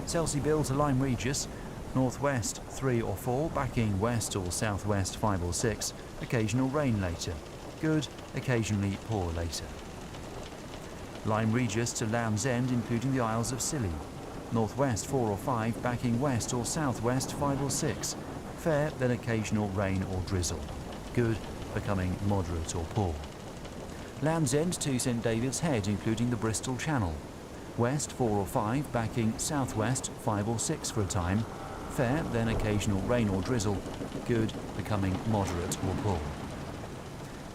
Selsey Bill to Lyme Regis. Northwest 3 or 4, backing west or southwest 5 or 6. Occasional rain later. Good, occasionally poor later. Lyme Regis to Land's End, including the Isles of Scilly. Northwest 4 or 5, backing west or southwest 5 or 6. Fair, then occasional rain or drizzle. Good, becoming moderate or poor. Land's End to St David's Head, including the Bristol Channel. West 4 or 5, backing southwest 5 or 6 for a time. Fair, then occasional rain or drizzle. Good, becoming moderate or poor.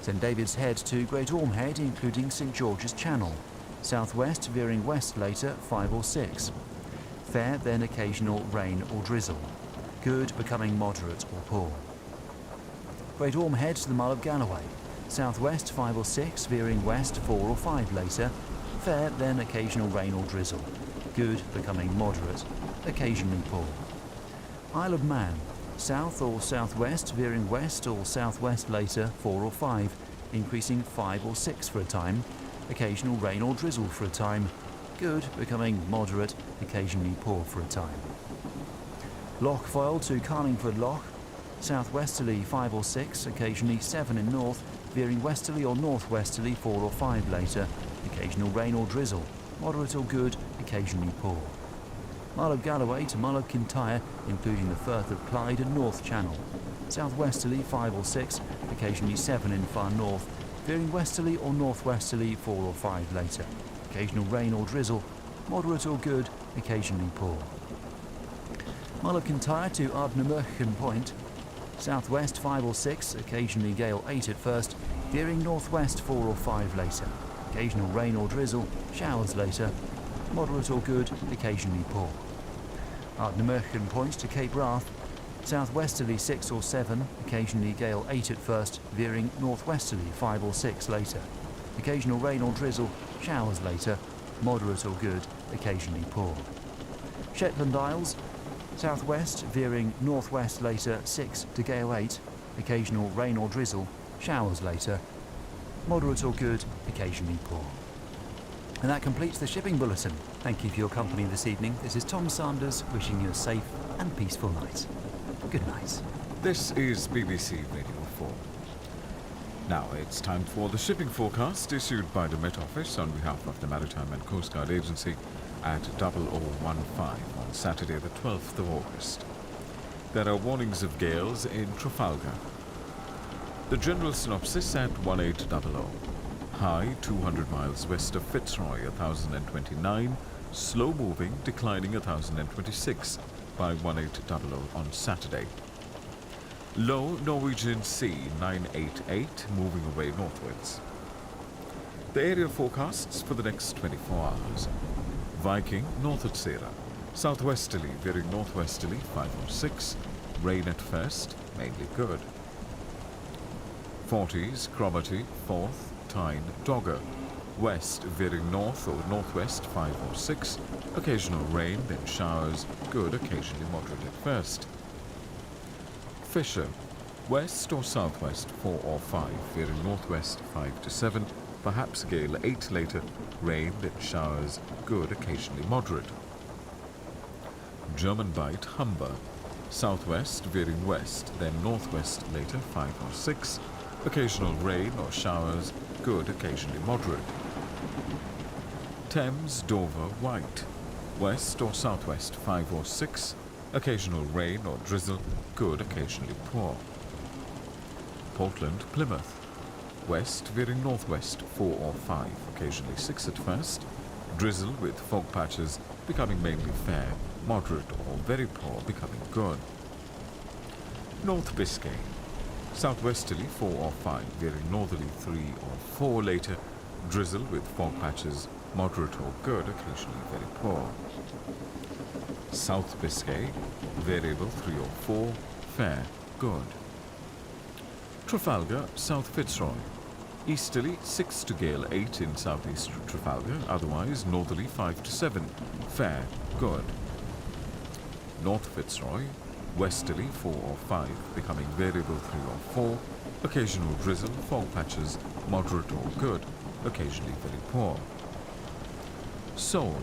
St David's Head to Great Orme Head, including St George's Channel. Southwest, veering west later 5 or 6. Fair, then occasional rain or drizzle. Good, becoming moderate or poor. Great Orme Head to the Mull of Galloway. Southwest 5 or 6, veering west 4 or 5 later. Fair, then occasional rain or drizzle. Good, becoming moderate, occasionally poor. Isle of Man. South or southwest, veering west or southwest later 4 or 5, increasing 5 or 6 for a time. Occasional rain or drizzle for a time. Good, becoming moderate, occasionally poor for a time. Loch Foyle to Carlingford Loch. Southwesterly 5 or 6, occasionally 7 in north, veering westerly or northwesterly 4 or 5 later. Occasional rain or drizzle, moderate or good, occasionally poor. Mull of Galloway to Mull of Kintyre, including the Firth of Clyde and North Channel. Southwesterly 5 or 6, occasionally 7 in far north, veering westerly or northwesterly 4 or 5 later. Occasional rain or drizzle, moderate or good, occasionally poor. Mull of Kintyre to Ardnamurchan Point. Southwest 5 or 6, occasionally gale 8 at first, veering northwest 4 or 5 later. Occasional rain or drizzle, showers later. Moderate or good, occasionally poor. Ardnamurchan Point to Cape Wrath. Southwesterly 6 or 7, occasionally gale 8 at first, veering northwesterly 5 or 6 later. Occasional rain or drizzle, showers later. Moderate or good, occasionally poor. Shetland Isles. Southwest, veering northwest later 6 to gale 8. Occasional rain or drizzle, showers later. Moderate or good, occasionally poor. And that completes the shipping bulletin. Thank you for your company this evening. This is Tom Sanders wishing you a safe and peaceful night. Good night. This is BBC Radio 4. Now it's time for the shipping forecast issued by the Met Office on behalf of the Maritime and Coast Guard Agency at 0015 on Saturday the 12th of August. There are warnings of gales in Trafalgar. The general synopsis at 1800. High 200 miles west of Fitzroy 1029, slow moving, declining 1026 by 1800 on Saturday. Low Norwegian Sea 988, moving away northwards. The area forecasts for the next 24 hours. Viking, north at Sarah. Southwesterly, veering northwesterly 5 or 6. Rain at first, mainly good. 40s, Cromarty, 4th, Tyne, Dogger. West, veering north or northwest 5 or 6. Occasional rain, then showers, good, occasionally moderate at first. Fisher, west or southwest 4 or 5, veering northwest 5 to 7. Perhaps gale 8 later, rain, then showers, good, occasionally moderate. German Bight, Humber. Southwest, veering west, then northwest later 5 or 6. Occasional rain or showers, good, occasionally moderate. Thames, Dover, White. West or southwest 5 or 6. Occasional rain or drizzle, good, occasionally poor. Portland, Plymouth. West, veering northwest 4 or 5, occasionally 6 at first. Drizzle with fog patches, becoming mainly fair, moderate or very poor, becoming good. North Biscay. Southwesterly 4 or 5, veering northerly 3 or 4 later. Drizzle with fog patches, moderate or good, occasionally very poor. South Biscay, variable 3 or 4, fair, good. Trafalgar, South Fitzroy. Easterly 6 to gale 8 in southeast Trafalgar, otherwise northerly 5 to 7, fair, good. North Fitzroy, westerly 4 or 5, becoming variable 3 or 4, occasional drizzle, fog patches, moderate or good, occasionally very poor. Seoul,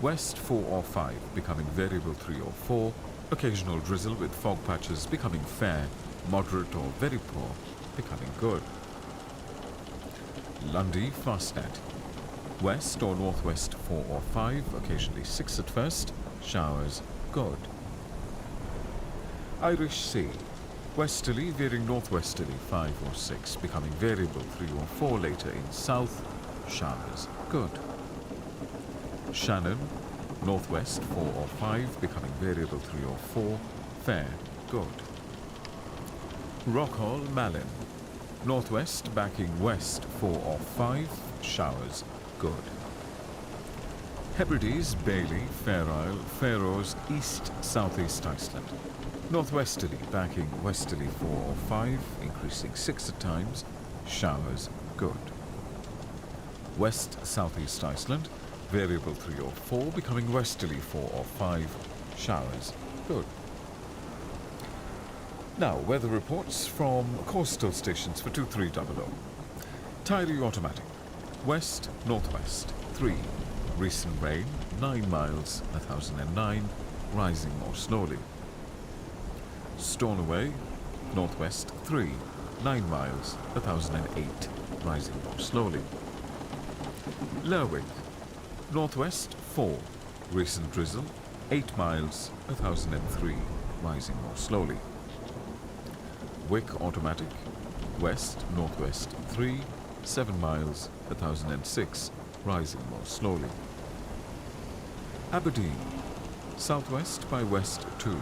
west 4 or 5, becoming variable 3 or 4, occasional drizzle with fog patches, becoming fair, moderate or very poor, becoming good. Lundy, Fastnet. West or northwest 4 or 5, occasionally 6 at first, showers, good. Irish Sea. Westerly veering northwesterly 5 or 6, becoming variable 3 or 4 later in south, showers, good. Shannon, northwest 4 or 5, becoming variable 3 or 4, fair, good. Rockhall, Malin, northwest backing west 4 or 5, showers, good. Hebrides, Bailey, Fair Isle, Faroes, east-southeast Iceland. Northwesterly backing westerly 4 or 5, increasing 6 at times, showers, good. West-southeast Iceland, variable 3 or 4, becoming westerly 4 or 5, showers, good. Now, weather reports from coastal stations for 2300. Tylee automatic, west-northwest 3, recent rain 9 miles 1009, rising more slowly. Stornoway, northwest 3, 9 miles 1008, rising more slowly. Lerwick, northwest 4, recent drizzle 8 miles 1003, rising more slowly. Wick automatic, west-northwest 3, 7 miles 1006, rising more slowly. Aberdeen, southwest by west 2,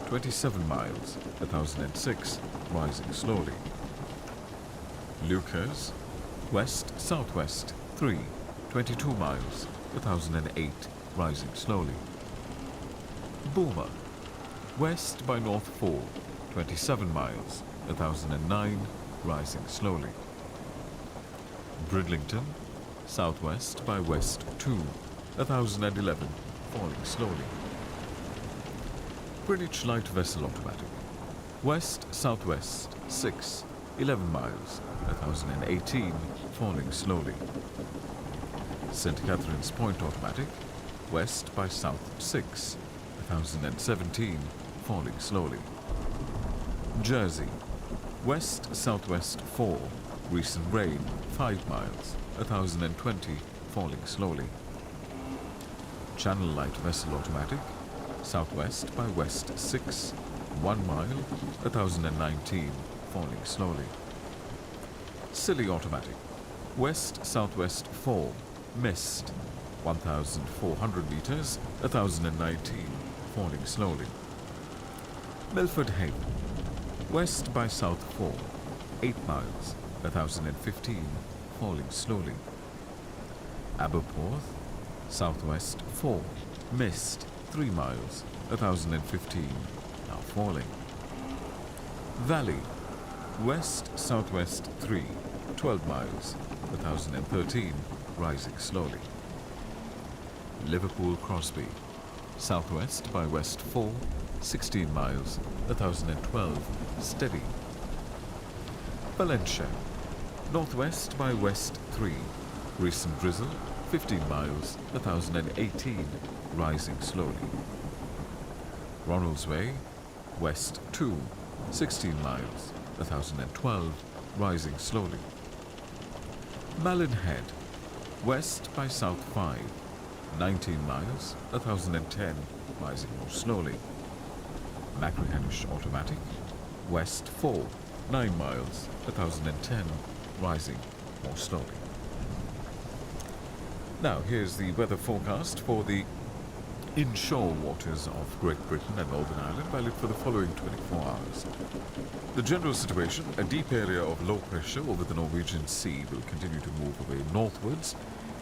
27 miles 1006, rising slowly. Lucas, west-southwest 3, 22 miles 1008, rising slowly. Boomer, west by north 4, 27 miles 1009, rising slowly. Bridlington, southwest by west 2, 1011, falling slowly. Greenwich light vessel automatic, west-southwest 6, 11 miles 1018, falling slowly. St. Catherine's Point automatic, west by south 6, 1017, falling slowly. Jersey, west-southwest 4, recent rain 5 miles 1020, falling slowly. Channel light vessel automatic, southwest by west 6, 1 mile 1019, falling slowly. Scilly automatic, west-southwest 4, mist 1,400 meters 1019, falling slowly. Milford Haven, west by south 4, 8 miles 1015, falling slowly. Aberporth, southwest 4, mist 3 miles 1015, now falling. Valley, west-southwest 3, 12 miles 1013, rising slowly. Liverpool Crosby, southwest by west 4, 16 miles 1012, steady. Valencia, northwest by west 3, recent drizzle 15 miles 1018, rising slowly. Ronaldsway, west 2, 16 miles 1012, rising slowly. Malin Head, west by south 5, 19 miles 1010, rising more slowly. Machrihanish automatic, west 4, 9 miles 1010, rising more slowly. Now here's the weather forecast for the inshore waters of Great Britain and Northern Ireland, valid for the following 24 hours. The general situation: a deep area of low pressure over the Norwegian Sea will continue to move away northwards,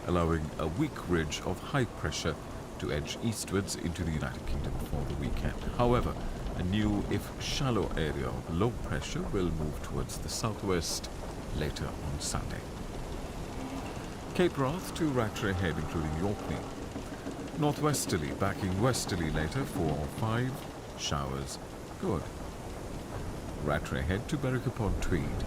allowing a weak ridge of high pressure to edge eastwards into the United Kingdom for the weekend. However, a new, if shallow, area of low pressure will move towards the southwest later on Sunday. Cape Wrath to Rattray Head, including Orkney. Northwesterly backing westerly later 4 or 5, showers, good. Rattray Head to Berwick upon Tweed,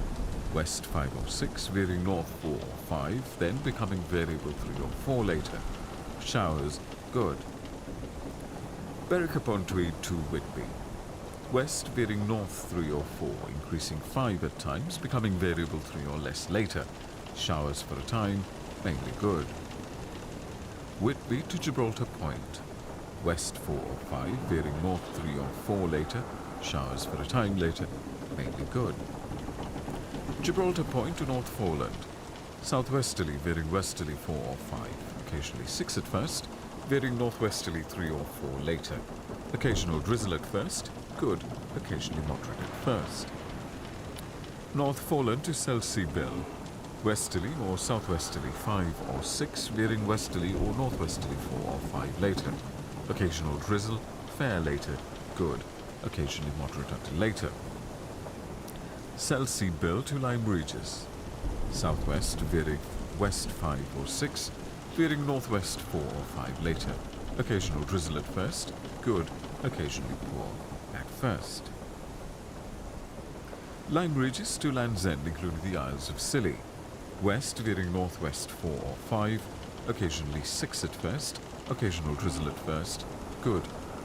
west 5 or 6, veering north 4 or 5, then becoming variable 3 or 4 later, showers, good. Berwick upon Tweed to Whitby, west veering north 3 or 4, increasing 5 at times, becoming variable 3 or less later, showers for a time, mainly good. Whitby to Gibraltar Point, west 4 or 5, veering north 3 or 4 later, showers for a time later, mainly good. Gibraltar Point to North Foreland. Southwesterly, veering westerly 4 or 5, occasionally 6 at first, veering northwesterly 3 or 4 later. Occasional drizzle at first, good, occasionally moderate at first. North Foreland to Selsey Bill. Westerly or southwesterly 5 or 6, veering westerly or northwesterly 4 or 5 later. Occasional drizzle, fair later, good, occasionally moderate until later. Selsey Bill to Lyme Regis. Southwest, veering west 5 or 6, veering northwest 4 or 5 later. Occasional drizzle at first, good, occasionally poor at first. Lyme Regis to Land's End, including the Isles of Scilly. West, veering northwest 4 or 5, occasionally 6 at first, occasional drizzle at first, good,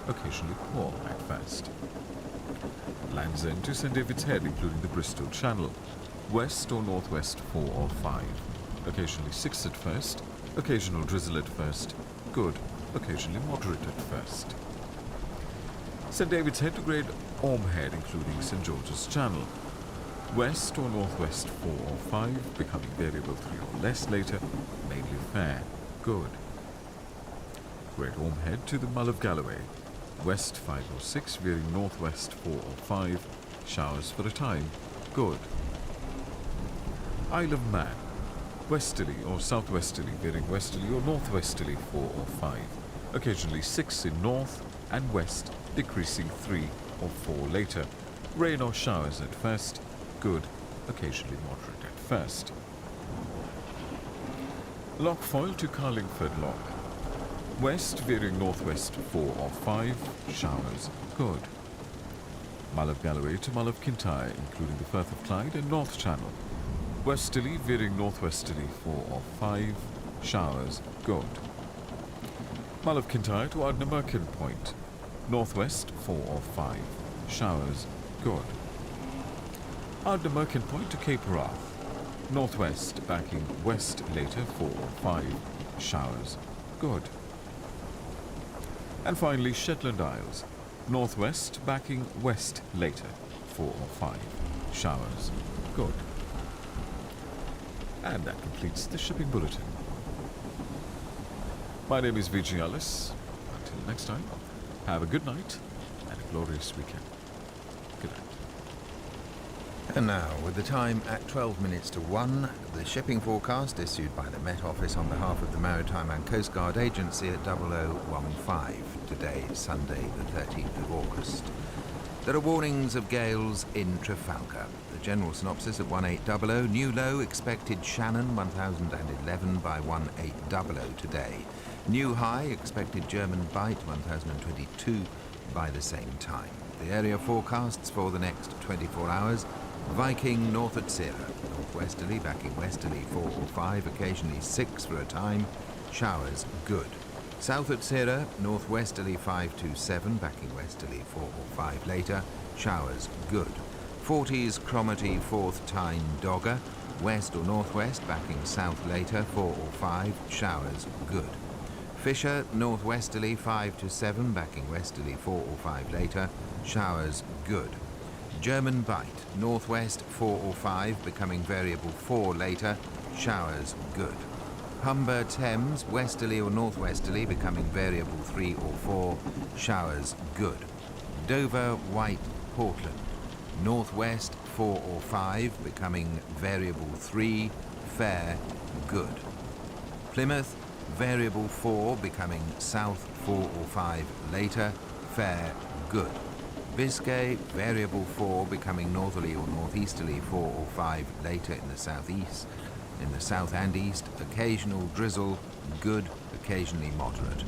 occasionally poor at first. Land's End to St David's Head, including the Bristol Channel. West or northwest 4 or 5, occasionally 6 at first, occasional drizzle at first, good, occasionally moderate at first. St David's Head to Great Orme Head, including St George's Channel. West or northwest 4 or 5, becoming variable 3 or less later, mainly fair, good. Great Orme Head to the Mull of Galloway. West 5 or 6, veering northwest 4 or 5, showers for a time, good. Isle of Man. Westerly or southwesterly, veering westerly or northwesterly 4 or 5, occasionally 6 in north and west, decreasing 3 or 4 later. Rain or showers at first, good, occasionally moderate at first. Lockfoyle to Carlingford Lock. West, veering northwest 4 or 5, showers, good. Mull of Galloway to Mull of Kintyre, including the Firth of Clyde and North Channel. Westerly, veering northwesterly 4 or 5, showers, good. Mull of Kintyre to Ardnamurchan Point. Northwest 4 or 5, showers, good. Ardnamurchan Point to Cape Wrath. Northwest, backing west later 4 or 5, showers, good. And finally, Shetland Isles. Northwest, backing west later 4 or 5, showers, good. And that completes the shipping bulletin. My name is Vijay Alice. Until next time, have a good night and a glorious weekend. Good night. And now, with the time at 12 minutes to 1, the shipping forecast issued by the Met Office on behalf of the Maritime and Coast Guard Agency at 0015, today, Sunday, the 13th of August. There are warnings of gales in Trafalgar. The general synopsis at 1800, new low expected Shannon 1011 by 1800 today. New high expected German Bight 1022 by the same time. The area forecasts for the next 24 hours. Viking north at Sierra, northwesterly backing westerly 4 or 5, occasionally 6 for a time, showers good. South at Sierra, northwesterly 5 to 7, backing westerly 4 or 5 later, showers good. 40s Cromarty 4th Tyne Dogger, west or northwest backing south later 4 or 5, showers good. Fisher northwesterly 5 to 7, backing westerly 4 or 5 later, showers good. German Bight, northwest 4 or 5, becoming variable 4 later, showers good. Humber Thames, westerly or northwesterly, becoming variable 3 or 4, showers good. Dover White Portland, northwest 4 or 5, becoming variable 3, fair, good. Plymouth, variable 4, becoming south 4 or 5 later, fair, good. Biscay, variable 4, becoming northerly or northeasterly 4 or 5 later in the southeast. In the south and east, occasional drizzle, good, occasionally moderate.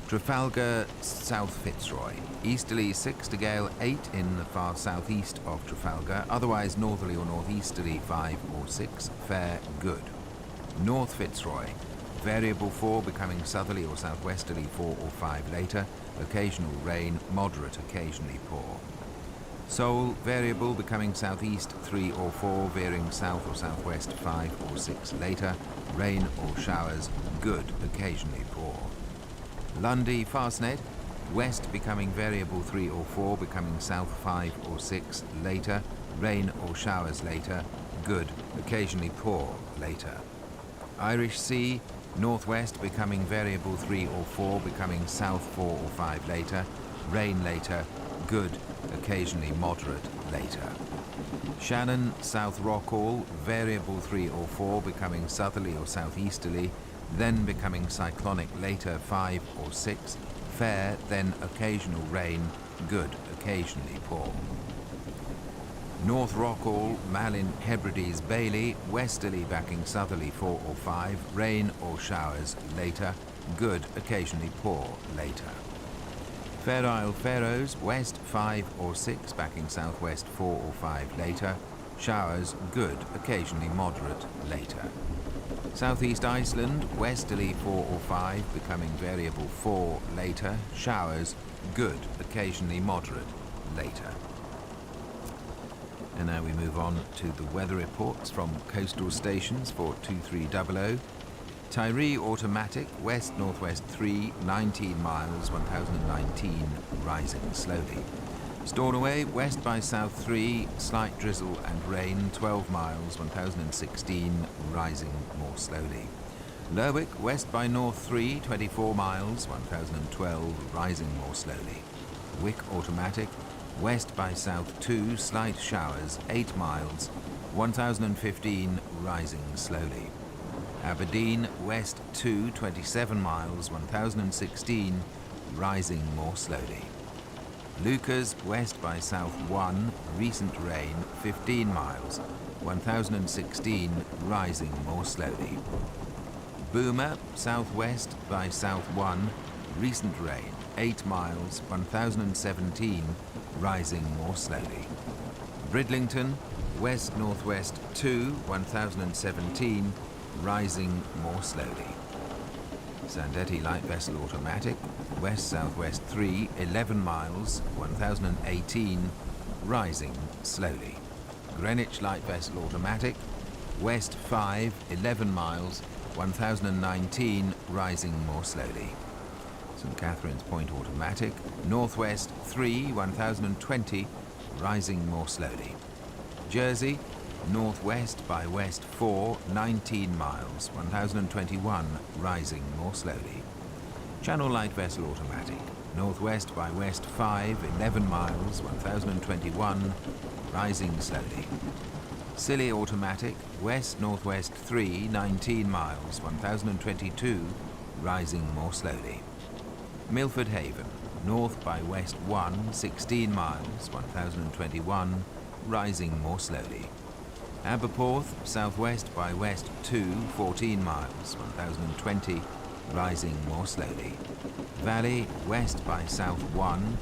Trafalgar, South Fitzroy, easterly 6 to gale 8 in the far southeast of Trafalgar, otherwise northerly or northeasterly 5 or 6, fair, good. North Fitzroy, variable 4 becoming southerly or southwesterly 4 or 5 later, occasional rain, moderate, occasionally poor. Seoul, variable becoming southeast 3 or 4, veering south or southwest 5 or 6 later, rain or showers, good, occasionally poor. Lundy, Fastnet, west becoming variable 3 or 4, becoming south 5 or 6 later, rain or showers later, good, occasionally poor later. Irish Sea, northwest becoming variable 3 or 4, becoming south 4 or 5 later, rain later, good, occasionally moderate later. Shannon, South Rockall, variable 3 or 4, becoming southerly or southeasterly, then becoming cyclonic later 5 or 6, fair, then occasional rain, good, occasionally poor. North Rockall, Malin, Hebrides, Bailey, westerly backing southerly 4 or 5, rain or showers later, good, occasionally poor later. Fair Isle, Faroes, west 5 or 6, backing southwest 4 or 5 later, showers good, occasionally moderate later. Southeast Iceland, westerly 4 or 5, becoming variable 4 later, showers good, occasionally moderate later. And now we move on to the weather reports from coastal stations for 2300. Tiree automatic, west-northwest 3, 19 miles, 1019, rising slowly. Stornoway, west by south 3, slight drizzle and rain, 12 miles, 1016, rising more slowly. Lerwick, west by north 3, 24 miles, 1012, rising more slowly. Wick automatic, west by south 2, slight showers, 8 miles, 1015, rising slowly. Aberdeen, west 2, 27 miles, 1016, rising more slowly. Lucas, west by south 1, recent rain, 15 miles, 1016, rising more slowly. Boomer, southwest by south 1, recent rain, 8 miles, 1017, rising more slowly. Bridlington, west-northwest 2, 1017, rising more slowly. Sandetti light vessel automatic, west-southwest 3, 11 miles, 1018, rising slowly. Greenwich light vessel automatic, west 5, 11 miles, 1019, rising more slowly. St Catherine's Point automatic, northwest 3, 1020, rising more slowly. Jersey, northwest by west 4, 19 miles, 1021, rising more slowly. Channel light vessel automatic, northwest by west 5, 11 miles, 1021, rising slowly. Scilly automatic, west-northwest 3, 19 miles, 1022, rising more slowly. Milford Haven, north by west 1, 16 miles, 1021, rising more slowly. Aberporth, southwest by west 2, 14 miles, 1020, rising more slowly. Valley, west by south 1,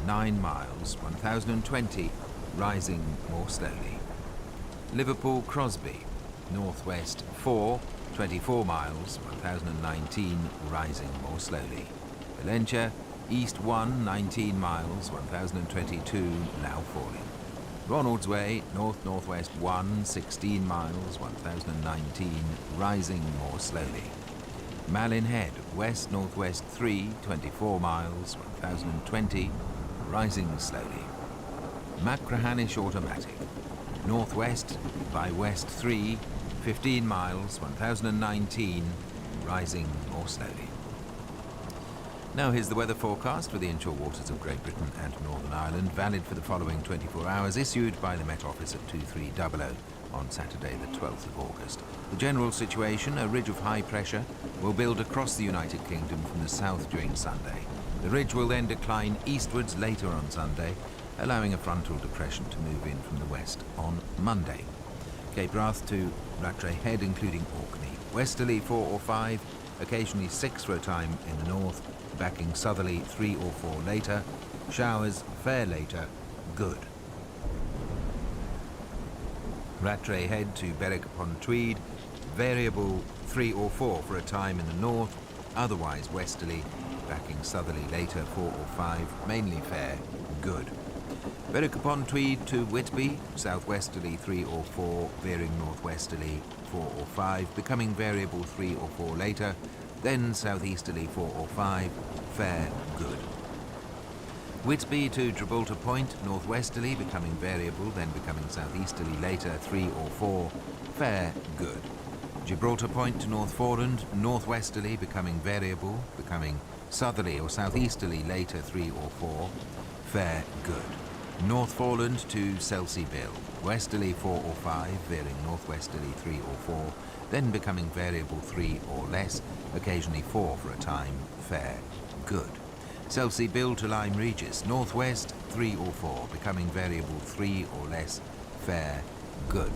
9 miles, 1020, rising more slowly. Liverpool Crosby, northwest 4, 24 miles, 1019, rising more slowly. Valentia, east 1, 19 miles, 1022, now falling. Ronaldsway, north-northwest 1, 16 miles, 1019, rising more slowly. Malin Head, west-northwest 3, 24 miles, 1020, rising slowly. Machrihanish automatic, northwest by west 3, 15 miles, 1019, rising more slowly. Now here's the weather forecast for the inshore waters of Great Britain and Northern Ireland, valid for the following 24 hours, issued by the Met Office at 2300 on Saturday the 12th of August. The general situation, a ridge of high pressure, will build across the United Kingdom from the south during Sunday. The ridge will then decline eastwards later on Sunday, allowing a frontal depression to move in from the west on Monday. Cape Wrath to Rattray Head, including Orkney. Westerly 4 or 5, occasionally 6 for a time in the north, backing southerly 3 or 4 later, showers fair later, good. Rattray Head to Berwick upon Tweed, variable 3 or 4 for a time in the north, otherwise westerly, backing southerly later 4 or 5, mainly fair, good. Berwick upon Tweed to Whitby, southwesterly 3 or 4, veering northwesterly 4 or 5, becoming variable 3 or 4 later, then southeasterly 4 or 5, fair, good. Whitby to Gibraltar Point, northwesterly, becoming variable, then becoming southeasterly later, 3 or 4, fair, good. Gibraltar Point to North Foreland, northwesterly, becoming variable, becoming southerly or southeasterly later, 3 or 4, fair, good. North Foreland to Selsey Bill, westerly 4 or 5, veering northwesterly 3 or 4, then becoming variable 3 or less, occasionally 4 for a time, fair, good. Selsey Bill to Lyme Regis, northwest 3 or 4, becoming variable 3 or less, fair, good.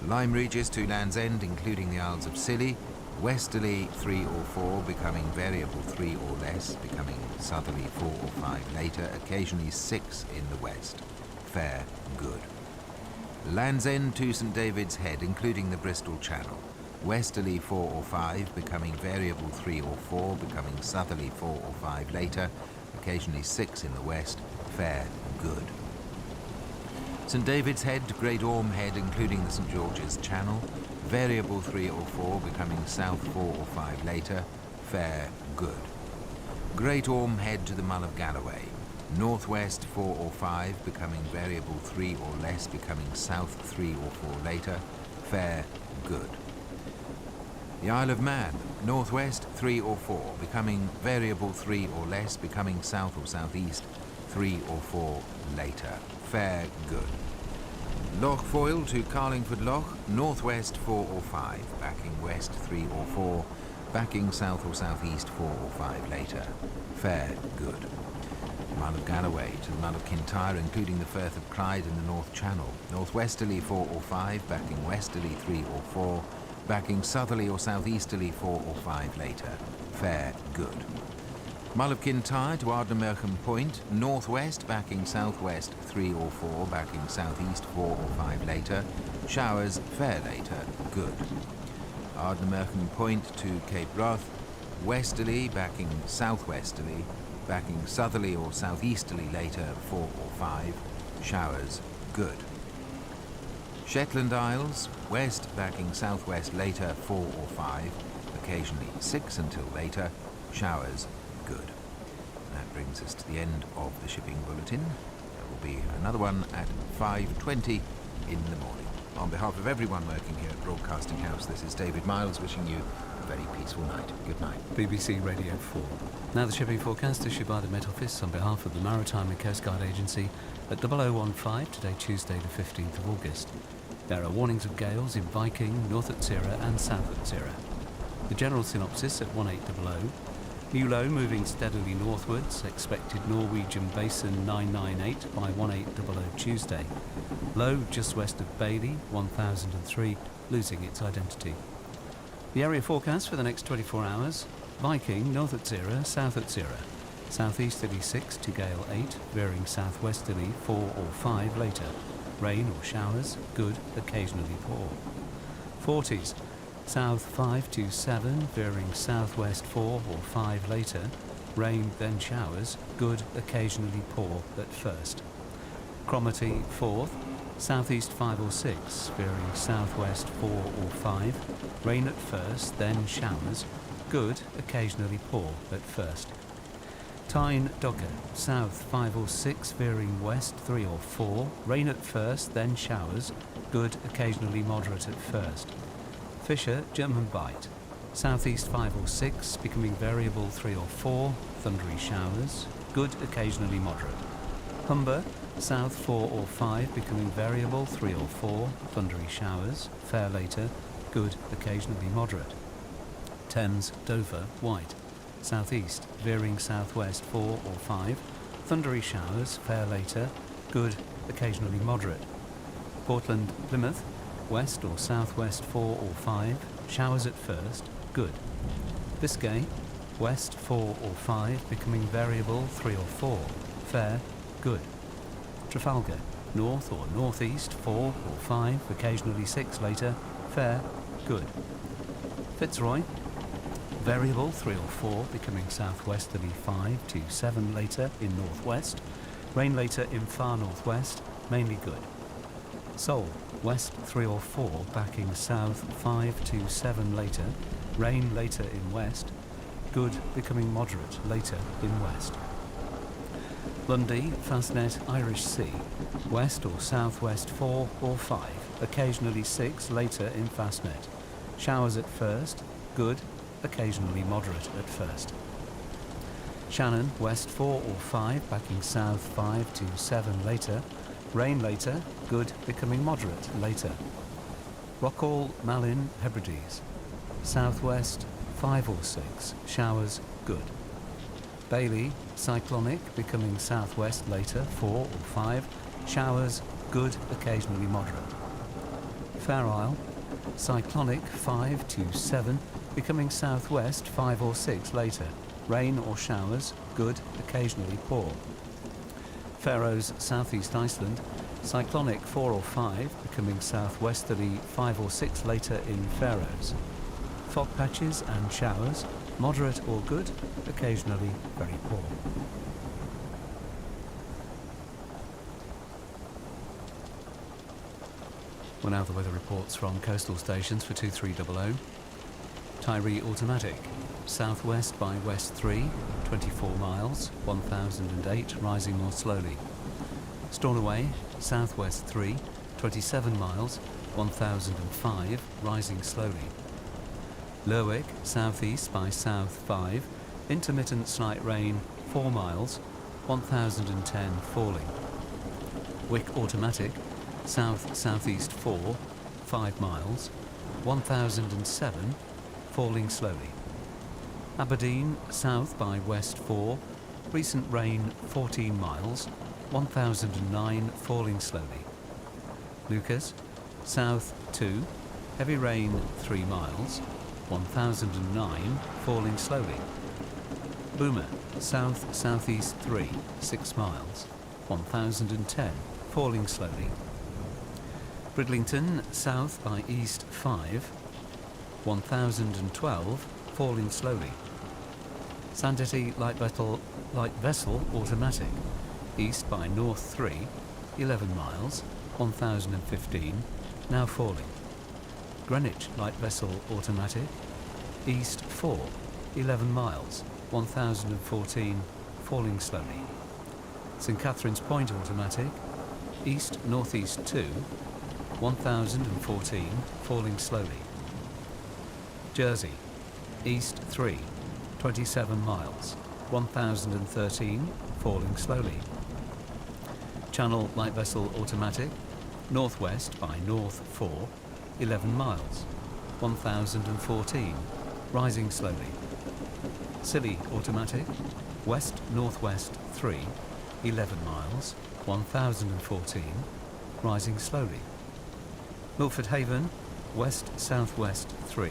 Lyme Regis to Land's End, including the Isles of Scilly, westerly 3 or 4, becoming variable 3 or less, becoming southerly 4 or 5 later, occasionally 6 in the west, fair, good. Land's End to St David's Head, including the Bristol Channel, westerly 4 or 5, becoming variable 3 or 4, becoming southerly 4 or 5 later, occasionally 6 in the west, fair, good. St David's Head to Great Orme Head, including the St George's Channel, variable 3 or 4, becoming south 4 or 5 later, fair, good. Great Orme Head to the Mull of Galloway, northwest 4 or 5, becoming variable 3 or less, becoming south 3 or 4 later, fair, good. The Isle of Man, northwest 3 or 4, becoming variable 3 or less, becoming south or southeast 3 or 4 later, fair, good. Loch Foyle to Carlingford Loch, northwest 4 or 5, backing west 3 or 4, backing south or southeast 4 or 5 later, fair, good. Mull of Galloway to the Mull of Kintyre, including the Firth of Clyde in the North Channel, northwesterly 4 or 5, backing westerly 3 or 4, backing southerly or southeasterly 4 or 5 later, fair, good. Mull of Kintyre to Ardnamurchan Point, northwest, backing southwest 3 or 4, backing southeast 4 or 5 later, showers, fair later, good. Ardnamurchan Point to Cape Wrath, westerly, backing southwesterly, backing southerly or southeasterly later 4 or 5, showers, good. Shetland Isles, west, backing southwest later 4 or 5, occasionally 6 until later, showers, good. That brings us to the end of the shipping bulletin. There will be another one at 5:20 in the morning. On behalf of everyone working here at Broadcasting House, this is David Miles wishing you a very peaceful night. Good night. BBC Radio 4. Now the shipping forecast issued by the Met Office on behalf of the Maritime and Coast Guard Agency at 0015 today, Tuesday the 15th of August. There are warnings of gales in Viking, North Atzira and South Atzira. The general synopsis at 1800. New low moving steadily northwards, expected Norwegian Basin 998 by 1800 Tuesday. Low just west of Bailey, 1003, losing its identity. The area forecast for the next 24 hours: Viking, North Atzira, South Atzira. Southeasterly 6 to gale 8, veering southwesterly 4 or 5 later. Rain or showers, good, occasionally poor. 40s. South 5 to 7, veering southwest 4 or 5 later. Rain, then showers, good, occasionally poor at first. Cromarty 4th, southeast 5 or 6, veering southwest 4 or 5. Rain at first, then showers, good, occasionally poor at first. Tyne Docker, south 5 or 6, veering west 3 or 4. Rain at first, then showers, good, occasionally moderate at first. Fisher, German Bight, southeast 5 or 6, becoming variable 3 or 4, thundery showers, good, occasionally moderate. Humber, south 4 or 5, becoming variable 3 or 4, thundery showers, fair later, good, occasionally moderate. Thames, Dover, White, southeast, veering southwest 4 or 5, thundery showers, fair later, good, occasionally moderate. Portland, Plymouth, west or southwest 4 or 5, showers at first, good. Biscay, west 4 or 5, becoming variable 3 or 4, fair, good. Trafalgar, north or northeast 4 or 5, occasionally 6 later, fair, good. Fitzroy, variable 3 or 4, becoming southwesterly 5 to 7 later in northwest, rain later in far northwest, mainly good. Seoul, west 3 or 4, backing south 5 to 7 later, rain later in west, good, becoming moderate later in west. Lundy, Fastnet, Irish Sea, west or southwest 4 or 5, occasionally 6 later in Fastnet. Showers at first, good, occasionally moderate at first. Shannon, west 4 or 5, backing south 5 to 7 later. Rain later, good, becoming moderate later. Rockall, Malin, Hebrides, southwest 5 or 6, showers good. Bailey, cyclonic, becoming southwest later 4 or 5, showers good, occasionally moderate. Fair Isle, cyclonic 5 to 7, becoming southwest 5 or 6 later. Rain or showers, good, occasionally poor. Faroes, southeast Iceland, cyclonic 4 or 5, becoming southwesterly 5 or 6 later in Faroes. Fog patches and showers, moderate or good, occasionally very poor. Well, now the weather reports from coastal stations for 2300. Tyree automatic, southwest by west 3, 24 miles, 1008, rising more slowly. Stornoway, southwest 3, 27 miles, 1005, rising slowly. Lerwick, southeast by south 5, intermittent slight rain, 4 miles, 1010, falling. Wick automatic, south-southeast 4, 5 miles, 1007, falling slowly. Aberdeen, south by west 4, recent rain 14 miles, 1009, falling slowly. Lucas, south 2, heavy rain 3 miles, 1009, falling slowly. Boomer, south-southeast 3, 6 miles, 1010, falling slowly. Bridlington, south by east 5, 1012, falling slowly. Sandetty, light vessel, automatic, east by north 3, 11 miles, 1015, now falling. Greenwich, light vessel, automatic, east 4, 11 miles, 1014, falling slowly. St Catherine's Point automatic, east-northeast 2, 1014, falling slowly. Jersey, east 3, 27 miles, 1013, falling slowly. Channel light vessel automatic, northwest by north 4, 11 miles, 1014, rising slowly. Scilly automatic, west-northwest 3, 11 miles, 1014, rising slowly. Milford Haven, west-southwest 3,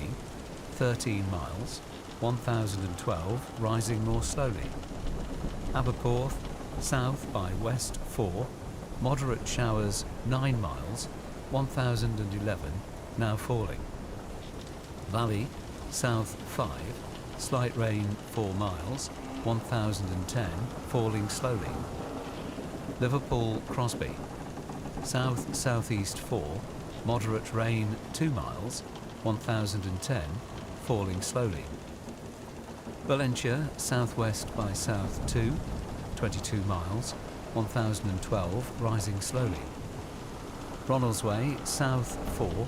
13 miles, 1012, rising more slowly. Aberporth, south by west 4, moderate showers 9 miles, 1011, now falling. Valley, south 5, slight rain 4 miles, 1010, falling slowly. Liverpool Crosby, south-southeast 4, moderate rain 2 miles, 1010, falling slowly. Valentia, southwest by south 2, 22 miles, 1012, rising slowly. Ronaldsway, south 4,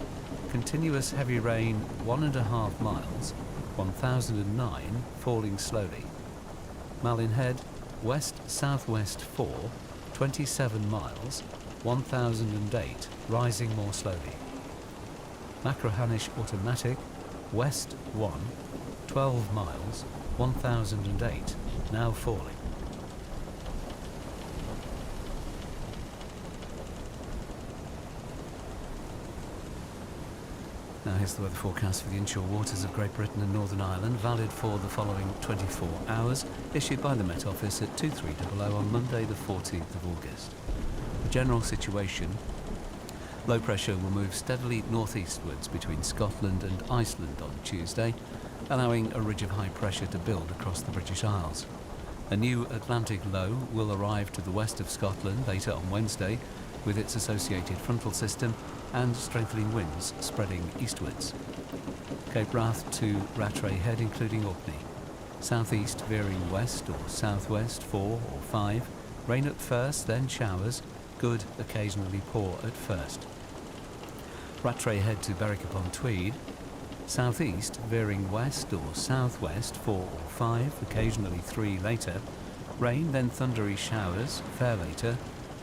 continuous heavy rain 1.5 miles, 1009, falling slowly. Malin Head, west-southwest 4, 27 miles, 1008, rising more slowly. Macrahanish automatic, west 1, 12 miles, 1008, now falling. Now here's the weather forecast for the inshore waters of Great Britain and Northern Ireland, valid for the following 24 hours, issued by the Met Office at 2300 on Monday the 14th of August. The general situation: low pressure will move steadily northeastwards between Scotland and Iceland on Tuesday, allowing a ridge of high pressure to build across the British Isles. A new Atlantic low will arrive to the west of Scotland later on Wednesday, with its associated frontal system and strengthening winds spreading eastwards. Cape Wrath to Rattray Head, including Orkney. Southeast veering west or southwest 4 or 5, Rain at first, then showers. Good, occasionally poor at first. Rattray Head to Berwick-upon-Tweed. Southeast, veering west or southwest 4 or 5, occasionally 3 later. Rain, then thundery showers, fair later.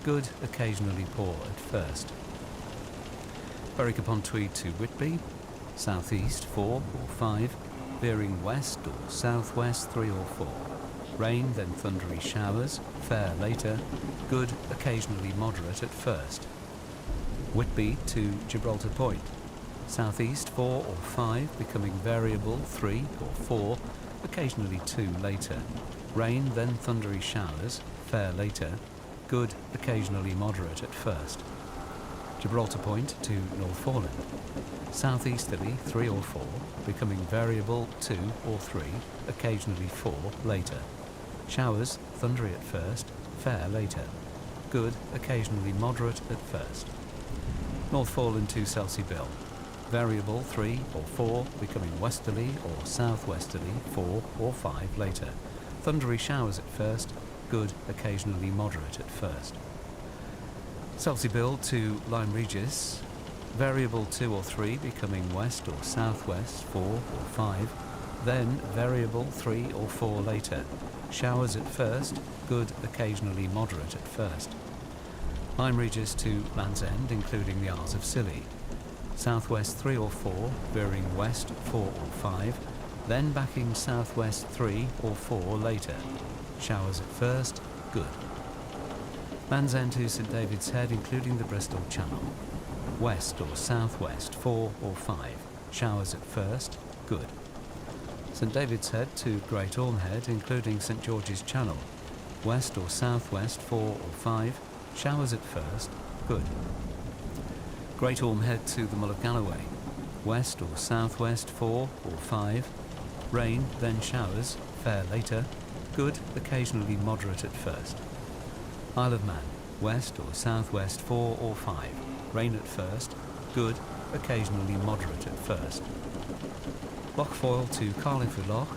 Good, occasionally poor at first. Berwick-upon-Tweed to Whitby. Southeast 4 or 5, veering west or southwest 3 or 4. Rain, then thundery showers, fair later. Good, occasionally moderate at first. Whitby to Gibraltar Point. Southeast 4 or 5, becoming variable 3 or 4, occasionally 2 later. Rain, then thundery showers, fair later. Good, occasionally moderate at first. Gibraltar Point to Northforeland. Southeasterly 3 or 4, becoming variable 2 or 3, occasionally 4 later. Showers, thundery at first, fair later. Good, occasionally moderate at first. Northforeland to Selsey Bill. Variable 3 or 4, becoming westerly or southwesterly 4 or 5 later. Thundery showers at first. Good, occasionally moderate at first. Selsey Bill to Lyme Regis. Variable 2 or 3, becoming west or southwest 4 or 5. Then variable 3 or 4 later. Showers at first. Good, occasionally moderate at first. Lyme Regis to Land's End, including the Isles of Scilly. Southwest 3 or 4, veering west 4 or 5, then backing southwest 3 or 4 later. Showers at first. Good. Land's End to St David's Head, including the Bristol Channel. West or southwest 4 or 5. Showers at first. Good. St David's Head to Great Orme Head, including St George's Channel. West or southwest 4 or 5. Showers at first. Good. Great Orme Head to the Mull of Galloway. West or southwest 4 or 5. Rain, then showers, fair later. Good, occasionally moderate at first. Isle of Man. West or southwest 4 or 5. Rain at first. Good, occasionally moderate at first. Lochfoyle to Carlingford Loch.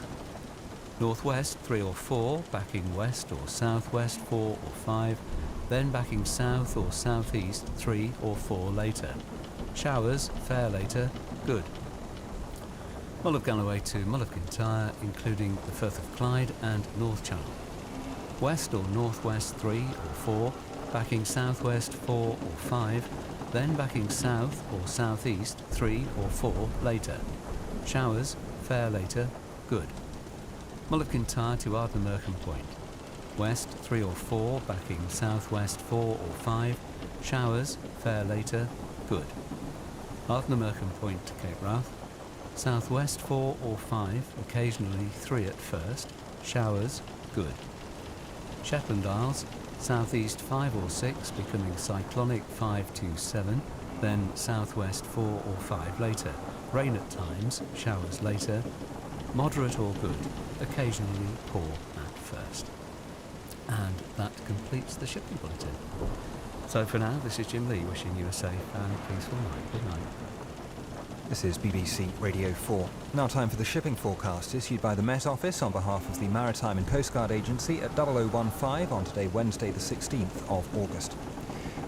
Northwest 3 or 4, backing west or southwest 4 or 5. Then backing south or southeast 3 or 4 later. Showers, fair later. Good. Mull of Galloway to Mull of Kintyre, including the Firth of Clyde and North Channel. West or northwest 3 or 4, backing southwest 4 or 5, then backing south or southeast 3 or 4 later. Showers, fair later. Good. Mull of Kintyre to Ardnamurchan Point. West 3 or 4, backing southwest 4 or 5. Showers, fair later. Good. Ardnamurchan Point to Cape Wrath. Southwest 4 or 5, occasionally 3 at first. Showers, good. Shetland Isles. Southeast 5 or 6, becoming cyclonic 5 to 7. Then southwest 4 or 5 later. Rain at times, showers later. Moderate or good, occasionally poor at first. And that completes the shipping bulletin. So for now, this is Jim Lee wishing you a safe and peaceful night. Good night. This is BBC Radio 4. Now time for the shipping forecast issued by the Met Office on behalf of the Maritime and Coast Guard Agency at 0015 on today, Wednesday the 16th of August.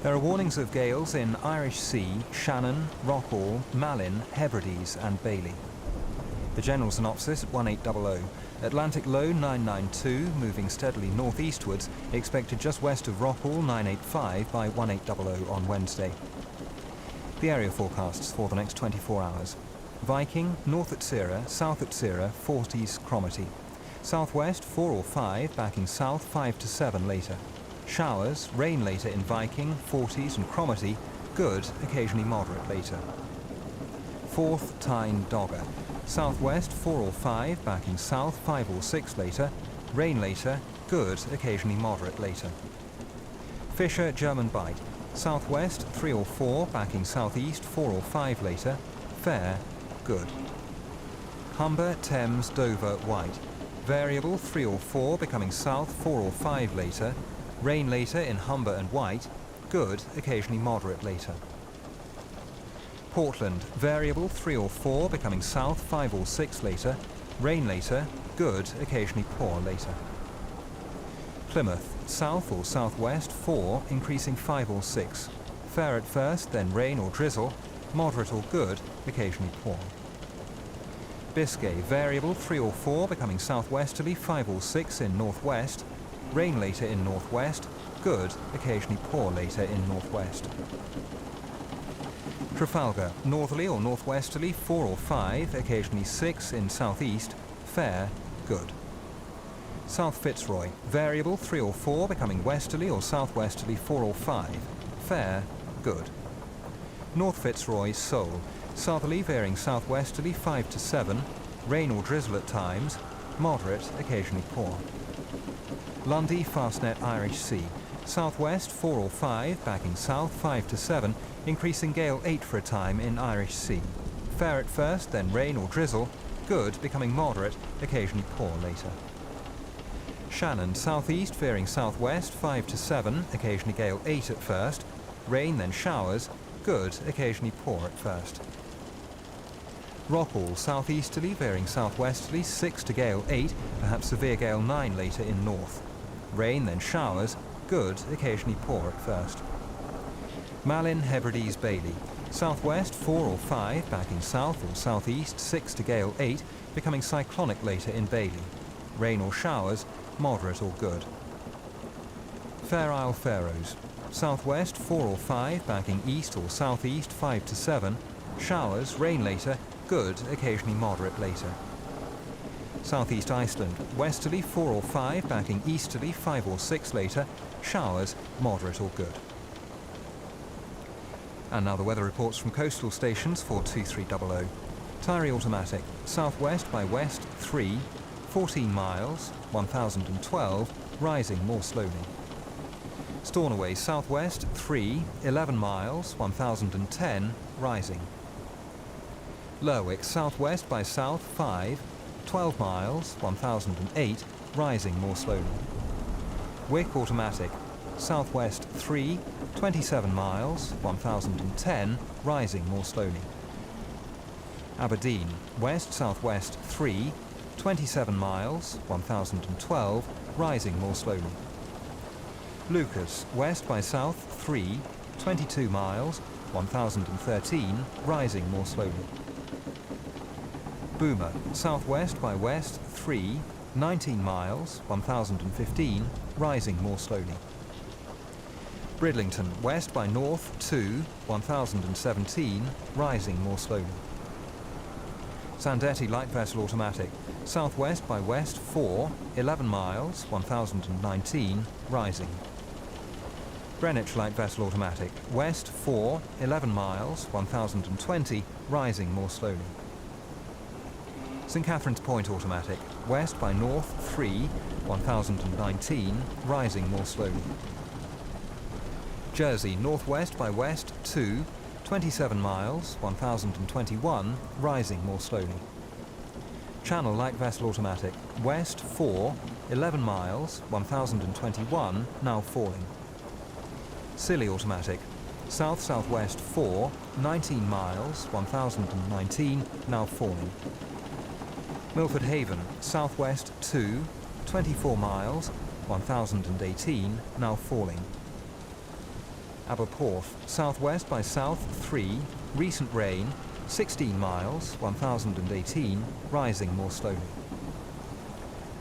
There are warnings of gales in Irish Sea, Shannon, Rockall, Malin, Hebrides and Bailey. The general synopsis at 1800. Atlantic low 992, moving steadily northeastwards, expected just west of Rockall 985 by 1800 on Wednesday. The area forecasts for the next 24 hours. Viking, north at Sierra, south at Sierra, 40s Cromarty. Southwest 4 or 5, backing south 5 to 7 later. Showers, rain later in Viking, 40s and Cromarty, good, occasionally moderate later. 4th Tyne Dogger. Southwest 4 or 5, backing south 5 or 6 later. Rain later, good, occasionally moderate later. Fisher German Bight. Southwest 3 or 4, backing southeast 4 or 5 later. Fair, good. Humber, Thames, Dover, White. Variable 3 or 4, becoming south 4 or 5 later. Rain later in Humber and White. Good, occasionally moderate later. Portland, variable 3 or 4, becoming south 5 or 6 later. Rain later, good, occasionally poor later. Plymouth, south or southwest 4, increasing 5 or 6. Fair at first, then rain or drizzle, moderate or good, occasionally poor. Biscay, variable 3 or 4, becoming southwesterly 5 or 6 in northwest, rain later in northwest, good, occasionally poor later in northwest. Trafalgar, northerly or northwesterly 4 or 5, occasionally 6 in southeast, fair, good. South Fitzroy, variable 3 or 4, becoming westerly or southwesterly 4 or 5, fair, good. North Fitzroy, Seoul, southerly varying southwesterly 5 to 7, rain or drizzle at times, moderate, occasionally poor. Lundy, Fastnet, Irish Sea, southwest 4 or 5, backing south 5 to 7, increasing gale 8 for a time in Irish Sea. Fair at first, then rain or drizzle, good, becoming moderate, occasionally poor later. Shannon, southeast veering southwest 5 to 7, occasionally gale 8 at first, rain then showers, good, occasionally poor at first. Rockall, southeasterly veering southwesterly 6 to gale 8, perhaps severe gale 9 later in north. Rain then showers, good, occasionally poor at first. Malin, Hebrides, Bailey, southwest 4 or 5, backing south or southeast 6 to gale 8, becoming cyclonic later in Bailey. Rain or showers, moderate or good. Fair Isle, Faroes, southwest 4 or 5, backing east or southeast 5 to 7, showers, rain later, good, occasionally moderate later. Southeast Iceland, westerly 4 or 5, backing easterly 5 or 6 later, showers, moderate or good. And now the weather reports from coastal stations for 2300. Tyree Automatic, southwest by west 3, 14 miles, 1012, rising more slowly. Stornoway, southwest 3, 11 miles, 1010, rising. Lerwick, southwest by south 5, 12 miles, 1008, rising more slowly. Wick Automatic, southwest 3, 27 miles, 1010, rising more slowly. Aberdeen, west-southwest 3, 27 miles, 1012, rising more slowly. Lucas, west by south 3, 22 miles, 1013, rising more slowly. Boomer, southwest by west 3, 19 miles, 1015, rising more slowly. Bridlington, west by north 2, 1017, rising more slowly. Sandetti Light Vessel Automatic, southwest by west 4, 11 miles, 1019, rising. Greenwich Light Vessel Automatic, west 4, 11 miles, 1020, rising more slowly. St Catherine's Point Automatic, west by north 3, 1019, rising more slowly. Jersey, northwest by west 2, 27 miles, 1021, rising more slowly. Channel Light Vessel Automatic, west 4, 11 miles, 1021, now falling. Scilly Automatic, south-southwest 4, 19 miles, 1019, now falling. Milford Haven, southwest 2, 24 miles, 1018, now falling. Aberporth, southwest by south 3, recent rain, 16 miles, 1018, rising more slowly.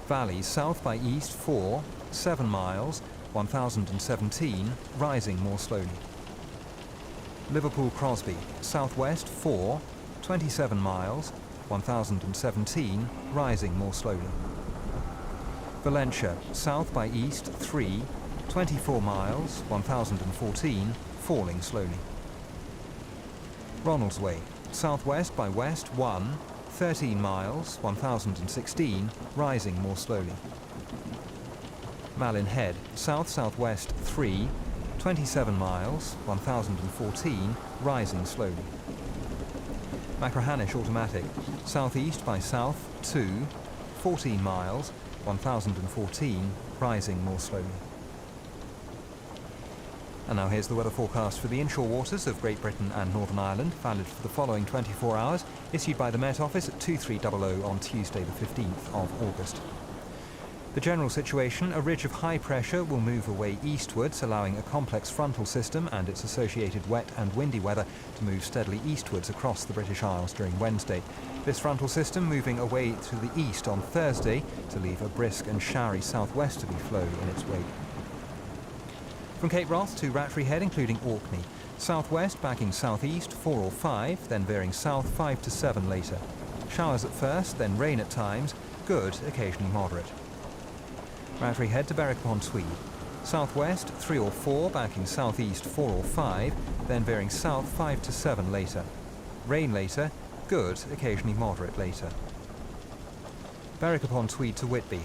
Valley, south by east 4, 7 miles, 1017, rising more slowly. Liverpool Crosby, southwest 4, 27 miles, 1017, rising more slowly. Valentia, south by east 3, 24 miles, 1014, falling slowly. Ronaldsway, southwest by west 1, 13 miles, 1016, rising more slowly. Malin Head, south-southwest 3, 27 miles, 1014, rising slowly. Machrihanish Automatic, southeast by south 2, 14 miles, 1014, rising more slowly. And now here's the weather forecast for the inshore waters of Great Britain and Northern Ireland, valid for the following 24 hours, issued by the Met Office at 2300 on Tuesday the 15th of August. The general situation, a ridge of high pressure will move away eastwards, allowing a complex frontal system and its associated wet and windy weather to move steadily eastwards across the British Isles during Wednesday. This frontal system moving away to the east on Thursday to leave a brisk and showery southwesterly flow in its wake. From Cape Wrath to Rattray Head, including Orkney. Southwest backing southeast 4 or 5, then veering south 5 to 7 later. Showers at first, then rain at times, good, occasionally moderate. Rattray Head to Berwick-upon-Tweed. Southwest 3 or 4, backing southeast 4 or 5, then veering south 5 to 7 later. Rain later, good, occasionally moderate later. Berwick-upon-Tweed to Whitby.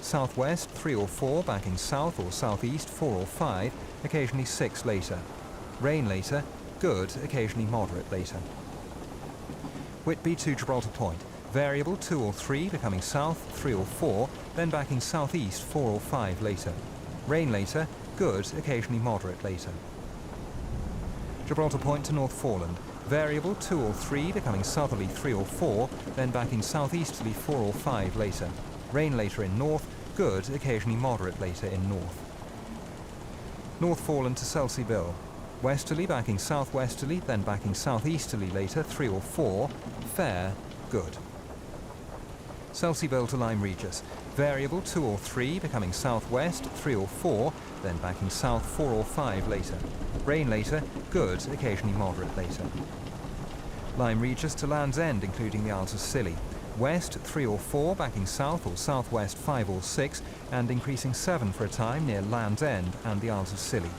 Southwest 3 or 4, backing south or southeast 4 or 5, occasionally 6 later. Rain later, good, occasionally moderate later. Whitby to Gibraltar Point. Variable 2 or 3, becoming south 3 or 4, then backing southeast 4 or 5 later. Rain later, good, occasionally moderate later. Gibraltar Point to North Foreland. Variable 2 or 3, becoming southerly 3 or 4, then backing southeasterly 4 or 5 later. Rain later in north, good, occasionally moderate later in north. North Foreland to Selsey Bill. Westerly backing southwesterly, then backing southeasterly later 3 or 4, fair, good. Selsey Bill to Lyme Regis. Variable 2 or 3, becoming southwest 3 or 4, then backing south 4 or 5 later. Rain later, good, occasionally moderate later. Lyme Regis to Land's End, including the Isles of Scilly. West 3 or 4, backing south or southwest 5 or 6, and increasing 7 for a time near Land's End and the Isles of Scilly.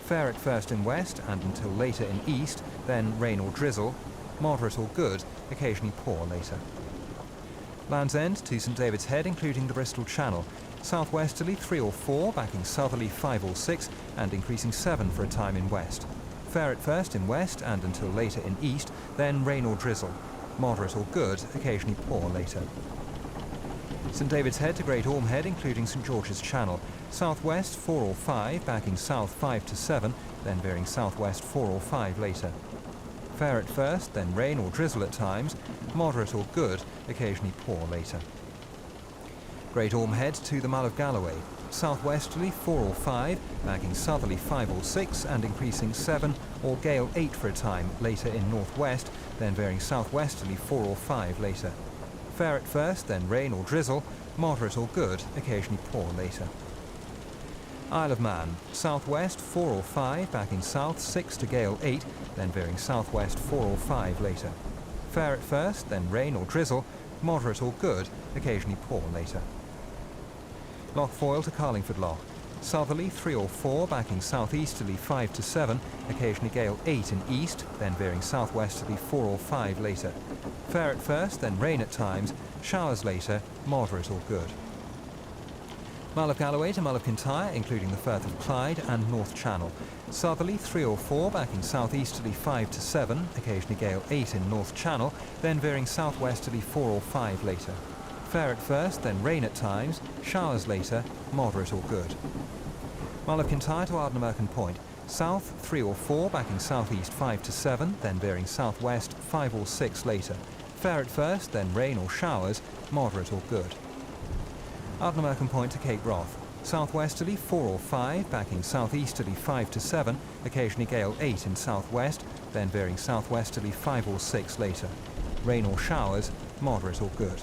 Fair at first in west and until later in east, then rain or drizzle, moderate or good, occasionally poor later. Land's End to St David's Head, including the Bristol Channel. Southwesterly 3 or 4, backing southerly 5 or 6, and increasing 7 for a time in west. Fair at first in west and until later in east, then rain or drizzle. Moderate or good, occasionally poor later. St David's Head to Great Orme Head, including St George's Channel. Southwest 4 or 5, backing south 5 to 7, then veering southwest 4 or 5 later. Fair at first, then rain or drizzle at times, moderate or good, occasionally poor later. Great Orme Head to the Mull of Galloway. Southwesterly 4 or 5, backing southerly 5 or 6, and increasing 7 or gale 8 for a time later in northwest, then veering southwesterly 4 or 5 later. Fair at first, then rain or drizzle, moderate or good, occasionally poor later. Isle of Man. Southwest 4 or 5, backing south 6 to gale 8, then veering southwest 4 or 5 later. Fair at first, then rain or drizzle, moderate or good, occasionally poor later. Loch Foyle to Carlingford Loch. Southerly 3 or 4, backing southeasterly 5 to 7, occasionally gale 8 in east, then veering southwesterly 4 or 5 later. Fair at first, then rain at times, showers later, moderate or good. Mull of Galloway to Mull of Kintyre, including the Firth of Clyde and North Channel. Southerly 3 or 4, backing southeasterly 5 to 7, occasionally gale 8 in North Channel, then veering southwesterly 4 or 5 later. Fair at first, then rain at times, showers later, moderate or good. Mull of Kintyre to Ardnamurchan Point. South 3 or 4, backing southeast 5 to 7, then veering southwest 5 or 6 later. Fair at first, then rain or showers, moderate or good. Ardnamurchan Point to Cape Wrath. Southwesterly 4 or 5, backing southeasterly 5 to 7, occasionally gale 8 in southwest, then veering southwesterly 5 or 6 later. Rain or showers, moderate or good.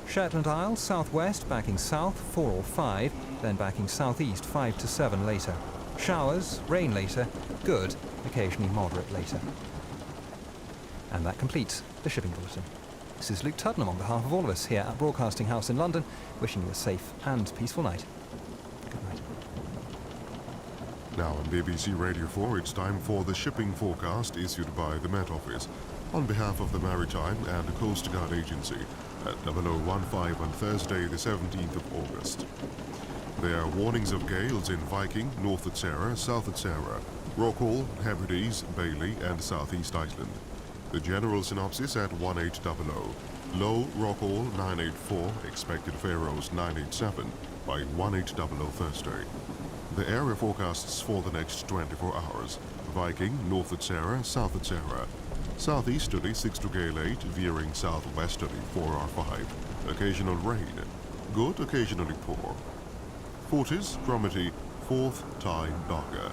Shetland Isles, southwest, backing south 4 or 5, then backing southeast 5 to 7 later. Showers, rain later, good, occasionally moderate later. And that completes the shipping bulletin. This is Luke Tuddenham on behalf of all of us here at Broadcasting House in London, wishing you a safe and peaceful night. Good night. Now on BBC Radio 4, it's time for the shipping forecast issued by the Met Office on behalf of the Maritime and Coast Guard Agency at 0015 on Thursday, the 17th of August. There are warnings of gales in Viking, North at Sarah, South at Sarah, Rockall, Hebrides, Bailey, and Southeast Iceland. The general synopsis at 1800. Low Rockall 984, expected Faroes 987 by 1800 Thursday. The area forecasts for the next 24 hours. Viking, North at Sarah, South at Sarah. Southeasterly 6 to gale 8, veering southwesterly 4 or 5. Occasional rain. good, occasionally poor. Fortis, Dromedy, 4th Tyne Dogger.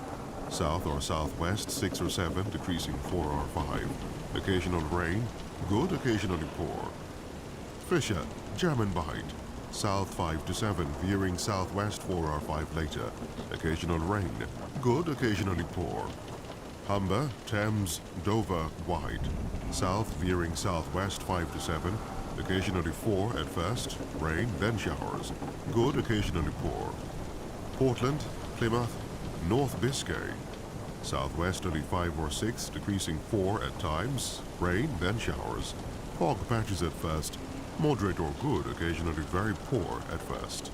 South or southwest 6 or 7, decreasing 4 or 5. Occasional rain, good, occasionally poor. Fisher, German Bight. South 5 to 7, veering southwest 4 or 5 later. Occasional rain, good, occasionally poor. Humber, Thames, Dover, wide. South veering southwest 5 to 7, occasionally 4 at first, rain, then showers. Good, occasionally poor. Portland, Plymouth, North Biscay. Southwesterly 5 or 6, decreasing 4 at times, rain, then showers. Fog patches at first, moderate or good, occasionally very poor at first.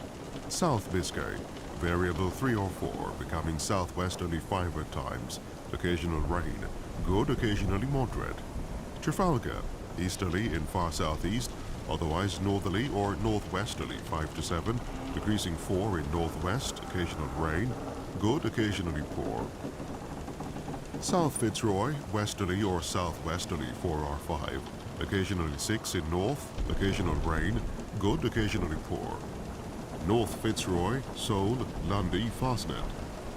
South Biscay, variable 3 or 4, becoming southwesterly 5 at times, occasional rain, good, occasionally moderate. Trafalgar, easterly in far southeast, otherwise northerly or northwesterly 5 to 7, decreasing 4 in northwest, occasional rain, good, occasionally poor. South Fitzroy, westerly or southwesterly 4 or 5, occasionally 6 in north, occasional rain, good, occasionally poor. North Fitzroy, Seoul, Lundy, Fastnet,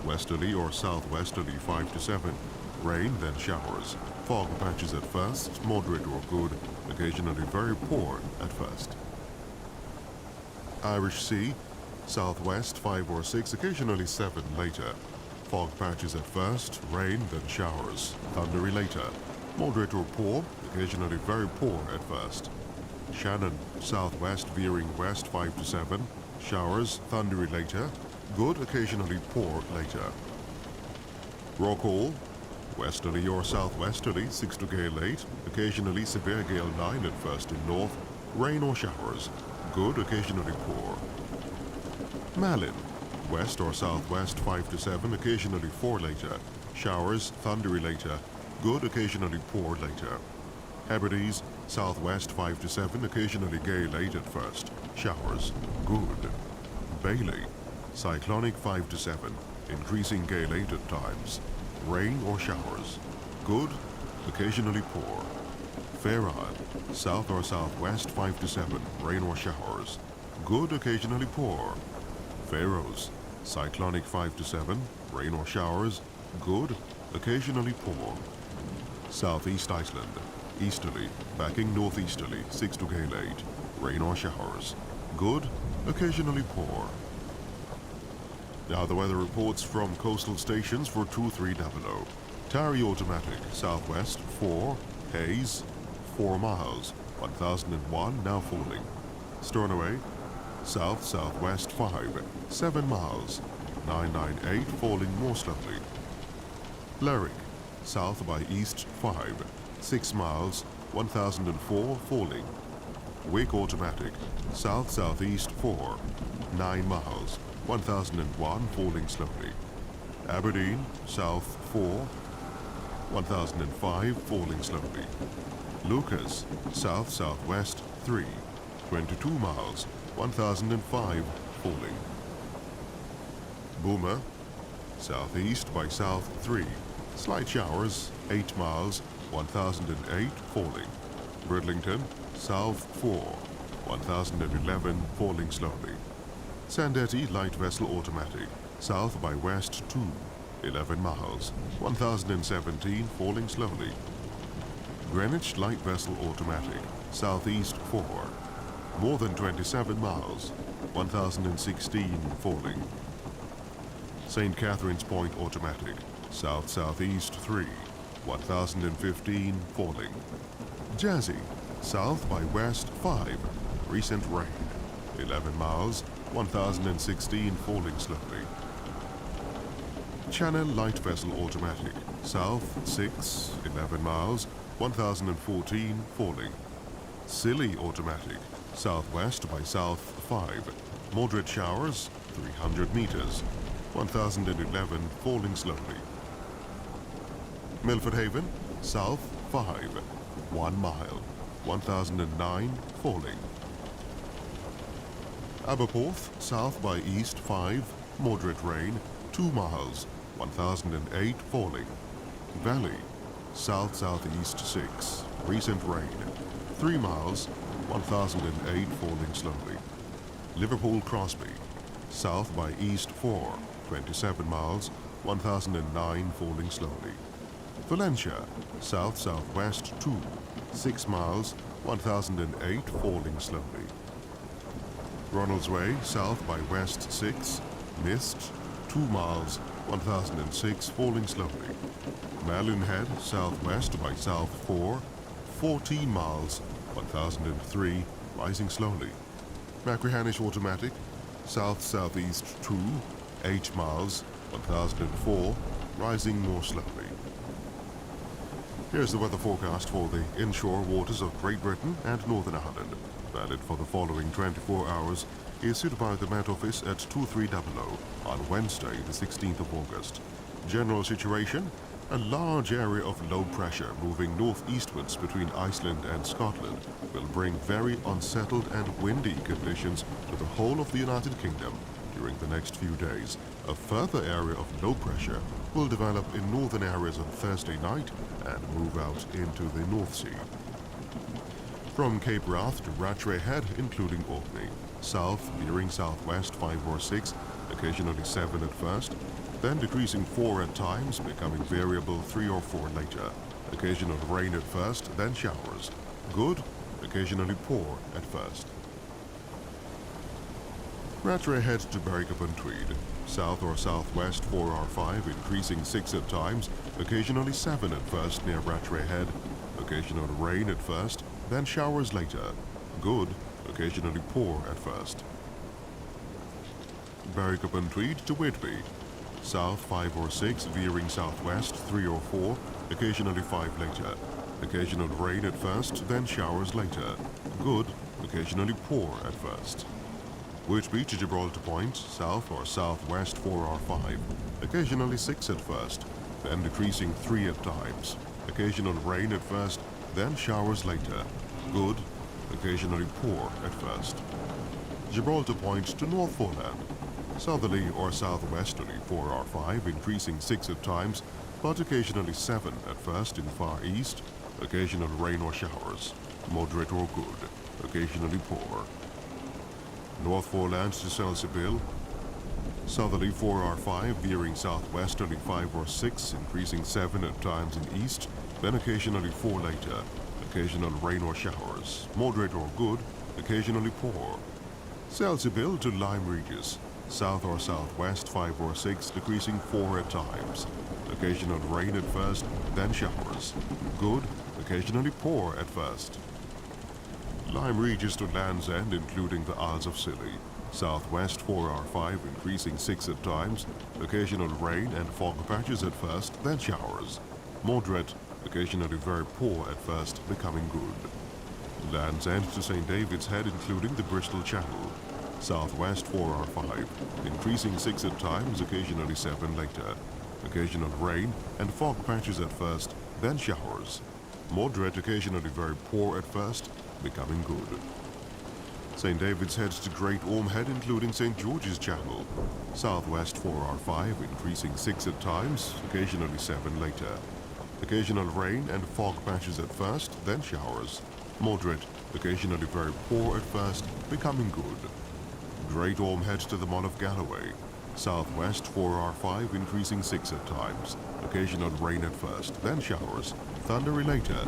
westerly or southwesterly 5 to 7, rain, then showers. Fog patches at first, moderate or good, occasionally very poor at first. Irish Sea, southwest 5 or 6, occasionally 7 later. Fog patches at first, rain, then showers. Thundery later. Moderate or poor, occasionally very poor at first. Shannon, southwest veering west 5 to 7, showers, thundery later. Good, occasionally poor later. Rockall, westerly or southwesterly 6 to gale 8, occasionally severe gale 9 at first in north, rain or showers. Good, occasionally poor. Malin, west or southwest 5 to 7, occasionally 4 later. Showers, thundery later. Good, occasionally poor later. Hebrides, southwest 5 to 7, occasionally gale 8 at first. Showers, good. Bailey, cyclonic 5 to 7, increasing gale 8 at times. Rain or showers. Good, occasionally poor. Fair Isle, south or southwest 5 to 7, rain or showers. Good, occasionally poor. Faroes, cyclonic 5 to 7, rain or showers. Good, occasionally poor. Southeast Iceland, easterly, backing northeasterly 6 to gale 8, rain or showers. Good, occasionally poor. Now the weather reports from coastal stations for 2300. Tarry automatic, southwest 4, haze 4 miles, 1001 now falling. Stornoway, south-southwest 5, 7 miles, 998 falling more slowly. Lerwick, south by east 5, 6 miles, 1004 falling. Wick automatic, south-southeast 4, 9 miles, 1001 falling slowly. Aberdeen, south 4, 1005 falling slowly. Lucas, south-southwest 3, 22 miles, 1005 falling. Boomer, southeast by south 3, slight showers, 8 miles, 1008 falling. Bridlington, south 4, 1011 falling slowly. Sandetti, light vessel automatic, south by west 2, 11 miles, 1017 falling slowly. Greenwich, light vessel automatic, southeast 4, more than 27 miles, 1016 falling. St. Catherine's Point automatic, south-southeast 3, 1015 falling. Jazzy, south by west 5, recent rain, 11 miles, 1016 falling slowly. Channel light vessel automatic, south 6, 11 miles, 1014 falling. Scilly automatic, southwest by south 5, moderate showers, 300 meters, 1011 falling slowly. Milford Haven, south 5, 1 mile, 1009 falling. Aberporth, south by east 5, moderate rain, 2 miles, 1008 falling. Valley, south-southeast 6, recent rain, 3 miles, 1008 falling slowly. Liverpool Crosby, south by east 4, 27 miles, 1009 falling slowly. Valencia, south-southwest 2, 6 miles, 1008 falling slowly. Ronaldsway, south by west 6, mist, 2 miles, 1006 falling slowly. Malin Head, southwest by south 4, 14 miles, 1003 rising slowly. Machrihanish Automatic, south-southeast 2, 8 miles, 1004 rising more slowly. Here's the weather forecast for the inshore waters of Great Britain and Northern Ireland. Valid for the following 24 hours, issued by the Met Office at 2300 on Wednesday, the 16th of August. General situation: a large area of low pressure moving northeastwards between Iceland and Scotland will bring very unsettled and windy conditions to the whole of the United Kingdom during the next few days. A further area of low pressure will develop in northern areas on Thursday night and move out into the North Sea. From Cape Wrath to Rattray Head, including Orkney. South, veering southwest 5 or 6, occasionally 7 at first, then decreasing 4 at times, becoming variable 3 or 4 later. Occasional rain at first, then showers. Good, occasionally poor at first. Rattray Head to Berwick-upon-Tweed. South or southwest 4 or 5, increasing 6 at times, occasionally 7 at first near Rattray Head. Occasional rain at first, then showers later. Good, occasionally poor at first. Berwick-upon-Tweed to Whitby. South 5 or 6, veering southwest 3 or 4, occasionally 5 later. Occasional rain at first, then showers later. Good, occasionally poor at first. Whitby to Gibraltar Point, south or southwest 4 or 5, occasionally 6 at first, then decreasing 3 at times. Occasional rain at first, then showers later. Good, occasionally poor at first. Gibraltar Point to North Foreland. Southerly or southwesterly 4 or 5, increasing 6 at times, but occasionally 7 at first in far east. Occasional rain or showers. Moderate or good, occasionally poor. North Foreland to Selseybill. Southerly 4 or 5, veering southwesterly 5 or 6, increasing 7 at times in east, then occasionally 4 later. Occasional rain or showers. Moderate or good, occasionally poor. Selseybill to Lyme Regis. South or southwest 5 or 6, decreasing 4 at times. Occasional rain at first, then showers. Good, occasionally poor at first. Lyme Regis to Land's End, including the Isles of Scilly. Southwest 4 or 5, increasing 6 at times. Occasional rain and fog patches at first, then showers. Moderate, occasionally very poor at first, becoming good. Land's End to St. David's Head, including the Bristol Channel. Southwest 4 or 5, increasing 6 at times, occasionally 7 later. Occasional rain and fog patches at first, then showers. Moderate, occasionally very poor at first, becoming good. St. David's Head to Great Orme Head, including St. George's Channel. Southwest 4 or 5, increasing 6 at times, occasionally 7 later. Occasional rain and fog patches at first, then showers. Moderate, occasionally very poor at first, becoming good. Great Orme Head to the Mull of Galloway. Southwest 4 or 5, increasing 6 at times. Occasional rain at first, then showers. Thundery later.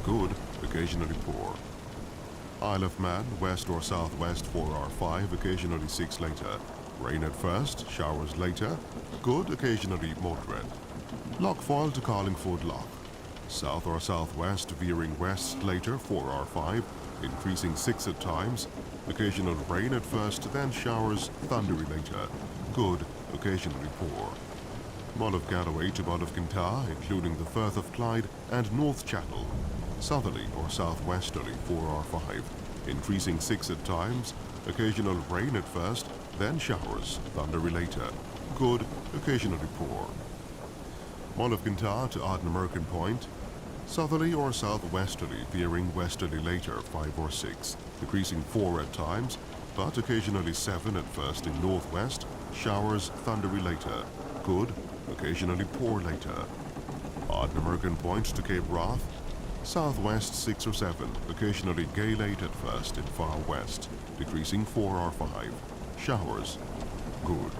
Good, occasionally poor. Isle of Man, west or southwest 4 or 5, occasionally 6 later. Rain at first, showers later. Good, occasionally moderate. Lochfoyle to Carlingford Loch. South or southwest, veering west later 4 or 5, increasing 6 at times. Occasional rain at first, then showers, thundery later. Good, occasionally poor. Mull of Galloway to Mull of Kintyre, including the Firth of Clyde and North Channel. Southerly or southwesterly 4 or 5, increasing 6 at times. Occasional rain at first, then showers, thundery later. Good, occasionally poor. Mull of Kintyre to Ardnamurchan Point. Southerly or southwesterly, veering westerly later 5 or 6, decreasing 4 at times, but occasionally 7 at first in northwest. Showers, thundery later. Good, occasionally poor later. Ardnamurchan Point to Cape Wrath. Southwest 6 or 7, occasionally gale 8 at first in far west, decreasing 4 or 5. Showers, good.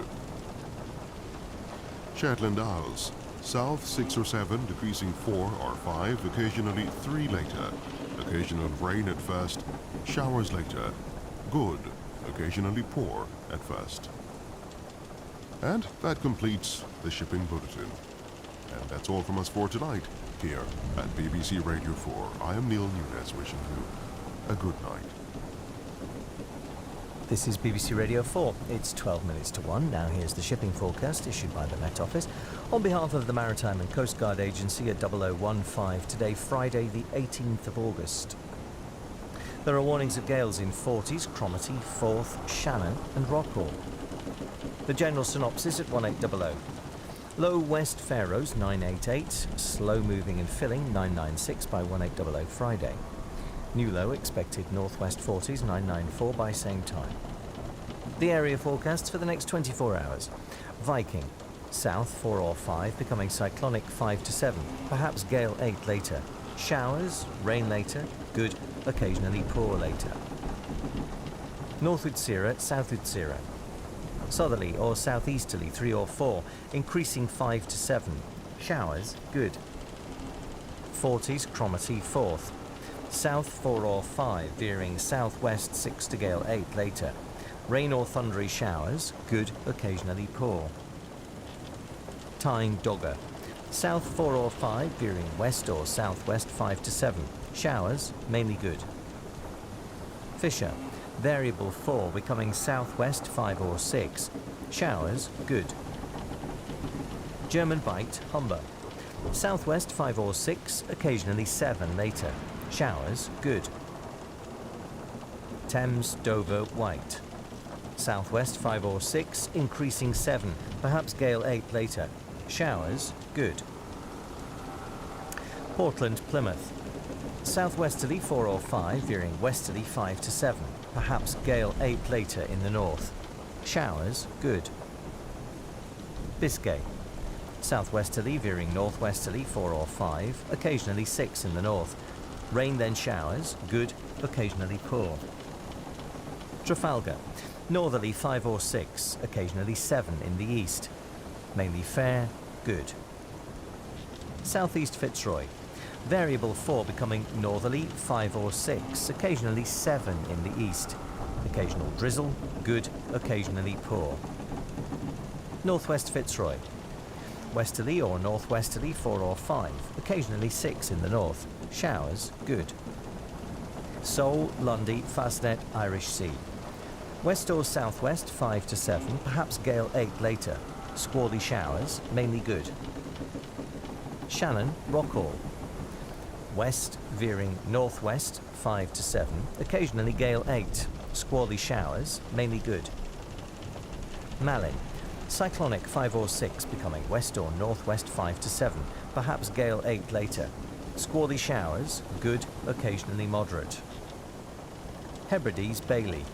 Shetland Isles, south 6 or 7, decreasing 4 or 5, occasionally 3 later. Occasional rain at first, showers later. Good, occasionally poor at first. And that completes the shipping bulletin. And that's all from us for tonight, here at BBC Radio 4. I am Neil Nunes, wishing you a good night. This is BBC Radio 4. It's 12 minutes to 1. Now here's the shipping forecast issued by the Met Office on behalf of the Maritime and Coast Guard Agency at 0015 today, Friday the 18th of August. There are warnings of gales in Forties, Cromarty, Forth, Shannon and Rockall. The general synopsis at 1800. Low west Faroes 988, slow moving and filling 996 by 1800 Friday. New low expected northwest 40s 994 by same time. The area forecasts for the next 24 hours. Viking, south 4 or 5, becoming cyclonic 5 to 7, perhaps gale 8 later. Showers, rain later, good, occasionally poor later. North Utsira, South Utsira. Southerly or southeasterly 3 or 4, increasing 5 to 7. Showers, good. 40s, Cromarty 4th. South 4 or 5, veering southwest 6 to gale 8 later. Rain or thundery showers, good, occasionally poor. Tyne Dogger. South 4 or 5, veering west or southwest 5 to 7. Showers, mainly good. Fisher. Variable 4, becoming southwest 5 or 6. Showers, good. German Bight, Humber. Southwest 5 or 6, occasionally 7 later. Showers, good. Thames, Dover, White. Southwest 5 or 6, increasing 7, perhaps gale 8 later. Showers, good. Portland, Plymouth. Southwesterly 4 or 5, veering westerly 5 to 7, perhaps gale 8 later in the north. Showers, good. Biscay. Southwesterly veering northwesterly 4 or 5, occasionally 6 in the north. Rain then showers, good, occasionally poor. Trafalgar. Northerly 5 or 6, occasionally 7 in the east. Mainly fair, good. Southeast Fitzroy. Variable 4 becoming northerly 5 or 6, occasionally 7 in the east. Occasional drizzle, good, occasionally poor. Northwest Fitzroy. Westerly or northwesterly 4 or 5, occasionally 6 in the north. Showers, good. Seoul, Lundy, Fastnet, Irish Sea. West or southwest 5 to 7, perhaps gale 8 later. Squally showers, mainly good. Shannon, Rockall. West veering northwest 5 to 7, occasionally gale 8. Squally showers, mainly good. Malin. Cyclonic 5 or 6, becoming west or northwest 5 to 7, perhaps gale 8 later. Squally showers, good, occasionally moderate. Hebrides, Bailey.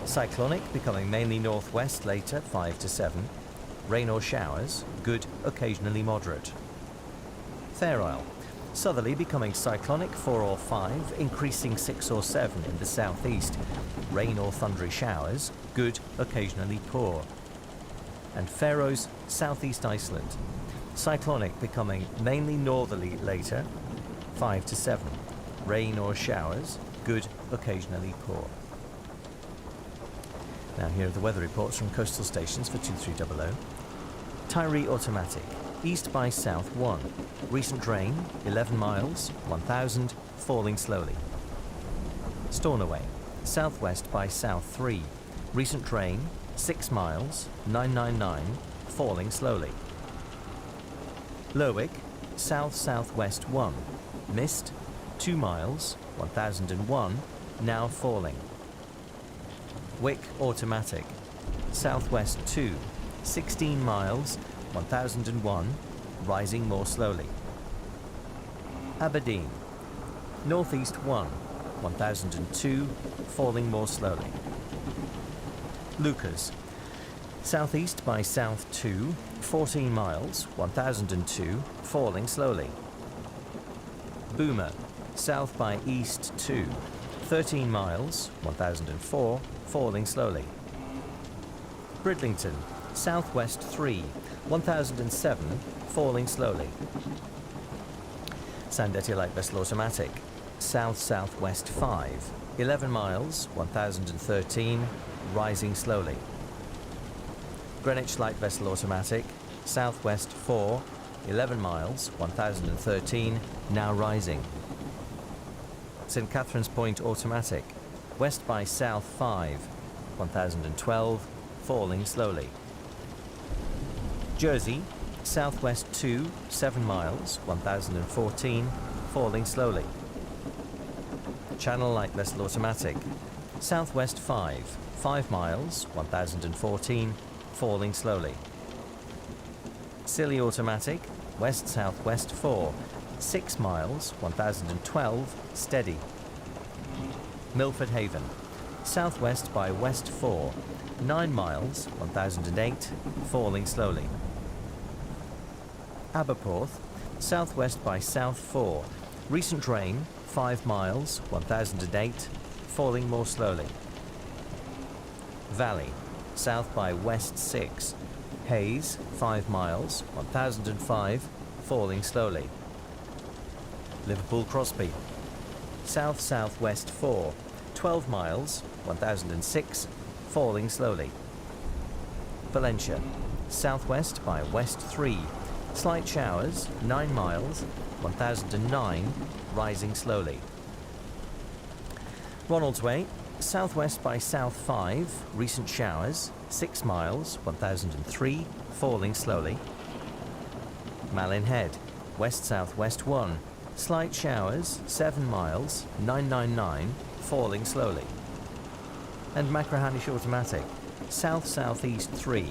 Cyclonic becoming mainly northwest later 5 to 7. Rain or showers, good, occasionally moderate. Fair Isle. Southerly becoming cyclonic 4 or 5, increasing 6 or 7 in the southeast. Rain or thundery showers, good, occasionally poor. And Faroes, southeast Iceland. Cyclonic becoming mainly northerly later, 5 to 7. Rain or showers, good, occasionally poor. Now here are the weather reports from coastal stations for 2300. Tyree automatic, east by south 1. Recent rain, 11 miles, 1000, falling slowly. Stornoway, southwest by south 3. Recent rain, 6 miles, 999, falling slowly. Lerwick, south-southwest 1. Mist, 2 miles, 1001, now falling. Wick automatic, southwest 2. 16 miles, 1001, rising more slowly. Aberdeen, northeast 1. 1002, falling more slowly. Lucas, southeast by south 2, 14 miles, 1002, falling slowly. Boomer, south by east 2, 13 miles, 1004, falling slowly. Bridlington, southwest 3, 1007, falling slowly. Sandetti light vessel automatic, south-southwest 5, 11 miles, 1013, rising slowly. Greenwich light vessel automatic, southwest 4, 11 miles, 1013, now rising. St Catherine's Point automatic, west by south 5, 1012, falling slowly. Jersey, southwest 2, 7 miles, 1014, falling slowly. Channel light vessel automatic, southwest 5, 5 miles, 1014, falling slowly. Scilly automatic, west-southwest 4, 6 miles, 1012, steady. Milford Haven, southwest by west 4, 9 miles, 1008, falling slowly. Aberporth, southwest by south 4, recent rain, 5 miles, 1008, falling more slowly. Valley, south by west 6, haze, 5 miles, 1005, falling slowly. Liverpool Crosby, south-southwest 4, 12 miles, 1006, falling slowly. Valencia, southwest by west 3, slight showers, 9 miles, 1009, rising slowly. Ronaldsway, southwest by south 5, recent showers, 6 miles, 1003, falling slowly. Malin Head, west-southwest 1, slight showers, 7 miles, 999, falling slowly. And Machrihanish automatic, south-southeast 3,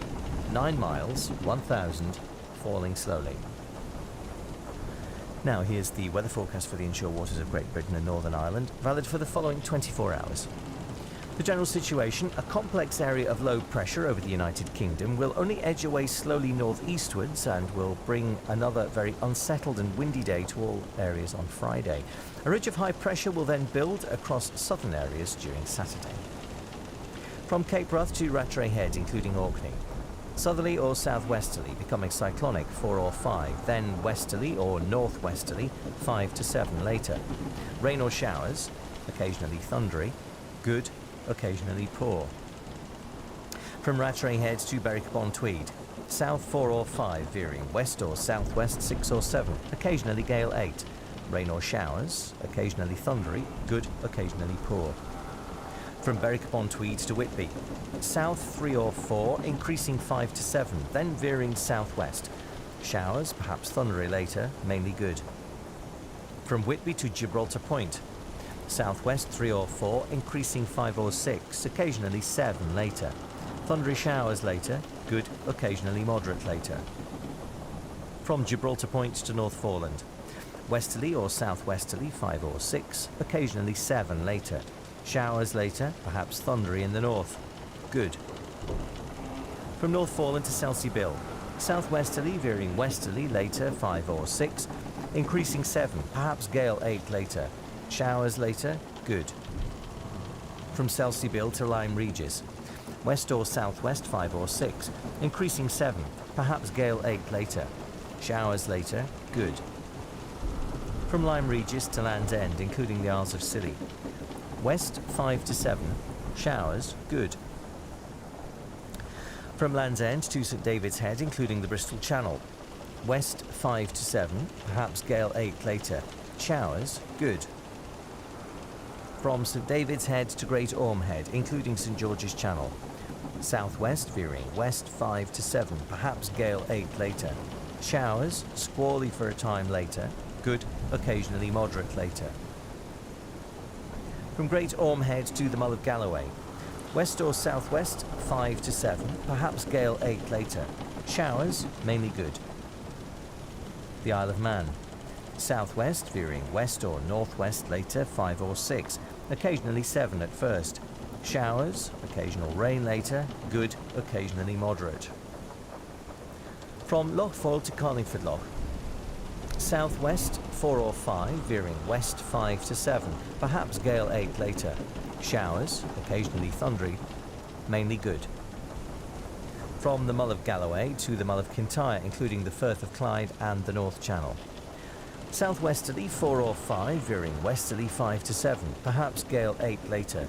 9 miles, 1000, falling slowly. Now here's the weather forecast for the inshore waters of Great Britain and Northern Ireland, valid for the following 24 hours. The general situation, a complex area of low pressure over the United Kingdom, will only edge away slowly northeastwards and will bring another very unsettled and windy day to all areas on Friday. A ridge of high pressure will then build across southern areas during Saturday. From Cape Wrath to Rattray Head, including Orkney. Southerly or southwesterly, becoming cyclonic 4 or 5, then westerly or northwesterly 5 to 7 later. Rain or showers, occasionally thundery, good, occasionally poor. From Rattray Head to Berwick-upon-Tweed, south 4 or 5, veering west or southwest 6 or 7, occasionally gale 8. Rain or showers, occasionally thundery, good, occasionally poor. From Berwick-upon-Tweed to Whitby, south 3 or 4, increasing 5 to 7, then veering southwest. Showers, perhaps thundery later, mainly good. From Whitby to Gibraltar Point, southwest 3 or 4, increasing 5 or 6, occasionally 7 later. Thundery showers later, good, occasionally moderate later. From Gibraltar Point to North Foreland, westerly or southwesterly 5 or 6, occasionally 7 later. Showers later, perhaps thundery in the north. Good. From North Foreland to Selsey Bill, southwesterly veering westerly later 5 or 6, increasing 7, perhaps gale 8 later. Showers later, good. From Selsey Bill to Lyme Regis, west or southwest 5 or 6, increasing 7, perhaps gale 8 later. Showers later, good. From Lyme Regis to Land's End, including the Isles of Scilly, west 5 to 7, showers, good. From Land's End to St David's Head, including the Bristol Channel, west 5 to 7, perhaps gale 8 later, showers, good. From St David's Head to Great Orme Head, including St George's Channel, southwest veering west 5 to 7, perhaps gale 8 later, showers, squally for a time later, good, occasionally moderate later. From Great Orme Head to the Mull of Galloway, west or southwest 5 to 7, perhaps gale 8 later, showers, mainly good. The Isle of Man, southwest veering west or northwest later 5 or 6, occasionally 7 at first, showers, occasional rain later, good, occasionally moderate. From Loch Foyle to Carlingford Loch, Southwest 4 or 5, veering west 5 to 7, perhaps gale 8 later. Showers, occasionally thundery, mainly good. From the Mull of Galloway to the Mull of Kintyre, including the Firth of Clyde and the North Channel. Southwesterly 4 or 5, veering westerly 5 to 7, perhaps gale 8 later.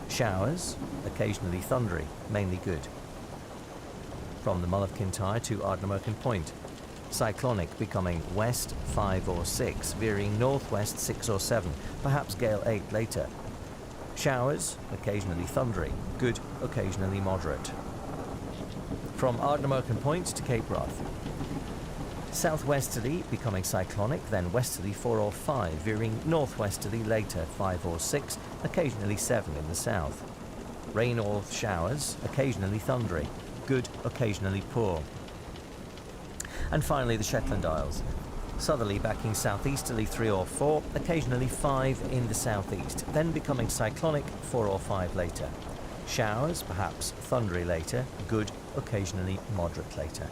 Showers, occasionally thundery, mainly good. From the Mull of Kintyre to Ardnamurchan Point. Cyclonic becoming west 5 or 6, veering northwest 6 or 7, perhaps gale 8 later. Showers, occasionally thundery, good, occasionally moderate. From Ardnamurchan Point to Cape Wrath. Southwesterly becoming cyclonic, then westerly 4 or 5, veering northwesterly later 5 or 6, occasionally 7 in the south. Rain or showers, occasionally thundery, good, occasionally poor. And finally the Shetland Isles. Southerly backing southeasterly 3 or 4, occasionally 5 in the southeast, then becoming cyclonic 4 or 5 later. Showers, perhaps thundery later, good, occasionally moderate later.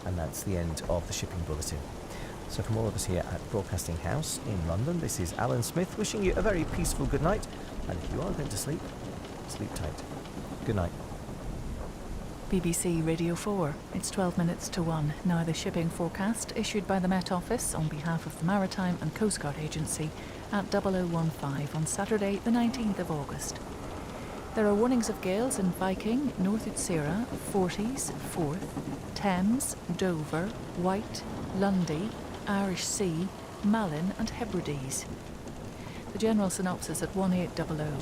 And that's the end of the shipping bulletin. So from all of us here at Broadcasting House in London, this is Alan Smith wishing you a very peaceful good night. And if you are going to sleep, sleep tight. Good night. BBC Radio 4. It's 12 minutes to 1. Now the shipping forecast issued by the Met Office on behalf of the Maritime and Coast Guard Agency at 0015 on Saturday the 19th of August. There are warnings of gales in Viking, North Utsira, Forties, Forth, Thames, Dover, Wight, Lundy, Irish Sea, Malin and Hebrides. The general synopsis at 1800.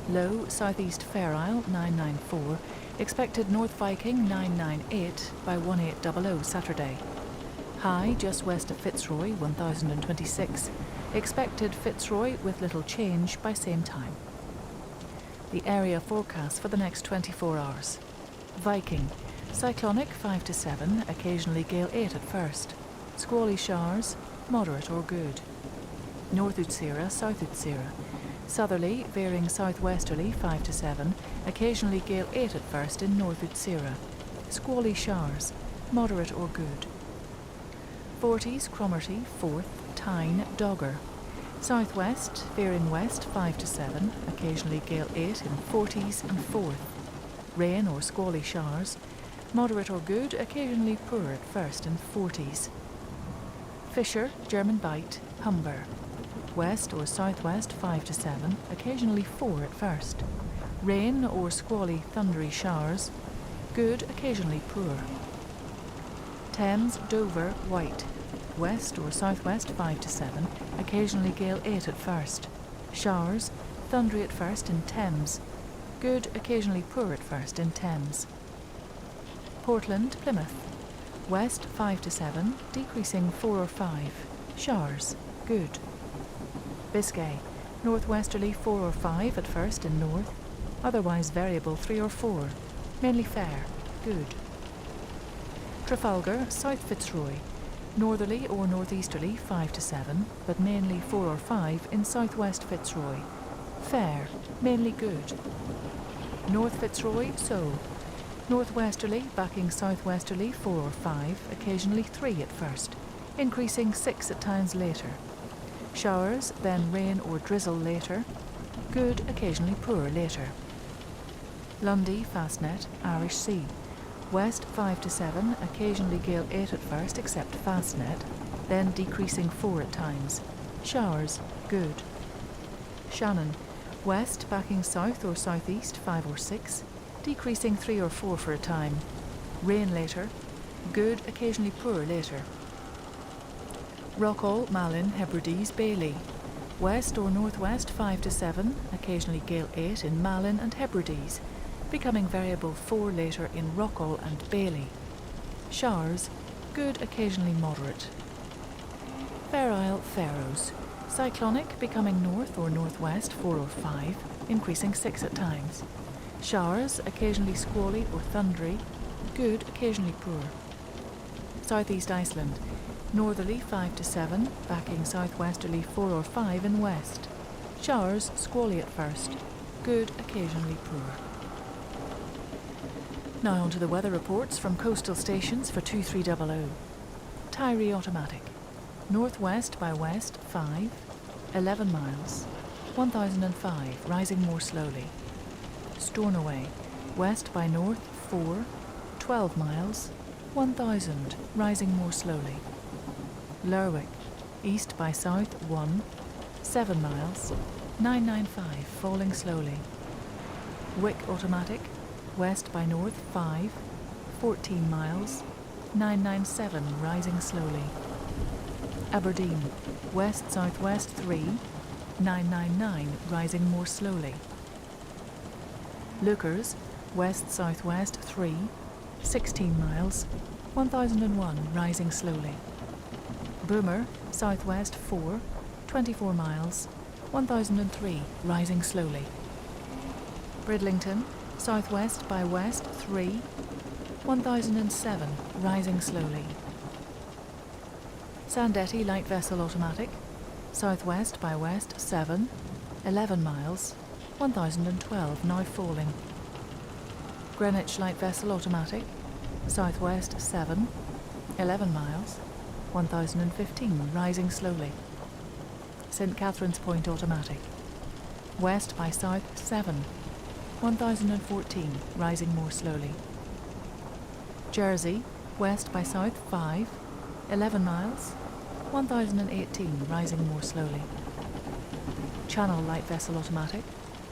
Low, southeast Fair Isle 994. Expected North Viking 998 by 1800 Saturday. High just west of Fitzroy 1026. Expected Fitzroy with little change by same time. The area forecast for the next 24 hours. Viking, cyclonic 5 to 7, occasionally gale 8 at first. Squally showers, moderate or good. North Utsira, South Utsira. Southerly, veering southwesterly 5 to 7, occasionally gale 8 at first in North Utsira. Squally showers, moderate or good. Forties, Cromarty, Forth, Tyne, Dogger. Southwest, veering west 5 to 7, occasionally gale 8 in Forties and Forth. Rain or squally showers, moderate or good, occasionally poor at first in Forties. Fisher, German Bight, Humber. West or southwest 5 to 7, occasionally 4 at first. Rain or squally thundery showers, good, occasionally poor. Thames, Dover, Wight. West or southwest 5 to 7, occasionally gale 8 at first. Showers, thundery at first in Thames, good, occasionally poor at first in Thames. Portland, Plymouth. West 5 to 7, decreasing 4 or 5. Showers, good. Biscay, northwesterly 4 or 5 at first in north, otherwise variable 3 or 4, mainly fair, good. Trafalgar, South Fitzroy, northerly or northeasterly 5 to 7, but mainly 4 or 5 in southwest Fitzroy, fair, mainly good. North Fitzroy, Sole, northwesterly backing southwesterly 4 or 5, occasionally 3 at first, increasing 6 at times later. Showers, then rain or drizzle later. Good, occasionally poor later. Lundy, Fastnet, Irish Sea. West 5 to 7, occasionally gale 8 at first except Fastnet, then decreasing 4 at times. Showers, good. Shannon, west backing south or southeast 5 or 6, decreasing 3 or 4 for a time. Rain later. Good, occasionally poor later. Rockall, Malin, Hebrides, Bailey. West or northwest 5 to 7, occasionally gale 8 in Malin and Hebrides, becoming variable 4 later in Rockall and Bailey. Showers, good, occasionally moderate. Fair Isle, Faroes. Cyclonic, becoming north or northwest 4 or 5, increasing 6 at times. Showers, occasionally squally or thundery, good, occasionally poor. Southeast Iceland. Northerly 5 to 7, backing southwesterly 4 or 5 in west. Showers, squally at first. Good, occasionally poor. Now on to the weather reports from coastal stations for 2300. Tyree Automatic. Northwest by west 5, 11 miles, 1005, rising more slowly. Stornoway, west by north 4, 12 miles, 1000, rising more slowly. Lerwick, east by south 1, 7 miles, 995, falling slowly. Wick automatic, west by north 5, 14 miles, 997, rising slowly. Aberdeen, west-southwest 3, 999, rising more slowly. Lookers, west-southwest 3, 16 miles, 1001, rising slowly. Boomer, southwest 4, 24 miles, 1003, rising slowly. Bridlington, southwest by west 3, 1007, rising slowly. Sandetti light vessel automatic, southwest by west 7, 11 miles, 1012, now falling. Greenwich light vessel automatic, southwest 7, 11 miles, 1015, rising slowly. St. Catherine's Point automatic, west by south 7, 1014, rising more slowly. Jersey, west by south 5, 11 miles, 1018, rising more slowly. Channel light vessel automatic,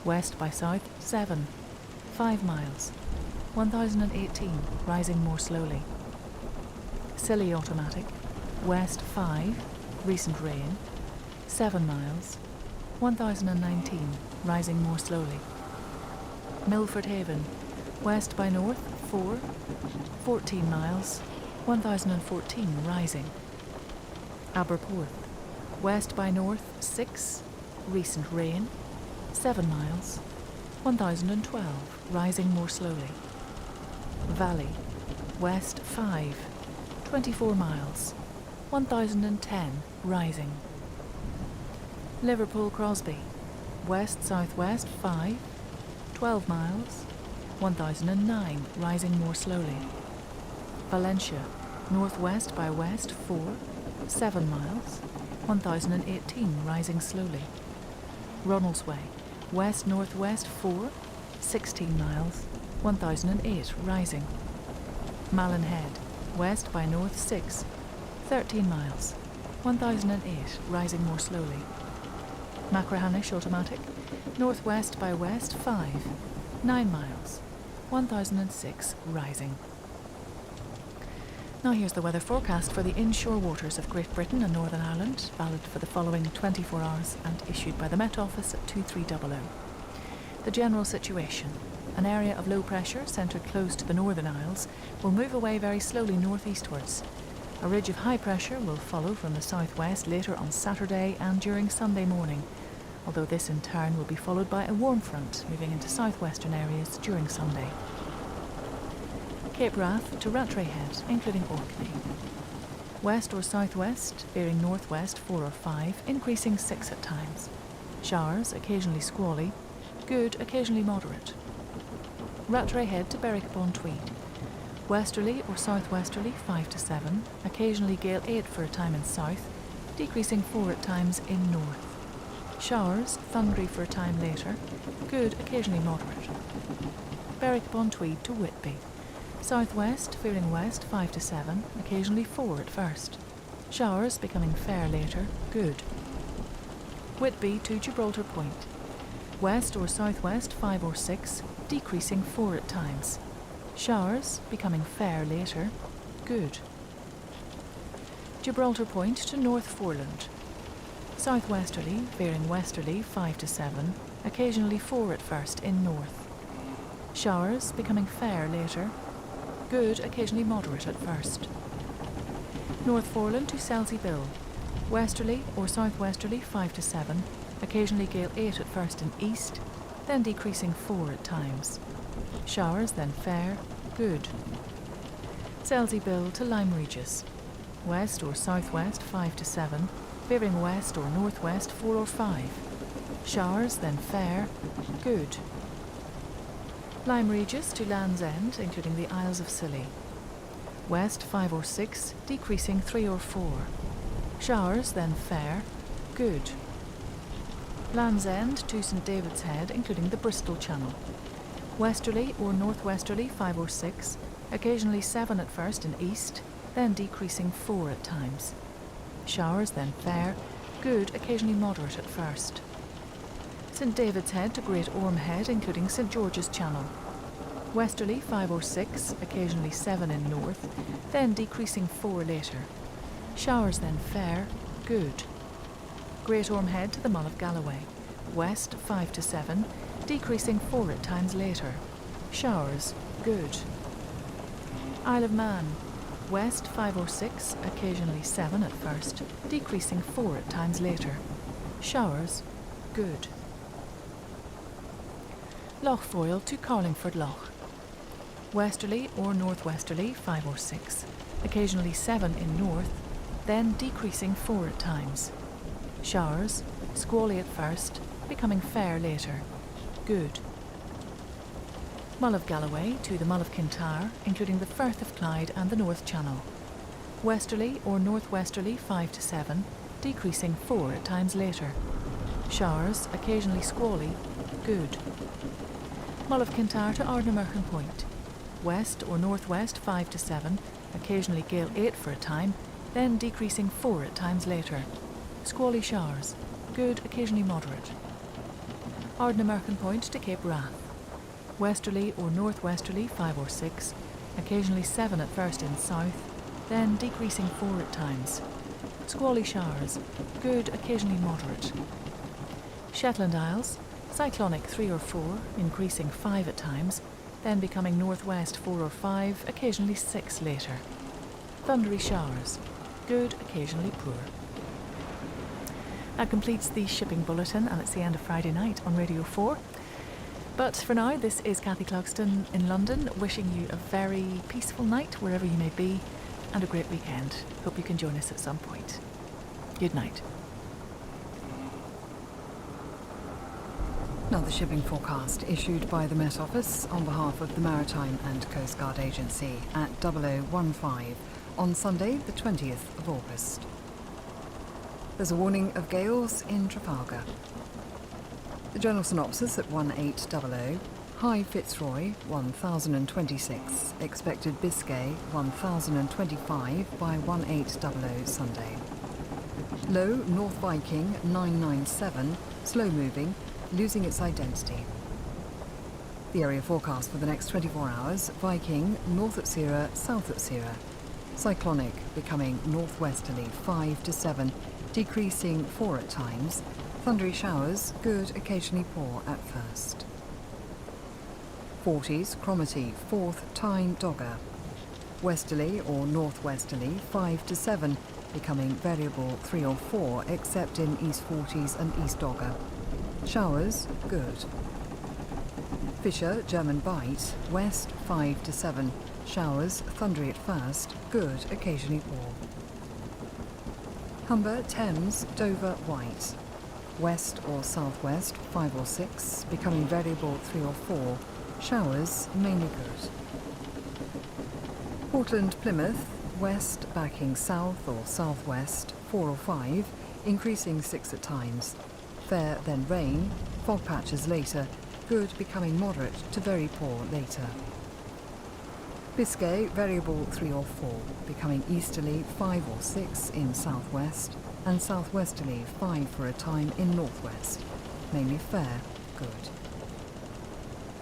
west by south 7, 5 miles, 1018, rising more slowly. Scilly automatic, west 5, recent rain, 7 miles, 1019, rising more slowly. Milford Haven, west by north 4, 14 miles, 1014, rising. Aberporth, west by north 6, recent rain, 7 miles, 1012, rising more slowly. Valley, west 5, 24 miles, 1010, rising. Liverpool Crosby, west-southwest 5, 12 miles, 1009, rising more slowly. Valencia, northwest by west 4, 7 miles, 1018, rising slowly. Ronaldsway, west-northwest 4, 16 miles, 1008, rising. Malin Head, west by north 6, 13 miles, 1008, rising more slowly. Machrihanish automatic, northwest by west 5, 9 miles, 1006, rising. Now here's the weather forecast for the inshore waters of Great Britain and Northern Ireland, valid for the following 24 hours and issued by the Met Office at 2300. The general situation. An area of low pressure centred close to the Northern Isles will move away very slowly northeastwards. A ridge of high pressure will follow from the southwest later on Saturday and during Sunday morning, although this in turn will be followed by a warm front moving into southwestern areas during Sunday. Cape Wrath to Rattray Head, including Orkney. West or southwest, veering northwest 4 or 5, increasing 6 at times. Showers, occasionally squally. Good, occasionally moderate. Rattray Head to Berwick-upon-Tweed. Westerly or southwesterly 5 to 7, occasionally gale 8 for a time in south, decreasing 4 at times in north. Showers, thundery for a time later. Good, occasionally moderate. Berwick-upon-Tweed to Whitby. Southwest, veering west 5 to 7, occasionally 4 at first. Showers becoming fair later, good. Whitby to Gibraltar Point. West or southwest 5 or 6, decreasing 4 at times. Showers becoming fair later, good. Gibraltar Point to North Foreland. Southwesterly, veering westerly 5 to 7, occasionally 4 at first in north. Showers becoming fair later, good, occasionally moderate at first. North Foreland to Selsey Bill. Westerly or southwesterly 5 to 7, occasionally gale 8 at first in east, then decreasing 4 at times. Showers then fair, good. Selsey Bill to Lyme Regis. West or southwest 5 to 7, veering west or northwest 4 or 5. Showers then fair, good. Lyme Regis to Land's End, including the Isles of Scilly. West 5 or 6, decreasing 3 or 4. Showers, then fair, good. Land's End to St David's Head, including the Bristol Channel. Westerly or northwesterly 5 or 6, occasionally 7 at first in east, then decreasing 4 at times. Showers, then fair, good, occasionally moderate at first. St David's Head to Great Orme Head, including St George's Channel. Westerly 5 or 6, occasionally 7 in north, then decreasing 4 later. Showers, then fair, good. Great Orme Head to the Mull of Galloway. West 5 to 7, decreasing 4 at times later. Showers, good. Isle of Man. West 5 or 6, occasionally 7 at first, decreasing 4 at times later. Showers, good. Lochfoyle to Carlingford Loch. Westerly or northwesterly 5 or 6, occasionally 7 in north, then decreasing 4 at times. Showers, squally at first, becoming fair later. Good. Mull of Galloway to the Mull of Kintyre, including the Firth of Clyde and the North Channel. Westerly or northwesterly 5 to 7, decreasing 4 at times later. Showers, occasionally squally, good. Mull of Kintyre to Ardnamurchan Point. West or northwest 5 to 7, occasionally gale 8 for a time, then decreasing 4 at times later. Squally showers, good, occasionally moderate. Ardnamurchan Point to Cape Wrath. Westerly or northwesterly 5 or 6, occasionally 7 at first in south, then decreasing 4 at times. Squally showers, good, occasionally moderate. Shetland Isles, cyclonic 3 or 4, increasing 5 at times, then becoming northwest 4 or 5, occasionally 6 later. Thundery showers, good, occasionally poor. That completes the shipping bulletin, and it's the end of Friday night on Radio 4. But for now, this is Kathy Clugston in London, wishing you a very peaceful night wherever you may be, and a great weekend. Hope you can join us at some point. Good night. Now the shipping forecast issued by the Met Office on behalf of the Maritime and Coast Guard Agency at 0015 on Sunday the 20th of August. There's a warning of gales in Trafalgar. The general synopsis at 1800, high Fitzroy 1026, expected Biscay 1025 by 1800 Sunday. Low North Viking 997, slow moving, losing its identity. The area forecast for the next 24 hours, Viking north at Sierra, south at Sierra. Cyclonic becoming northwesterly 5 to 7, decreasing 4 at times. Thundery showers, good, occasionally poor at first. 40s, Cromarty, 4th, Tyne, Dogger. Westerly or northwesterly 5 to 7, becoming variable 3 or 4, except in East 40s and East Dogger. Showers, good. Fisher, German Bight, west 5 to 7. Showers, thundery at first, good, occasionally poor. Humber, Thames, Dover, White. West or southwest 5 or 6, becoming variable 3 or 4. Showers, mainly good. Portland, Plymouth, west backing south or southwest 4 or 5, increasing 6 at times. Fair, then rain, fog patches later, good becoming moderate to very poor later. Biscay, variable 3 or 4, becoming easterly 5 or 6 in southwest, and southwesterly 5 for a time in northwest. Mainly fair, good.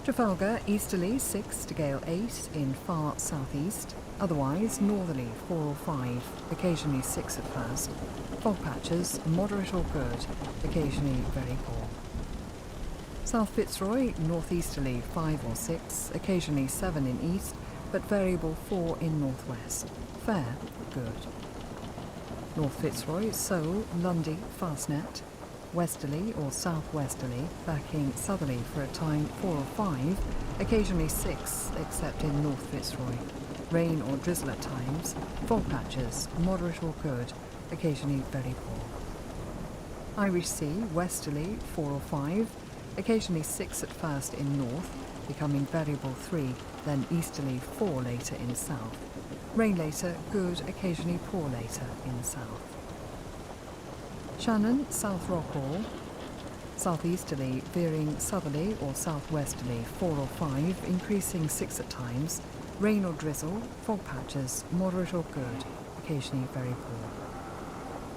Trafalgar, easterly 6 to gale 8 in far southeast, otherwise northerly 4 or 5, occasionally 6 at first. Fog patches, moderate or good, occasionally very poor. South Fitzroy, northeasterly 5 or 6, occasionally 7 in east, but variable 4 in northwest. Fair, good. North Fitzroy, Seoul, Lundy, Fastnet. Westerly or southwesterly, backing southerly for a time 4 or 5, occasionally 6, except in North Fitzroy. Rain or drizzle at times, fog patches, moderate or good, occasionally very poor. Irish Sea, westerly 4 or 5, occasionally 6 at first in north, becoming variable 3, then easterly 4 later in south. Rain later, good, occasionally poor later in south. Shannon, South Rockhall. Southeasterly, veering southerly or southwesterly 4 or 5, increasing 6 at times. Rain or drizzle, fog patches, moderate or good, occasionally very poor.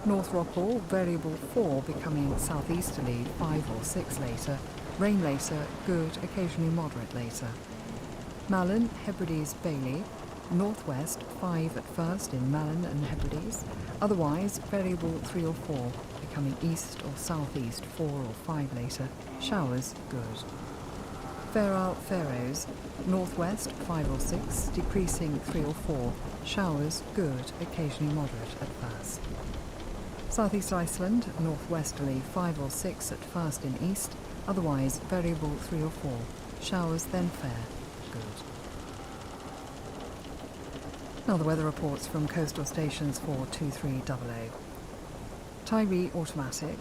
North Rockhall, variable 4, becoming southeasterly 5 or 6 later. Rain later, good, occasionally moderate later. Malin, Hebrides, Bailey. Northwest 5 at first in Malin and Hebrides. Otherwise, variable 3 or 4, becoming east or southeast 4 or 5 later. Showers, good. Fair Isle, Faroes. Northwest 5 or 6, decreasing 3 or 4. Showers, good, occasionally moderate at first. Southeast Iceland, northwesterly 5 or 6 at first in east, otherwise variable 3 or 4. Showers, then fair, good. Now the weather reports from coastal stations for 2300. Tyree automatic,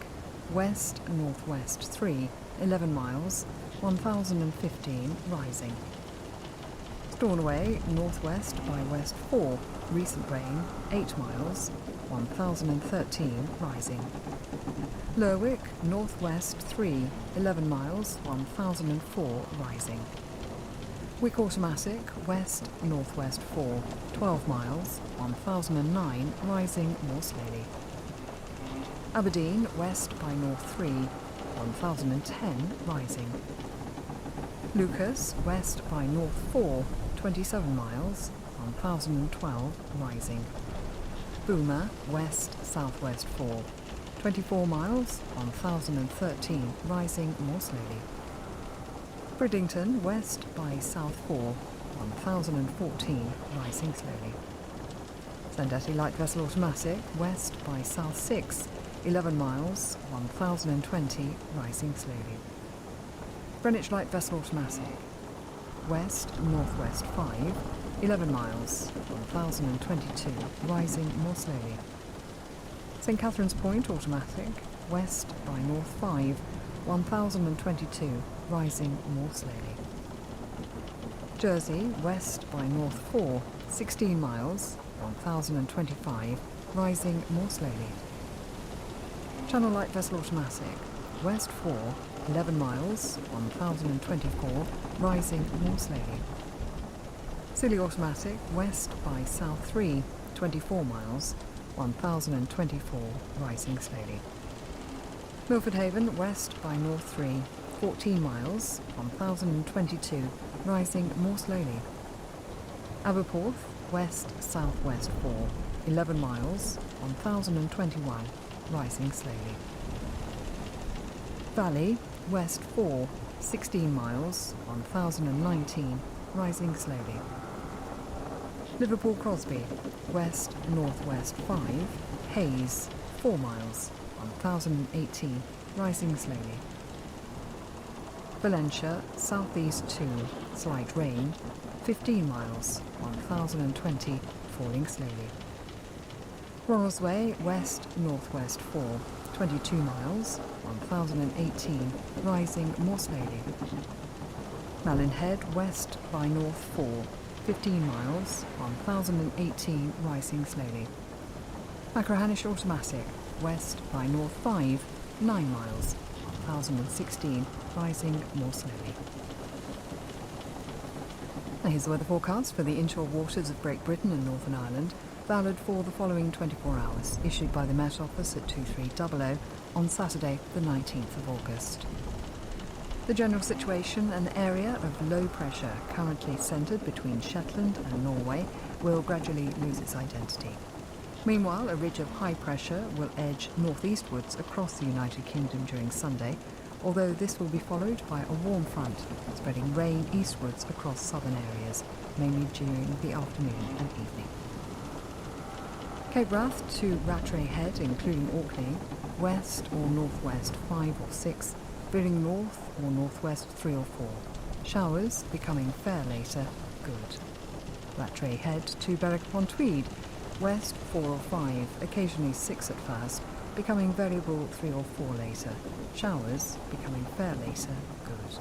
west northwest 3, 11 miles, 1015 rising. Stornoway northwest by west 4, recent rain 8 miles, 1013 rising. Lerwick northwest 3, 11 miles, 1004 rising. Wick automatic, west northwest 4, 12 miles, 1009 rising more slowly. Aberdeen west by north 3, 1010 rising. Lucas west by north 4, 27 miles, 1012 rising. Boomer west southwest 4, 24 miles, 1013 rising more slowly. Bridlington west by south 4, 1014 rising slowly. Sandetti light vessel automatic west by south 6, 11 miles, 1020 rising slowly. Greenwich light vessel automatic west northwest 5, 11 miles, 1022 rising more slowly. St Catherine's Point automatic west by north 5, 1022 rising more slowly. Jersey west by north 4, 16 miles, 1025 rising more slowly. Channel light vessel automatic west 4, 11 miles, 1024 rising more slowly. Scilly automatic west by south 3, 24 miles, 1024 rising slowly. Milford Haven west by north 3, 14 miles, 1022 rising more slowly. Aberporth west southwest 4, 11 miles, 1021 rising slowly. Valley west 4, 16 miles, 1019 rising slowly. Liverpool Crosby west northwest 5, Hayes 4 miles, 1018 rising slowly. Valencia southeast 2, slight rain 15 miles, 1020 falling slowly. Ronaldsway west northwest 4, 22 miles, 1018 rising more slowly. Malin Head west by north 4, 15 miles, 1018 rising slowly. Macrahanish automatic west by north 5, 9 miles, 1016 rising more slowly. Now here's the weather forecast for the inshore waters of Great Britain and Northern Ireland, valid for the following 24 hours, issued by the Met Office at 2300 on Saturday the 19th of August. The general situation, an area of low pressure currently centred between Shetland and Norway, will gradually lose its identity. Meanwhile, a ridge of high pressure will edge northeastwards across the United Kingdom during Sunday, although this will be followed by a warm front, spreading rain eastwards across southern areas, mainly during the afternoon and evening. Cape Wrath to Rattray Head, including Orkney, west or northwest 5 or 6, veering north or northwest 3 or 4. Showers becoming fair later, good. Rattray Head to Berwick-upon-Tweed, west 4 or 5, occasionally 6 at first, becoming variable 3 or 4 later. Showers becoming fair later, good.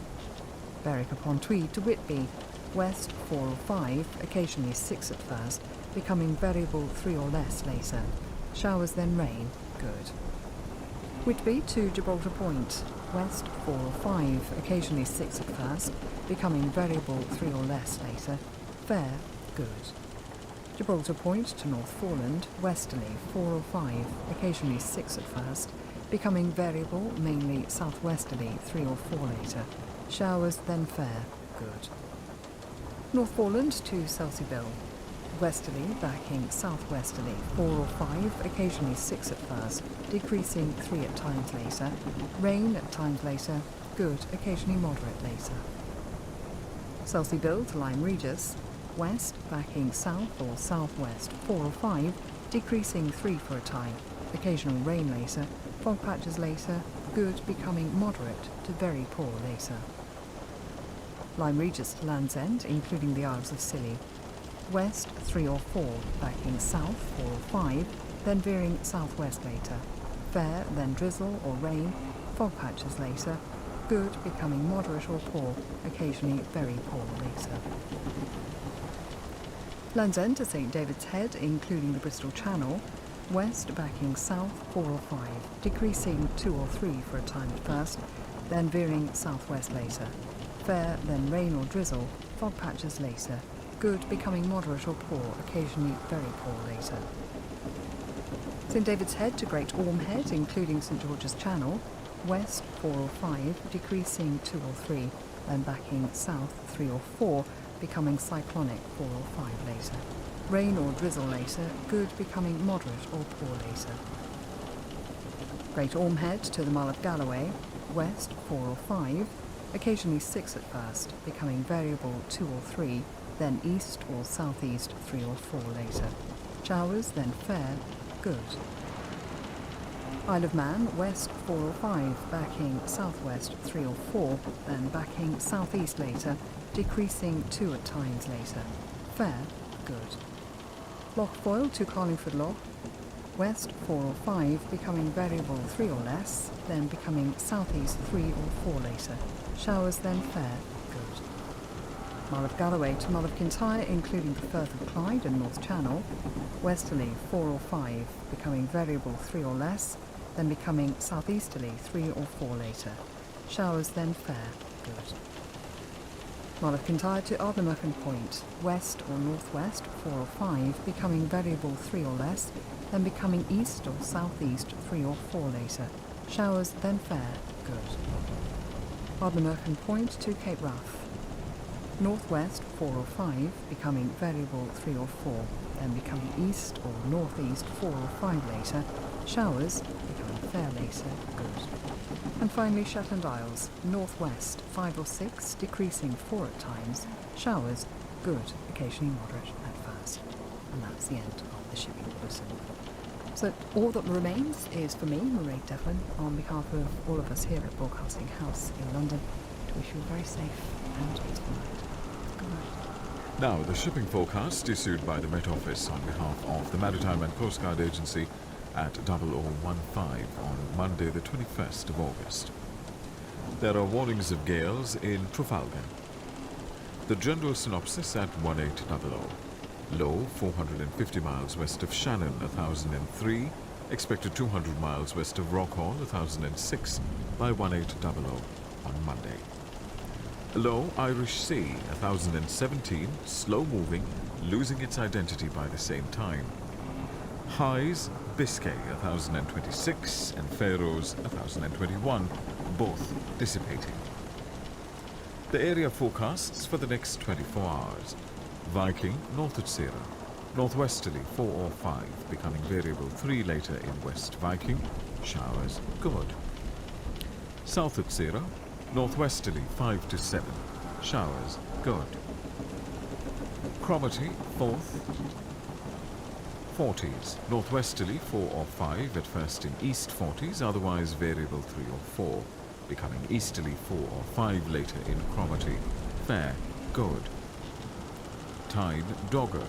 Berwick-upon-Tweed to Whitby, west 4 or 5, occasionally 6 at first, becoming variable 3 or less later. Showers then rain, good. Whitby to Gibraltar Point, west 4 or 5, occasionally 6 at first, becoming variable 3 or less later, fair, good. Gibraltar Point to North Foreland, westerly 4 or 5, occasionally 6 at first, becoming variable, mainly southwesterly 3 or 4 later, showers then fair, good. North Foreland to Selseybill, westerly backing southwesterly 4 or 5, occasionally 6 at first, decreasing 3 at times later, rain at times later, good, occasionally moderate later. Selseybill to Lyme Regis, west backing south or southwest 4 or 5, decreasing 3 for a time, occasional rain later, fog patches later, good, becoming moderate to very poor later. Lyme Regis to Land's End, including the Isles of Scilly, west 3 or 4, backing south 4 or 5, then veering southwest later, fair, then drizzle or rain, fog patches later, good, becoming moderate or poor, occasionally very poor later. Land's End to St David's Head, including the Bristol Channel, west backing south 4 or 5, decreasing 2 or 3 for a time at first, then veering southwest later, fair, then rain or drizzle, fog patches later, good, becoming moderate or poor, occasionally very poor later. St David's Head to Great Orme Head, including St George's Channel, west 4 or 5, decreasing 2 or 3, then backing south 3 or 4, becoming cyclonic 4 or 5 later. Rain or drizzle later, good, becoming moderate or poor later. Great Orme Head to the Mull of Galloway, west 4 or 5, occasionally 6 at first, becoming variable 2 or 3, then east or southeast 3 or 4 later. Showers, then fair, good. Isle of Man, west 4 or 5, backing southwest 3 or 4, then backing southeast later, decreasing 2 at times later. Fair, good. Loch Foyle to Carlingford Loch, west 4 or 5, becoming variable 3 or less, then becoming southeast 3 or 4 later. Showers then fair, good. Mull of Galloway to Mull of Kintyre, including the Firth of Clyde and North Channel, westerly 4 or 5, becoming variable 3 or less, then becoming southeasterly 3 or 4 later. Showers then fair, good. Mull of Kintyre to Ardnamurchan Point, west or northwest 4 or 5, becoming variable 3 or less, then becoming east or southeast 3 or 4 later. Showers then fair, good. Ardnamurchan Point to Cape Wrath, northwest 4 or 5, becoming variable 3 or 4, then becoming east or northeast 4 or 5 later. Showers becoming fair later, good. And finally Shetland Isles, northwest 5 or 6, decreasing 4 at times. Showers, good, occasionally moderate at first. And that's the end of the shipping bulletin. So all that remains is for me, Marie Devlin, on behalf of all of us here at Broadcasting House in London, to wish you a very safe and peaceful night. Good night. Now, the shipping forecast issued by the Met Office on behalf of the Maritime and Coast Guard Agency at 0015 on Monday the 21st of August. There are warnings of gales in Trafalgar. The general synopsis at 1800. Low 450 miles west of Shannon, 1003. Expected 200 miles west of Rockhall, 1006 by 1800 on Monday. Low Irish Sea, 1017, slow moving, losing its identity by the same time. Highs Biscay, 1026 and Faroes, 1021, both dissipating. The area forecasts for the next 24 hours. Viking, north at Sierra, northwesterly 4 or 5, becoming variable 3 later in West Viking, showers good. South at Sierra, northwesterly 5 to 7, showers good. Cromarty, 4th, 40s, northwesterly 4 or 5, at first in east 40s, otherwise variable 3 or 4, becoming easterly 4 or 5 later in Cromarty, fair, good. Tyne, Dogger,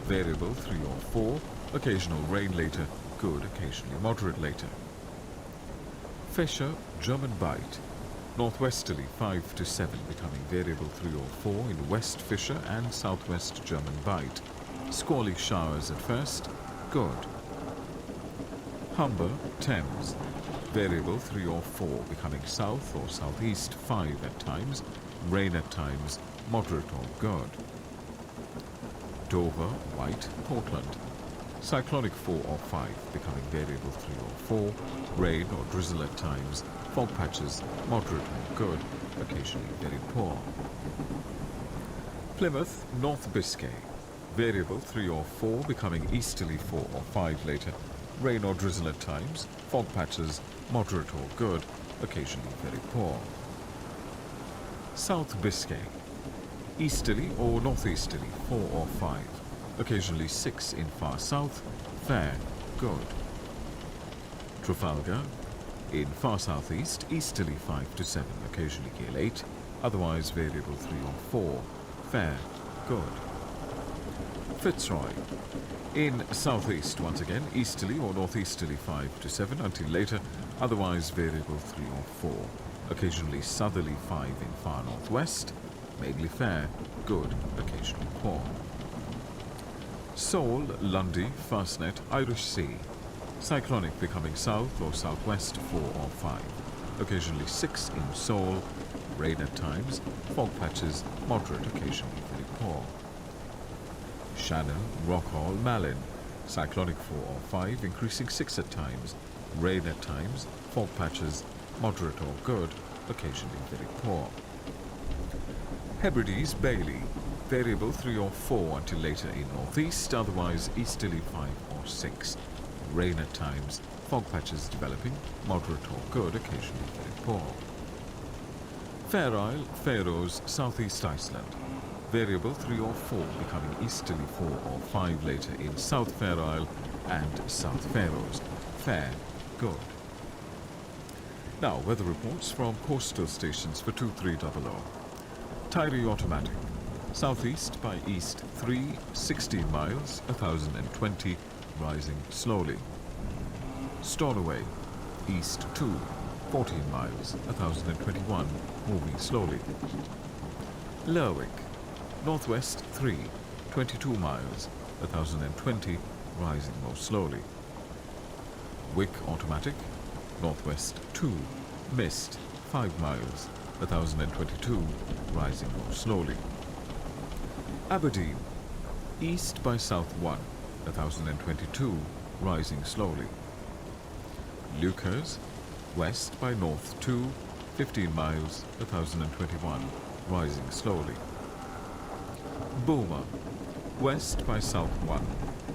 variable 3 or 4, occasional rain later, good, occasionally moderate later. Fisher, German Bight, northwesterly 5 to 7, becoming variable 3 or 4 in West Fisher and southwest German Bight. Squally showers at first, good. Humber, Thames, variable 3 or 4, becoming south or southeast 5 at times, rain at times, moderate or good. Dover, white, Portland. Cyclonic 4 or 5, becoming variable 3 or 4, rain or drizzle at times, fog patches, moderate or good, occasionally very poor. Plymouth, North Biscay. Variable 3 or 4, becoming easterly 4 or 5 later, rain or drizzle at times, fog patches, moderate or good, occasionally very poor. South Biscay. Easterly or northeasterly 4 or 5, occasionally 6 in far south, fair, good. Trafalgar. In far southeast, easterly 5 to 7, occasionally gale 8, otherwise variable 3 or 4, fair, good. Fitzroy. In southeast, once again, easterly or northeasterly 5 to 7 until later, otherwise variable 3 or 4, occasionally southerly 5 in far northwest, mainly fair, good, occasionally poor. Seoul, Lundy, Fastnet, Irish Sea. Cyclonic becoming south or southwest 4 or 5, occasionally 6 in Seoul, rain at times, fog patches, moderate, occasionally very poor. Shannon, Rockall, Malin. Cyclonic 4 or 5, increasing 6 at times, rain at times, fog patches, moderate or good, occasionally very poor. Hebrides, Bailey. Variable 3 or 4 until later in northeast, otherwise easterly 5 or 6. Rain at times, fog patches developing, moderate or good, occasionally very poor. Fair Isle, Faroes, southeast Iceland. Variable 3 or 4, becoming easterly 4 or 5 later in South Fair Isle and South Faroes. Fair, good. Now, weather reports from coastal stations for 2300. Tyree automatic. Southeast by east 3, 16 miles, 1020, rising slowly. Stornoway, east 2, 14 miles, 1021, moving slowly. Lerwick, northwest 3, 22 miles, 1020, rising most slowly. Wick automatic, northwest 2, mist 5 miles, 1022, rising more slowly. Aberdeen, east by south 1, 1022, rising slowly. Lucas, west by north 2, 15 miles, 1021, rising slowly. Boomer, west by south 1,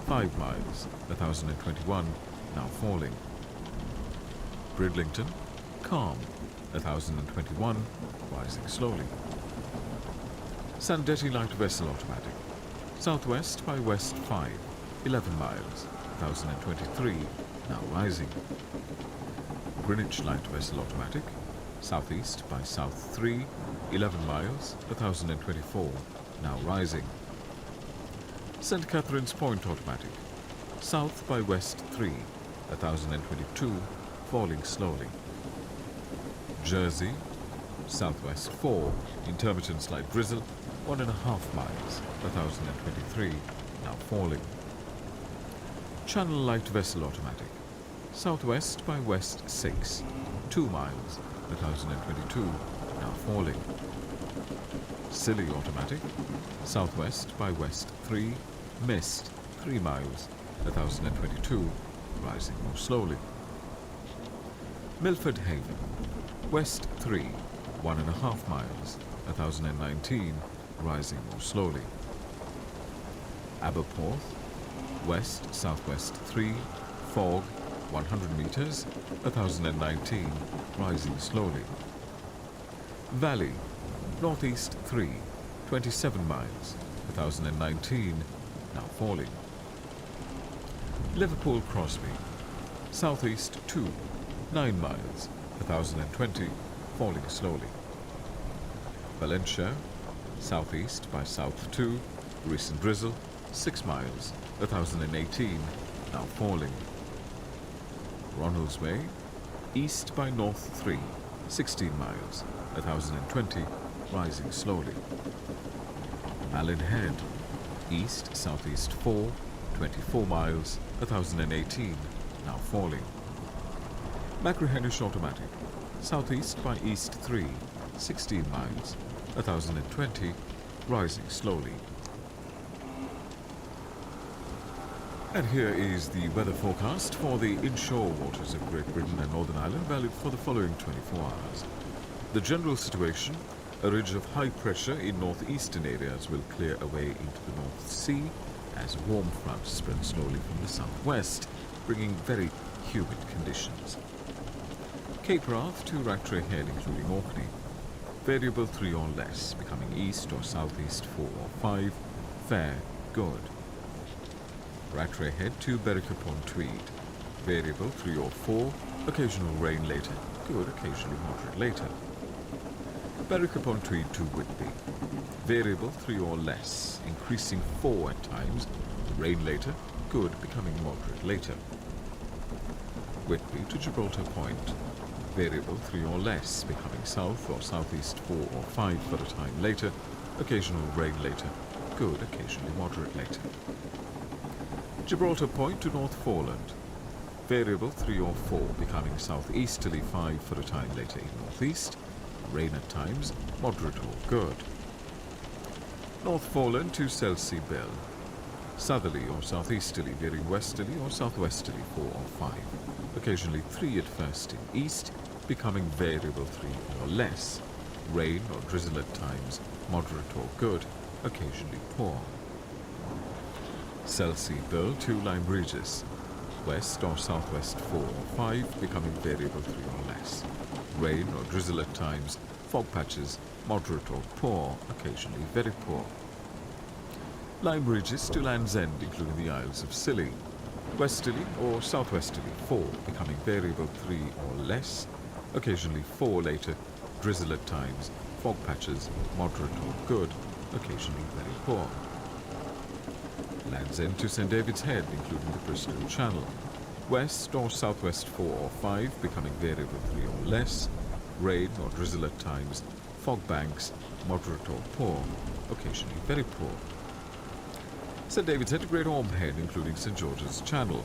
5 miles, 1021, now falling. Bridlington, calm, 1021, rising slowly. Sandetti light vessel automatic. Southwest by west 5, 11 miles, 1023, now rising. Greenwich light vessel automatic. Southeast by south 3, 11 miles, 1024, now rising. St. Catherine's Point automatic. South by west 3, 1022, falling slowly. Jersey, southwest 4, intermittent slight drizzle, 1.5 miles, 1023, now falling. Channel light vessel automatic. Southwest by west 6, 2 miles, 1022, now falling. Scilly automatic. Southwest by west 3, mist 3 miles, 1022, rising more slowly. Milford Haven, west 3, 1.5 miles, 1019, rising more slowly. Aberporth, west-southwest 3, fog, 100 meters, 1019, rising slowly. Valley, northeast 3, 27 miles, 1019, now falling. Liverpool Crosby, southeast 2, 9 miles, 1020, falling slowly. Valencia, southeast by south 2, recent drizzle, 6 miles, 1018, now falling. Ronaldsway, east by north 3, 16 miles, 1020, rising slowly. Malin Head, east-southeast 4, 24 miles, 1018, now falling. Macro-Hennish automatic. Southeast by east 3, 16 miles, 1020, rising slowly. And here is the weather forecast for the inshore waters of Great Britain and Northern Ireland, valid for the following 24 hours. The general situation: a ridge of high pressure in northeastern areas will clear away into the North Sea as warm fronts spread slowly from the southwest, bringing very humid conditions. Cape Wrath to Rattray Head, including Orkney. Variable 3 or less, becoming east or southeast 4 or 5, fair, good. Rattray Head to Berwick-upon-Tweed. Variable 3 or 4, occasional rain later, good, occasionally moderate later. Berwick-upon-Tweed to Whitby. Variable 3 or less, increasing 4 at times, rain later, good, becoming moderate later. Whitby to Gibraltar Point. Variable 3 or less, becoming south or southeast 4 or 5 for a time later, occasional rain later, good, occasionally moderate later. Gibraltar Point to North Foreland. Variable 3 or 4, becoming southeasterly 5 for a time later in northeast, rain at times, moderate or good. North Foreland to Selsey Bill. Southerly or southeasterly, veering westerly or southwesterly 4 or 5. Occasionally 3 at first in east, becoming variable 3 or less. Rain or drizzle at times, moderate or good, occasionally poor. Selsey Bill to Lyme Regis. West or southwest 4 or 5, becoming variable 3 or less. Rain or drizzle at times, fog patches, moderate or poor, occasionally very poor. Lyme Regis to Land's End, including the Isles of Scilly. Westerly or southwesterly 4, becoming variable 3 or less, occasionally 4 later, drizzle at times, fog patches, moderate or good, occasionally very poor. Land's End to St David's Head, including the Bristol Channel. West or southwest 4 or 5, becoming variable 3 or less, rain or drizzle at times, fog banks, moderate or poor, occasionally very poor. St David's Head to Great Orme Head, including St George's Channel.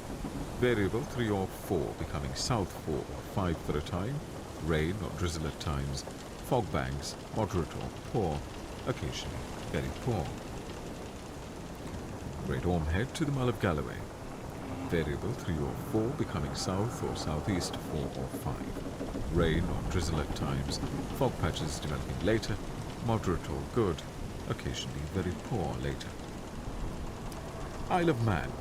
Variable 3 or 4, becoming south 4 or 5 for a time, rain or drizzle at times, fog banks, moderate or poor, occasionally very poor. Great Orme Head to the Mull of Galloway. Variable 3 or 4, becoming south or southeast 4 or 5. Rain or drizzle at times, fog patches developing later, moderate or good, occasionally very poor later. Isle of Man.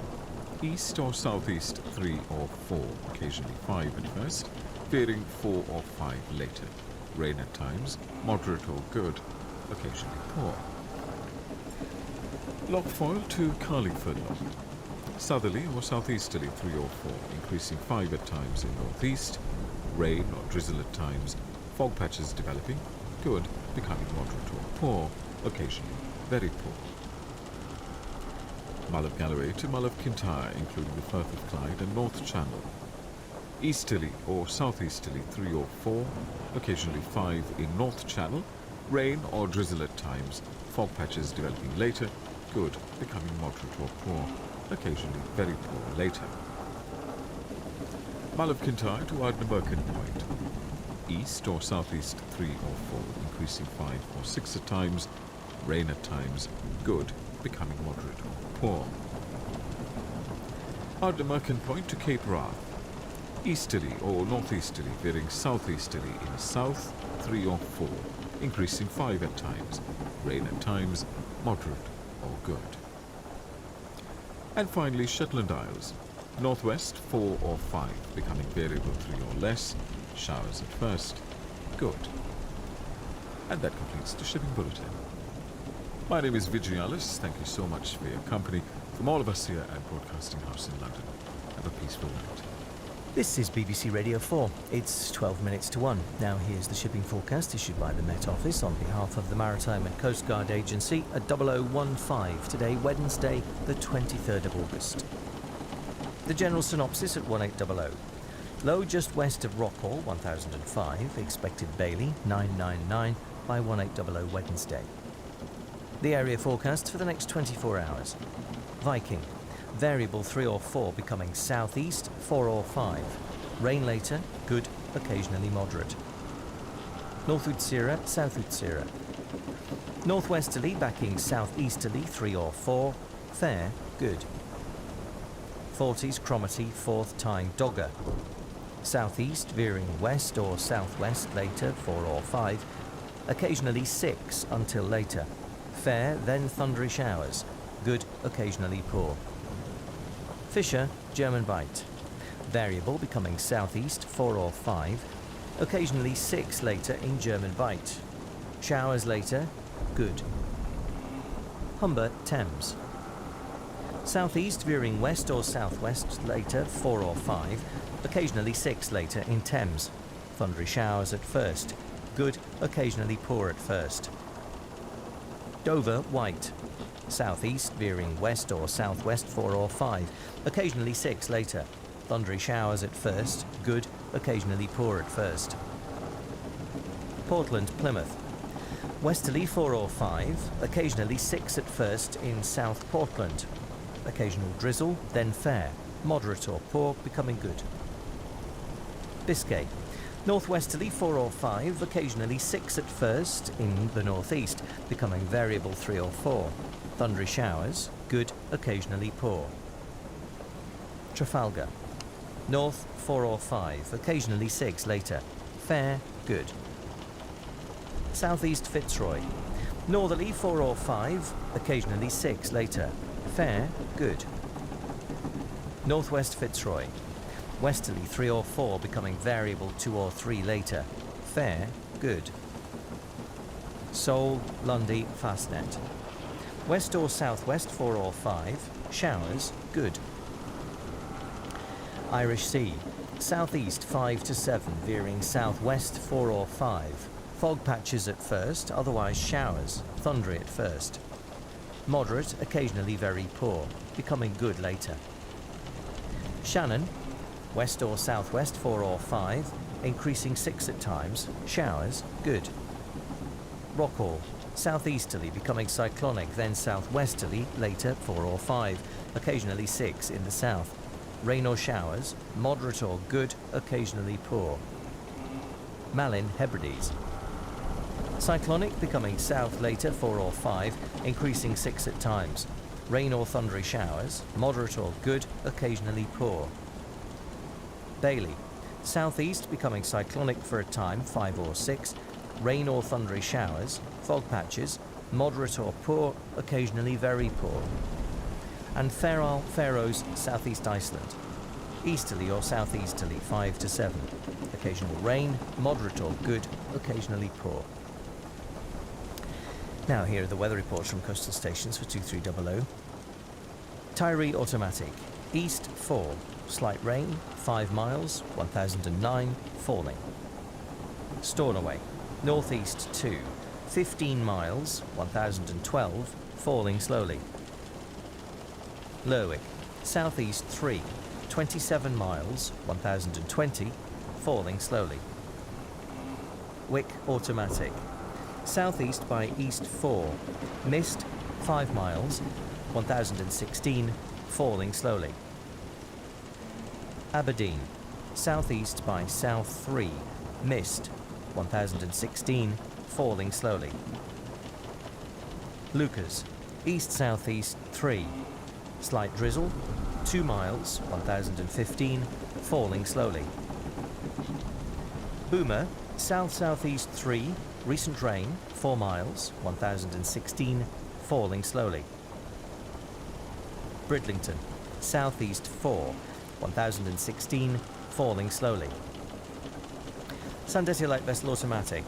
East or southeast 3 or 4, occasionally 5 at first, veering 4 or 5 later. Rain at times, moderate or good, occasionally poor. Lockfoyle to Carlingford Lock. Southerly or southeasterly 3 or 4, increasing 5 at times in northeast, rain or drizzle at times, fog patches developing, good, becoming moderate or poor, occasionally very poor. Mull of Galloway to Mull of Kintyre, including the Firth of Clyde and North Channel. Easterly or southeasterly 3 or 4, occasionally 5 in North Channel, rain or drizzle at times, fog patches developing later, good, becoming moderate or poor, occasionally very poor later. Mull of Kintyre to Ardnamurchan Point. East or southeast 3 or 4, increasing 5 or 6 at times, rain at times, good, becoming moderate or poor. Ardnamurchan Point to Cape Wrath. Easterly or northeasterly, veering southeasterly in south 3 or 4, increasing 5 at times, rain at times, moderate or good. And finally, Shetland Isles. Northwest 4 or 5, becoming variable 3 or less, showers at first, good. And that completes the shipping bulletin. My name is Vigialis. Thank you so much for your company. From all of us here at Broadcasting House in London, have a peaceful night. This is BBC Radio 4. It's 12 minutes to 1. Now here's the shipping forecast issued by the Met Office on behalf of the Maritime and Coast Guard Agency at 0015 today, Wednesday, the 23rd of August. The general synopsis at 1800. Low just west of Rockall, 1005, expected Bailey, 999 by 1800 Wednesday. The area forecast for the next 24 hours. Viking. Variable 3 or 4 becoming southeast 4 or 5. Rain later, good, occasionally moderate. North Utsira, South Utsira. Northwesterly backing southeasterly 3 or 4, fair, good. 40s Cromarty, 4th tying Dogger. Southeast veering west or southwest later 4 or 5, occasionally 6 until later. Fair, then thundery showers, good, occasionally poor. Fisher, German Bight. Variable becoming southeast 4 or 5, occasionally 6 later in German Bight. Showers later, good. Humber, Thames. Southeast veering west or southwest later 4 or 5, occasionally 6 later in Thames. Thundery showers at first, good, occasionally poor at first. Dover, White. Southeast veering west or southwest 4 or 5, occasionally 6 later. Thundery showers at first, good, occasionally poor at first. Portland, Plymouth. Westerly 4 or 5, occasionally 6 at first in South Portland. Occasional drizzle, then fair, moderate or poor, becoming good. Biscay. Northwesterly 4 or 5, occasionally 6 at first in the northeast, becoming variable 3 or 4. Thundery showers, good, occasionally poor. Trafalgar. North 4 or 5, occasionally 6 later. Fair, good. Southeast Fitzroy. Northerly 4 or 5, occasionally 6 later. Fair, good. Northwest Fitzroy. Westerly 3 or 4, becoming variable 2 or 3 later. Fair, good. Seoul, Lundy, Fastnet. West or southwest 4 or 5, showers, good. Irish Sea. Southeast 5 to 7, veering southwest 4 or 5. Fog patches at first, otherwise showers, thundery at first. Moderate, occasionally very poor, becoming good later. Shannon. West or southwest 4 or 5, increasing 6 at times, showers, good. Rockall. Southeasterly becoming cyclonic, then southwesterly, later 4 or 5, occasionally 6 in the south. Rain or showers, moderate or good, occasionally poor. Malin, Hebrides. Cyclonic becoming south later 4 or 5, increasing 6 at times. Rain or thundery showers, moderate or good, occasionally poor. Bailey. Southeast becoming cyclonic for a time 5 or 6, rain or thundery showers, fog patches, moderate or poor, occasionally very poor. And Faroe, Faroes, southeast Iceland. Easterly or southeasterly 5 to 7. Occasional rain, moderate or good, occasionally poor. Now here are the weather reports from coastal stations for 2300. Tyree automatic. East 4. Slight rain, 5 miles, 1009, falling. Stornoway. Northeast 2. 15 miles, 1012, falling slowly. Lerwick. Southeast 3. 27 miles, 1020, falling slowly. Wick automatic. Southeast by east 4. Mist 5 miles, 1016, falling slowly. Aberdeen. Southeast by south 3. Mist 1016, falling slowly. Lucas. East-southeast 3. Slight drizzle 2 miles, 1015, falling slowly. Boomer. South-southeast 3. Recent rain 4 miles, 1016, falling slowly. Bridlington. Southeast 4. 1016, falling slowly. Sandettia light vessel automatic.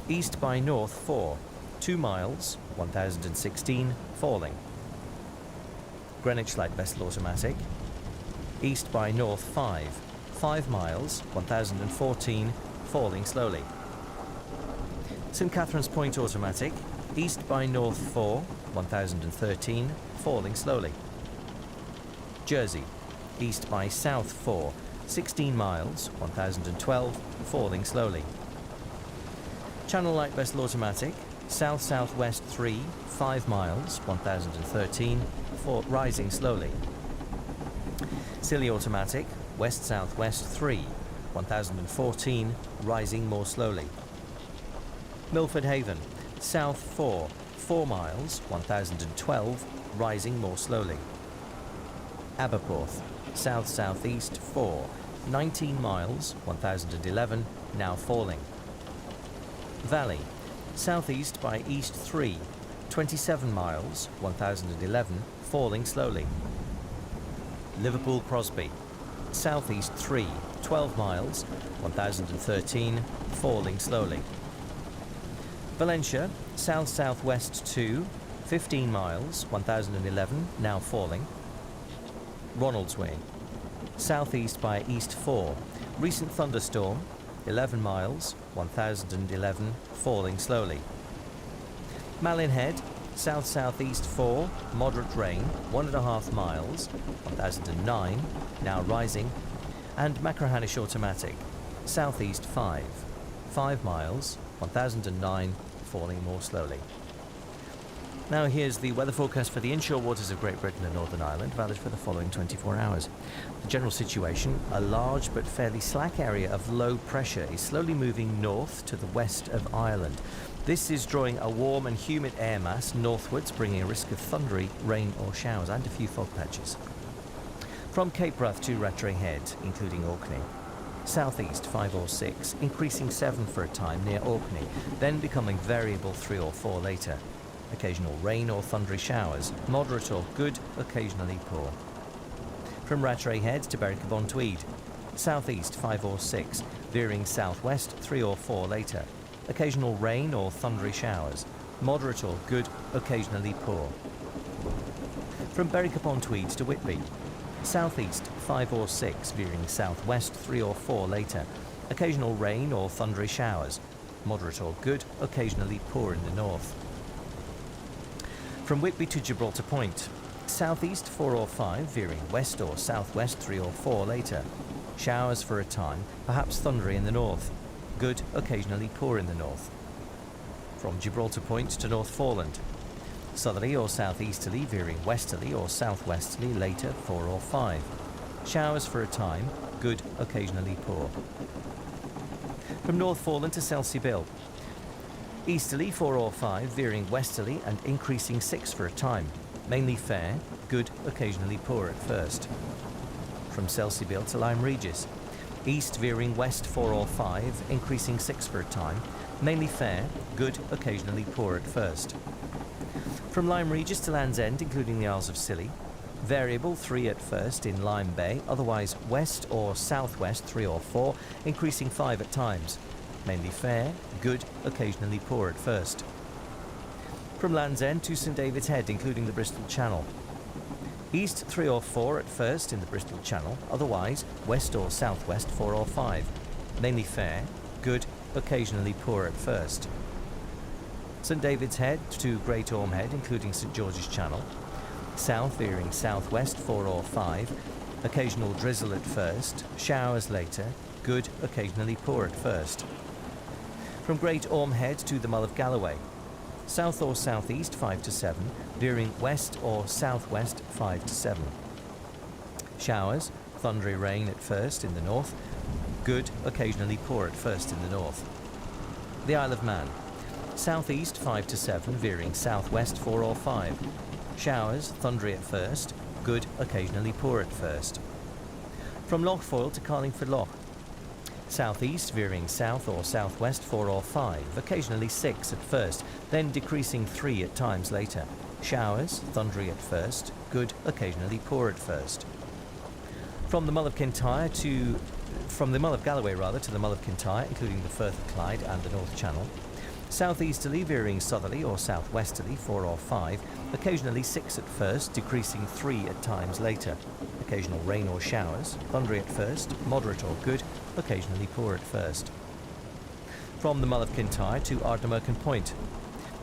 East by north 4. 2 miles, 1016, falling. Greenwich light vessel automatic. East by north 5. 5 miles, 1014, falling slowly. St Catherine's Point automatic. East by north 4. 1013, falling slowly. Jersey. East by south 4. 16 miles, 1012, falling slowly. Channel light vessel automatic. South-southwest 3. 5 miles, 1013, rising slowly. Scilly automatic. West-southwest 3. 1014, rising more slowly. Milford Haven, south 4 miles, 1012, rising more slowly. Aberporth, south-southeast 4, 19 miles, 1011, now falling. Valley, southeast by east 3, 27 miles, 1011, falling slowly. Liverpool Crosby, southeast 3, 12 miles, 1013, falling slowly. Valencia, south-southwest 2, 15 miles, 1011, now falling. Ronaldsway, southeast by east 4, recent thunderstorm, 11 miles, 1011, falling slowly. Malin Head, south-southeast 4, moderate rain, 1.5 miles, 1009, now rising. And Machrihanish Automatic, southeast 5 miles, 1009, falling more slowly. Now here's the weather forecast for the inshore waters of Great Britain and Northern Ireland, valid for the following 24 hours. The general situation: a large but fairly slack area of low pressure is slowly moving north to the west of Ireland. This is drawing a warm and humid air mass northwards, bringing a risk of thundery rain or showers and a few fog patches. From Cape Wrath to Rattray Head, including Orkney. Southeast 5 or 6, increasing 7 for a time near Orkney, then becoming variable 3 or 4 later. Occasional rain or thundery showers, moderate or good, occasionally poor. From Rattray Head to Berwick-upon-Tweed. Southeast 5 or 6, veering southwest 3 or 4 later. Occasional rain or thundery showers, moderate or good, occasionally poor. From Berwick-upon-Tweed to Whitby. Southeast 5 or 6, veering southwest 3 or 4 later. Occasional rain or thundery showers, moderate or good, occasionally poor in the north. From Whitby to Gibraltar Point. Southeast 4 or 5, veering west or southwest 3 or 4 later. Showers for a time, perhaps thundery in the north. Good, occasionally poor in the north. From Gibraltar Point to North Foreland. Southerly or southeasterly, veering westerly or southwesterly later 4 or 5. Showers for a time, good, occasionally poor. From North Foreland to Selsey-Bill. Easterly 4 or 5, veering westerly and increasing 6 for a time. Mainly fair, good, occasionally poor at first. From Selsey-Bill to Lyme Regis. East veering west 4 or 5, increasing 6 for a time. Mainly fair, good, occasionally poor at first. From Lyme Regis to Land's End, including the Isles of Scilly. Variable 3 at first in Lyme Bay, otherwise west or southwest 3 or 4, increasing 5 at times. Mainly fair, good, occasionally poor at first. From Land's End to St David's Head, including the Bristol Channel. East 3 or 4 at first in the Bristol Channel, otherwise west or southwest 4 or 5. Mainly fair, good, occasionally poor at first. St David's Head to Great Orme Head, including St George's Channel. South veering southwest 4 or 5. Occasional drizzle at first, showers later, good, occasionally poor at first. From Great Orme Head to the Mull of Galloway. South or southeast 5 to 7, veering west or southwest 5 to 7. Showers, thundery rain at first in the north, good, occasionally poor at first in the north. The Isle of Man. Southeast 5 to 7, veering southwest 4 or 5. Showers, thundery at first, good, occasionally poor at first. From Lochfoyle to Carlingford Loch. Southeast veering south or southwest 4 or 5, occasionally 6 at first, then decreasing 3 at times later. Showers, thundery at first, good, occasionally poor at first. From the Mull of Galloway to the Mull of Kintyre, including the Firth of Clyde and the North Channel. Southeasterly veering southerly or southwesterly 4 or 5, occasionally 6 at first, decreasing 3 at times later. Occasional rain or showers, thundery at first, moderate or good, occasionally poor at first. From the Mull of Kintyre to Ardnamurchan Point.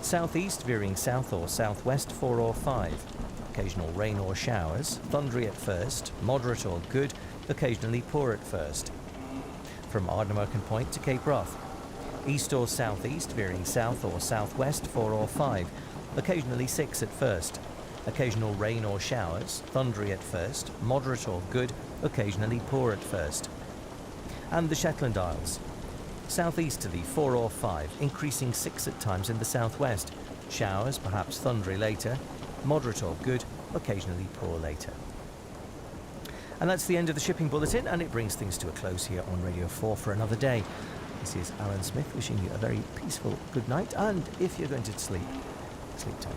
Southeast veering south or southwest 4 or 5. Occasional rain or showers, thundery at first, moderate or good, occasionally poor at first. From Ardnamurchan Point to Cape Wrath. East or southeast, veering south or southwest 4 or 5, occasionally 6 at first. Occasional rain or showers, thundery at first, moderate or good, occasionally poor at first. And the Shetland Isles. Southeasterly 4 or 5, increasing 6 at times in the southwest. Showers, perhaps thundery later. Moderate or good, occasionally poor later. And that's the end of the shipping bulletin, and it brings things to a close here on Radio 4 for another day. This is Alan Smith wishing you a very peaceful good night, and if you're going to sleep, sleep tight.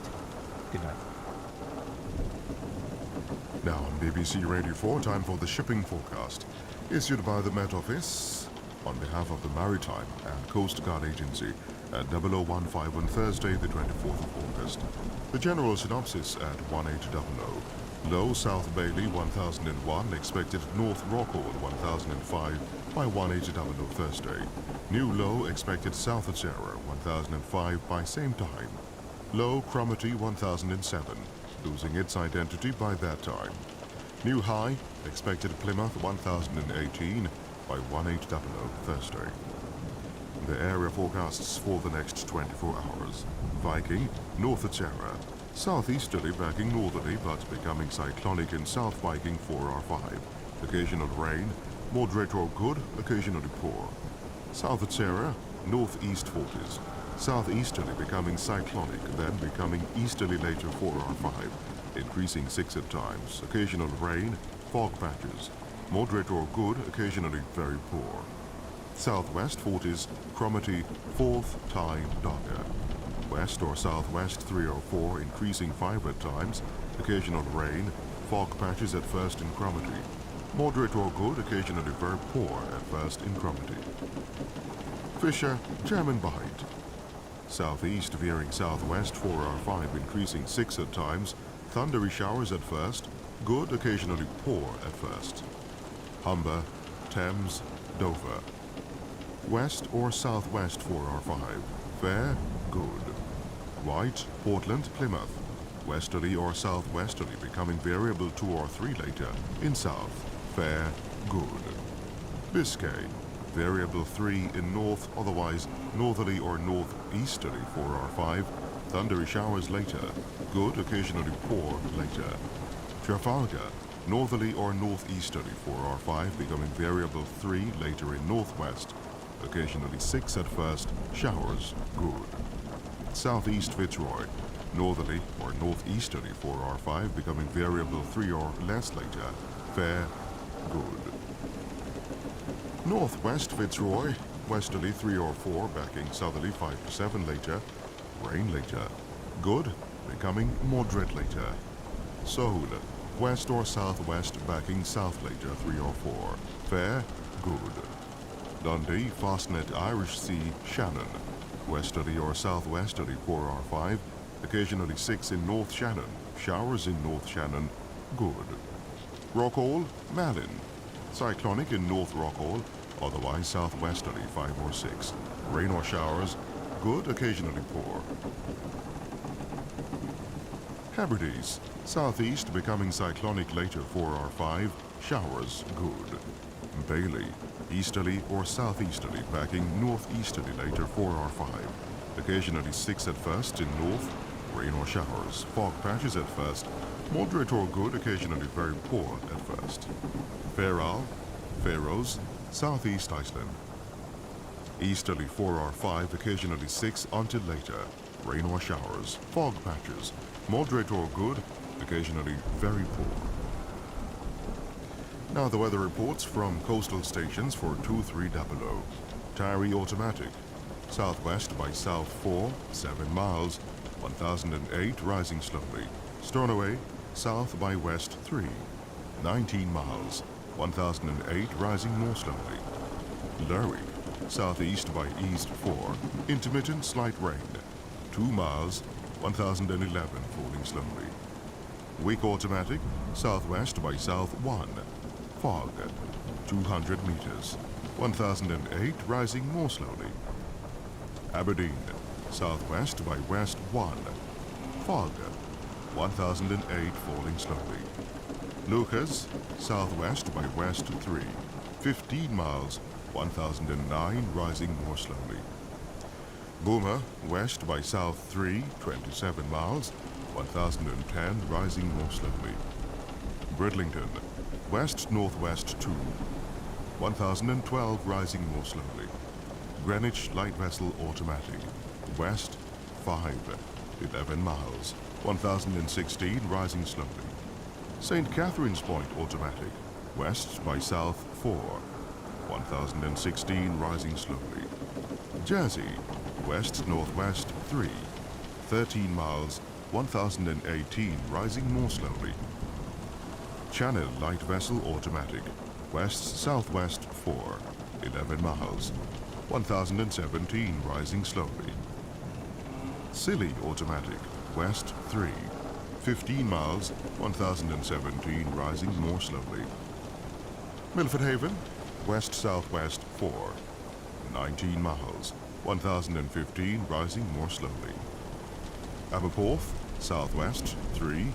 Good night. Now on BBC Radio 4, time for the shipping forecast, issued by the Met Office on behalf of the Maritime and Coast Guard Agency at 0015 on Thursday, the 24th of August. The general synopsis at 1800. Low South Bailey 1001, expected North Rockall 1005 by 1800 Thursday. New low expected south of Sarah 1005 by same time. Low Cromarty 1007, losing its identity by that time. New high expected Plymouth 1018 by 1800 Thursday. The area forecasts for the next 24 hours. Viking, north of Sarah. Southeasterly backing northerly but becoming cyclonic in South Viking 4R5. Occasional rain, moderate or good, occasionally poor. South of Sarah, northeast 40s. Southeasterly becoming cyclonic, then becoming easterly later 4R5. Increasing 6 at times. Occasional rain, fog patches. Moderate or good, occasionally very poor. Southwest 40s, Cromarty 4th time darker. West or southwest 3 or 4, increasing 5 at times. Occasional rain, fog patches at first in Cromarty. Moderate or good, occasionally very poor at first in Cromarty. Fisher, German Bight. Southeast veering southwest 4R5, increasing 6 at times. Thundery showers at first, good, occasionally poor at first. Humber, Thames, Dover. West or southwest 4R5, fair, good. White, Portland, Plymouth. Westerly or southwesterly, becoming variable 2 or 3 later, in south, fair, good. Biscay, variable 3 in north, otherwise northerly or northeasterly 4R5, thundery showers later, good, occasionally poor later. Trafalgar, northerly or northeasterly 4R5, becoming variable 3 later in northwest, occasionally 6 at first, showers, good. Southeast Fitzroy, northerly or northeasterly 4R5, becoming variable 3 or less later, fair, good. Northwest Fitzroy, westerly 3 or 4, backing southerly 5 to 7 later, rain later, good, becoming moderate later. Seoul, west or southwest, backing south later 3 or 4, fair, good. Dundee, Fastnet Irish Sea, Shannon, westerly or southwesterly 4R5, occasionally 6 in North Shannon, showers in North Shannon, good. Rockall, Malin, cyclonic in North Rockall, otherwise southwesterly 5 or 6, rain or showers, good, occasionally poor. Hebrides, southeast becoming cyclonic later 4R5, showers, good. Bailey, easterly or southeasterly, backing northeasterly later 4R5. Occasionally 6 at first in north, rain or showers, fog patches at first, moderate or good, occasionally very poor at first. Faroe, Faroes, southeast Iceland. Easterly 4R5, occasionally 6 until later, rain or showers, fog patches, moderate or good, occasionally very poor. Now the weather reports from coastal stations for 2300. Tyree automatic. Southwest by south 4, 7 miles, 1008 rising slowly. Stornoway, south by west 3, 19 miles, 1008 rising more slowly. Lerwick, southeast by east 4, intermittent slight rain, 2 miles, 1011 falling slowly. Wick automatic, southwest by south 1, fog, 200 meters, 1008 rising more slowly. Aberdeen, southwest by west 1, fog, 1008 falling slowly. Lucas, southwest by west 3, 15 miles, 1009 rising more slowly. Boomer, west by south 3, 27 miles, 1010 rising more slowly. Bridlington, west-northwest 2, 1012 rising more slowly. Greenwich light vessel automatic. West 5, 11 miles. 1016 rising slowly. St. Catherine's Point automatic. West by south 4. 1016 rising slowly. Jersey, west-northwest 3. 13 miles. 1018 rising more slowly. Channel light vessel automatic. West-southwest 4. 11 miles. 1017 rising slowly. Scilly automatic. West 3. 15 miles. 1017 rising more slowly. Milford Haven, west-southwest 4. 19 miles. 1015 rising more slowly. Aberporth, southwest 3.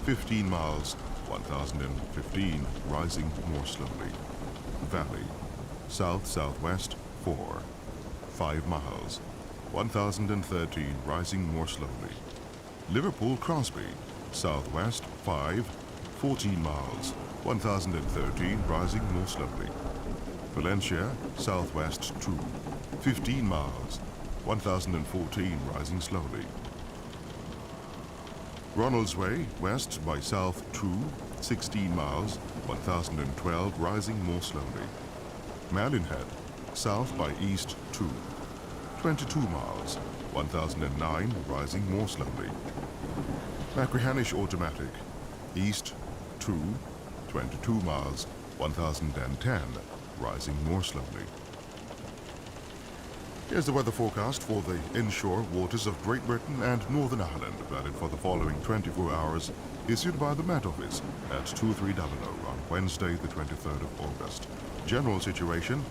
15 miles. 1015 rising more slowly. Valley, south-southwest 4. 5 miles. 1013 rising more slowly. Liverpool Crosby, southwest 5. 14 miles. 1013 rising more slowly. Valencia, southwest 2. 15 miles. 1014 rising slowly. Ronaldsway, west by south 2. 16 miles. 1012 rising more slowly. Mallinghead, south by east 2. 22 miles. 1009 rising more slowly. Machrihanish automatic, east 2. 22 miles. 1010 rising more slowly. Here's the weather forecast for the inshore waters of Great Britain and Northern Ireland, valid for the following 24 hours, issued by the Met Office at 2300 on Wednesday, the 23rd of August. General situation: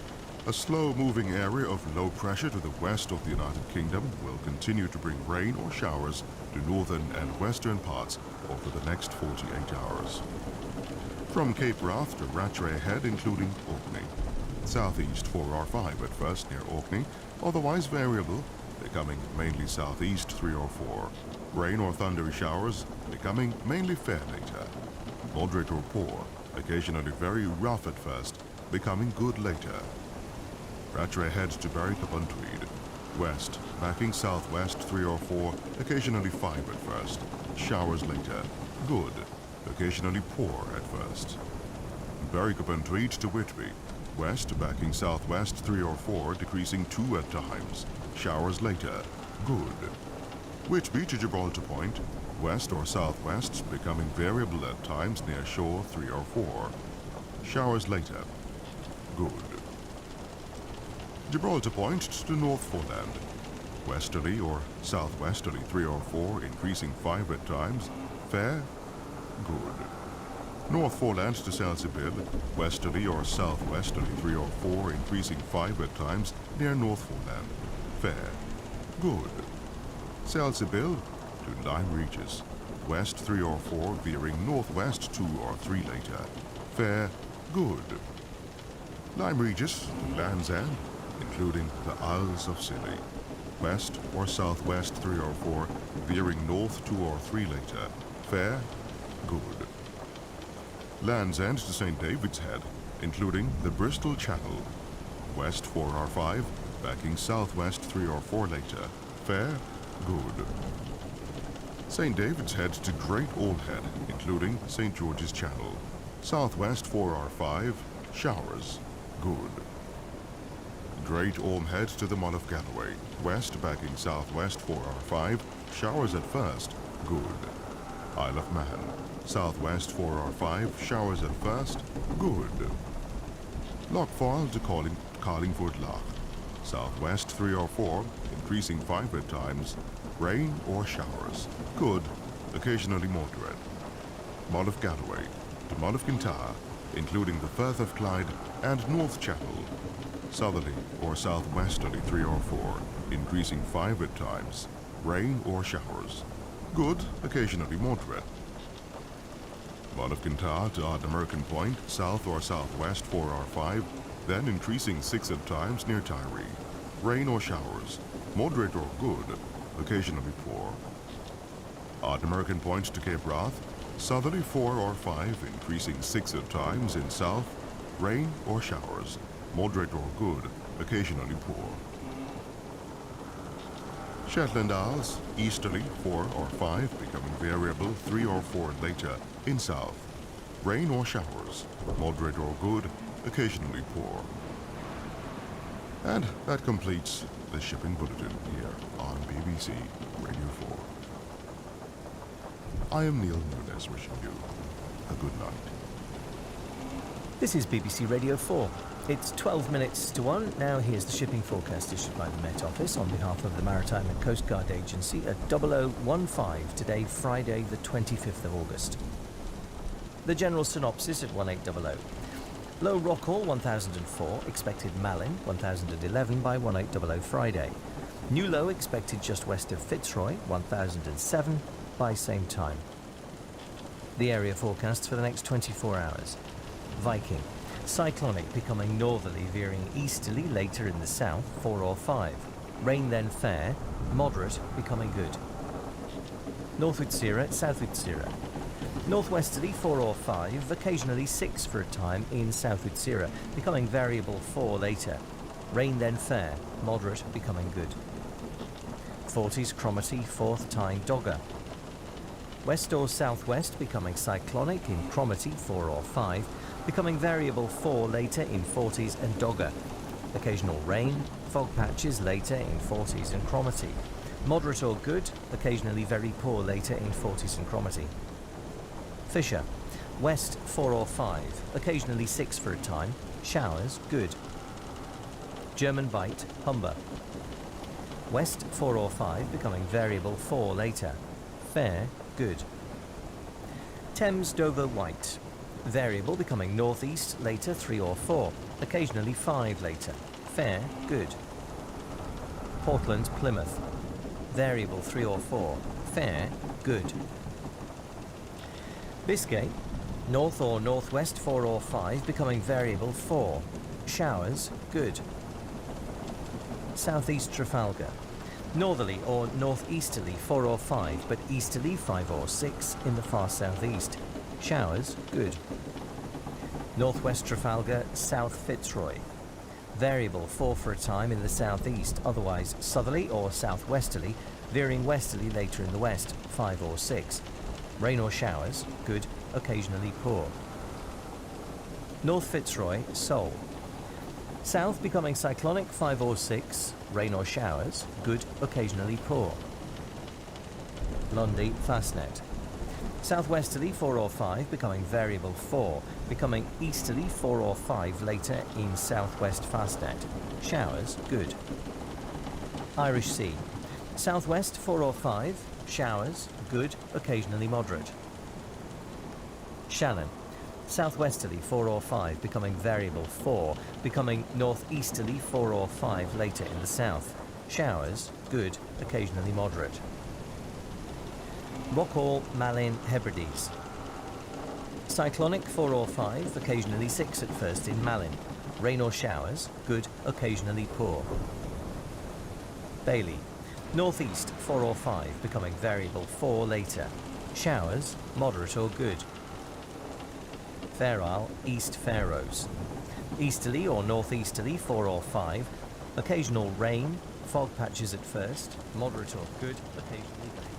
a slow-moving area of low pressure to the west of the United Kingdom will continue to bring rain or showers to northern and western parts over the next 48 hours. From Cape Wrath to Rattray Head, including Orkney. Southeast 4R5 at first near Orkney, otherwise variable, becoming mainly southeast 3 or 4. Rain or thundery showers, becoming mainly fair later. Moderate or poor, occasionally very rough at first, becoming good later. Rattray Head to Berwick-upon-Tweed. West, backing southwest 3 or 4, occasionally 5 at first. Showers later. Good, occasionally poor at first. Berwick-upon-Tweed to Whitby. West, backing southwest 3 or 4, decreasing 2 at times. Showers later. Good. Whitby to Gibraltar Point. West or southwest, becoming variable at times near shore 3 or 4. Showers later. Good. Gibraltar Point to North Foreland. Westerly or southwesterly 3 or 4, increasing 5 at times. Fair. Good. North Foreland to Salsibill, westerly or southwesterly 3 or 4, increasing 5 at times near North Foreland. Fair. Good. Salsibill to Lyme Regis, west 3 or 4, veering northwest 2 or 3 later. Fair. Good. Lyme Regis to Land's End, including the Isles of Scilly, west or southwest 3 or 4, veering north 2 or 3 later. Fair. Good. Land's End to St. David's Head, including the Bristol Channel, west 4R5, backing southwest 3 or 4 later. Fair. Good. St. David's Head to Great Ormhead, including St. George's Channel, southwest 4R5, showers. Good. Great Ormhead to the Mull of Galloway, west backing southwest 4R5, showers at first. Good. Isle of Man, southwest 4R5, showers at first. Good. Lochfoyle to Carlingford Loch, southwest 3 or 4, increasing 5 at times. Rain or showers. Good, occasionally moderate. Mull of Galloway to Mull of Kintyre, including the Firth of Clyde and North Chapel, southerly or southwesterly 3 or 4, increasing 5 at times. Rain or showers. Good, occasionally moderate. Mull of Kintyre to Ardnamurchan Point, south or southwest 4R5, then increasing 6 at times near Tyree. Rain or showers. Moderate or good, occasionally poor. Ardnamurchan Point to Cape Wrath, southerly 4 or 5, increasing 6 at times in south. Rain or showers, moderate or good, occasionally poor. Shetland Isles, easterly 4 or 5, becoming variable 3 or 4 later, in south. Rain or showers, moderate or good, occasionally poor. And that completes the shipping bulletin here on BBC Radio 4. I am Neil Nunes wishing you a good night. This is BBC Radio 4. It's 12 minutes to 1. Now here's the shipping forecast issued by the Met Office on behalf of the Maritime and Coast Guard Agency at 0015 today, Friday the 25th of August. The general synopsis at 1800. Low Rockall 1004, expected Malin 1011 by 1800 Friday. New low expected just west of Fitzroy 1007 by same time. The area forecasts for the next 24 hours. Viking. Cyclonic becoming northerly, veering easterly later in the south, 4 or 5. Rain then fair, moderate becoming good. North Utsira, South Utsira. Northwesterly 4 or 5, occasionally 6 for a time in South Utsira, becoming variable 4 later. Rain then fair, moderate becoming good. 40s Cromarty, 4th time Dogger. West or southwest becoming cyclonic in Cromarty 4 or 5, becoming variable 4 later in 40s and Dogger. Occasional rain, fog patches later in 40s and Cromarty. Moderate or good, occasionally very poor later in 40s and Cromarty. Fisher. West 4 or 5, occasionally 6 for a time. Showers, good. German Bight, Humber. West 4 or 5, becoming variable 4 later. Fair, good. Thames Dover White. Variable becoming northeast later 3 or 4, occasionally 5 later. Fair, good. Portland Plymouth. Variable 3 or 4, fair, good. Biscay. North or northwest 4 or 5, becoming variable 4. Showers, good. Southeast Trafalgar. Northerly or northeasterly 4 or 5, but easterly 5 or 6 in the far southeast. Showers, good. Northwest Trafalgar, South Fitzroy. Variable 4 for a time in the southeast, otherwise southerly or southwesterly, veering westerly later in the west, 5 or 6. Rain or showers, good, occasionally poor. North Fitzroy, Seoul. South becoming cyclonic 5 or 6, rain or showers, good, occasionally poor. Lundy, Fastnet. Southwesterly 4 or 5, becoming variable 4, becoming easterly 4 or 5 later in southwest Fastnet. Showers, good. Irish Sea. Southwest 4 or 5, showers, good, occasionally moderate. Shannon. Southwesterly 4 or 5, becoming variable 4, becoming northeasterly 4 or 5 later in the south. Showers, good, occasionally moderate. Rockall, Malin, Hebrides. Cyclonic 4 or 5, occasionally 6 at first in Malin. Rain or showers, good, occasionally poor. Bailey. Northeast 4 or 5, becoming variable 4 later. Showers, moderate or good. Fair Isle, East Faroes. Easterly or northeasterly 4 or 5, occasional rain, fog patches at first, moderate or good, occasionally very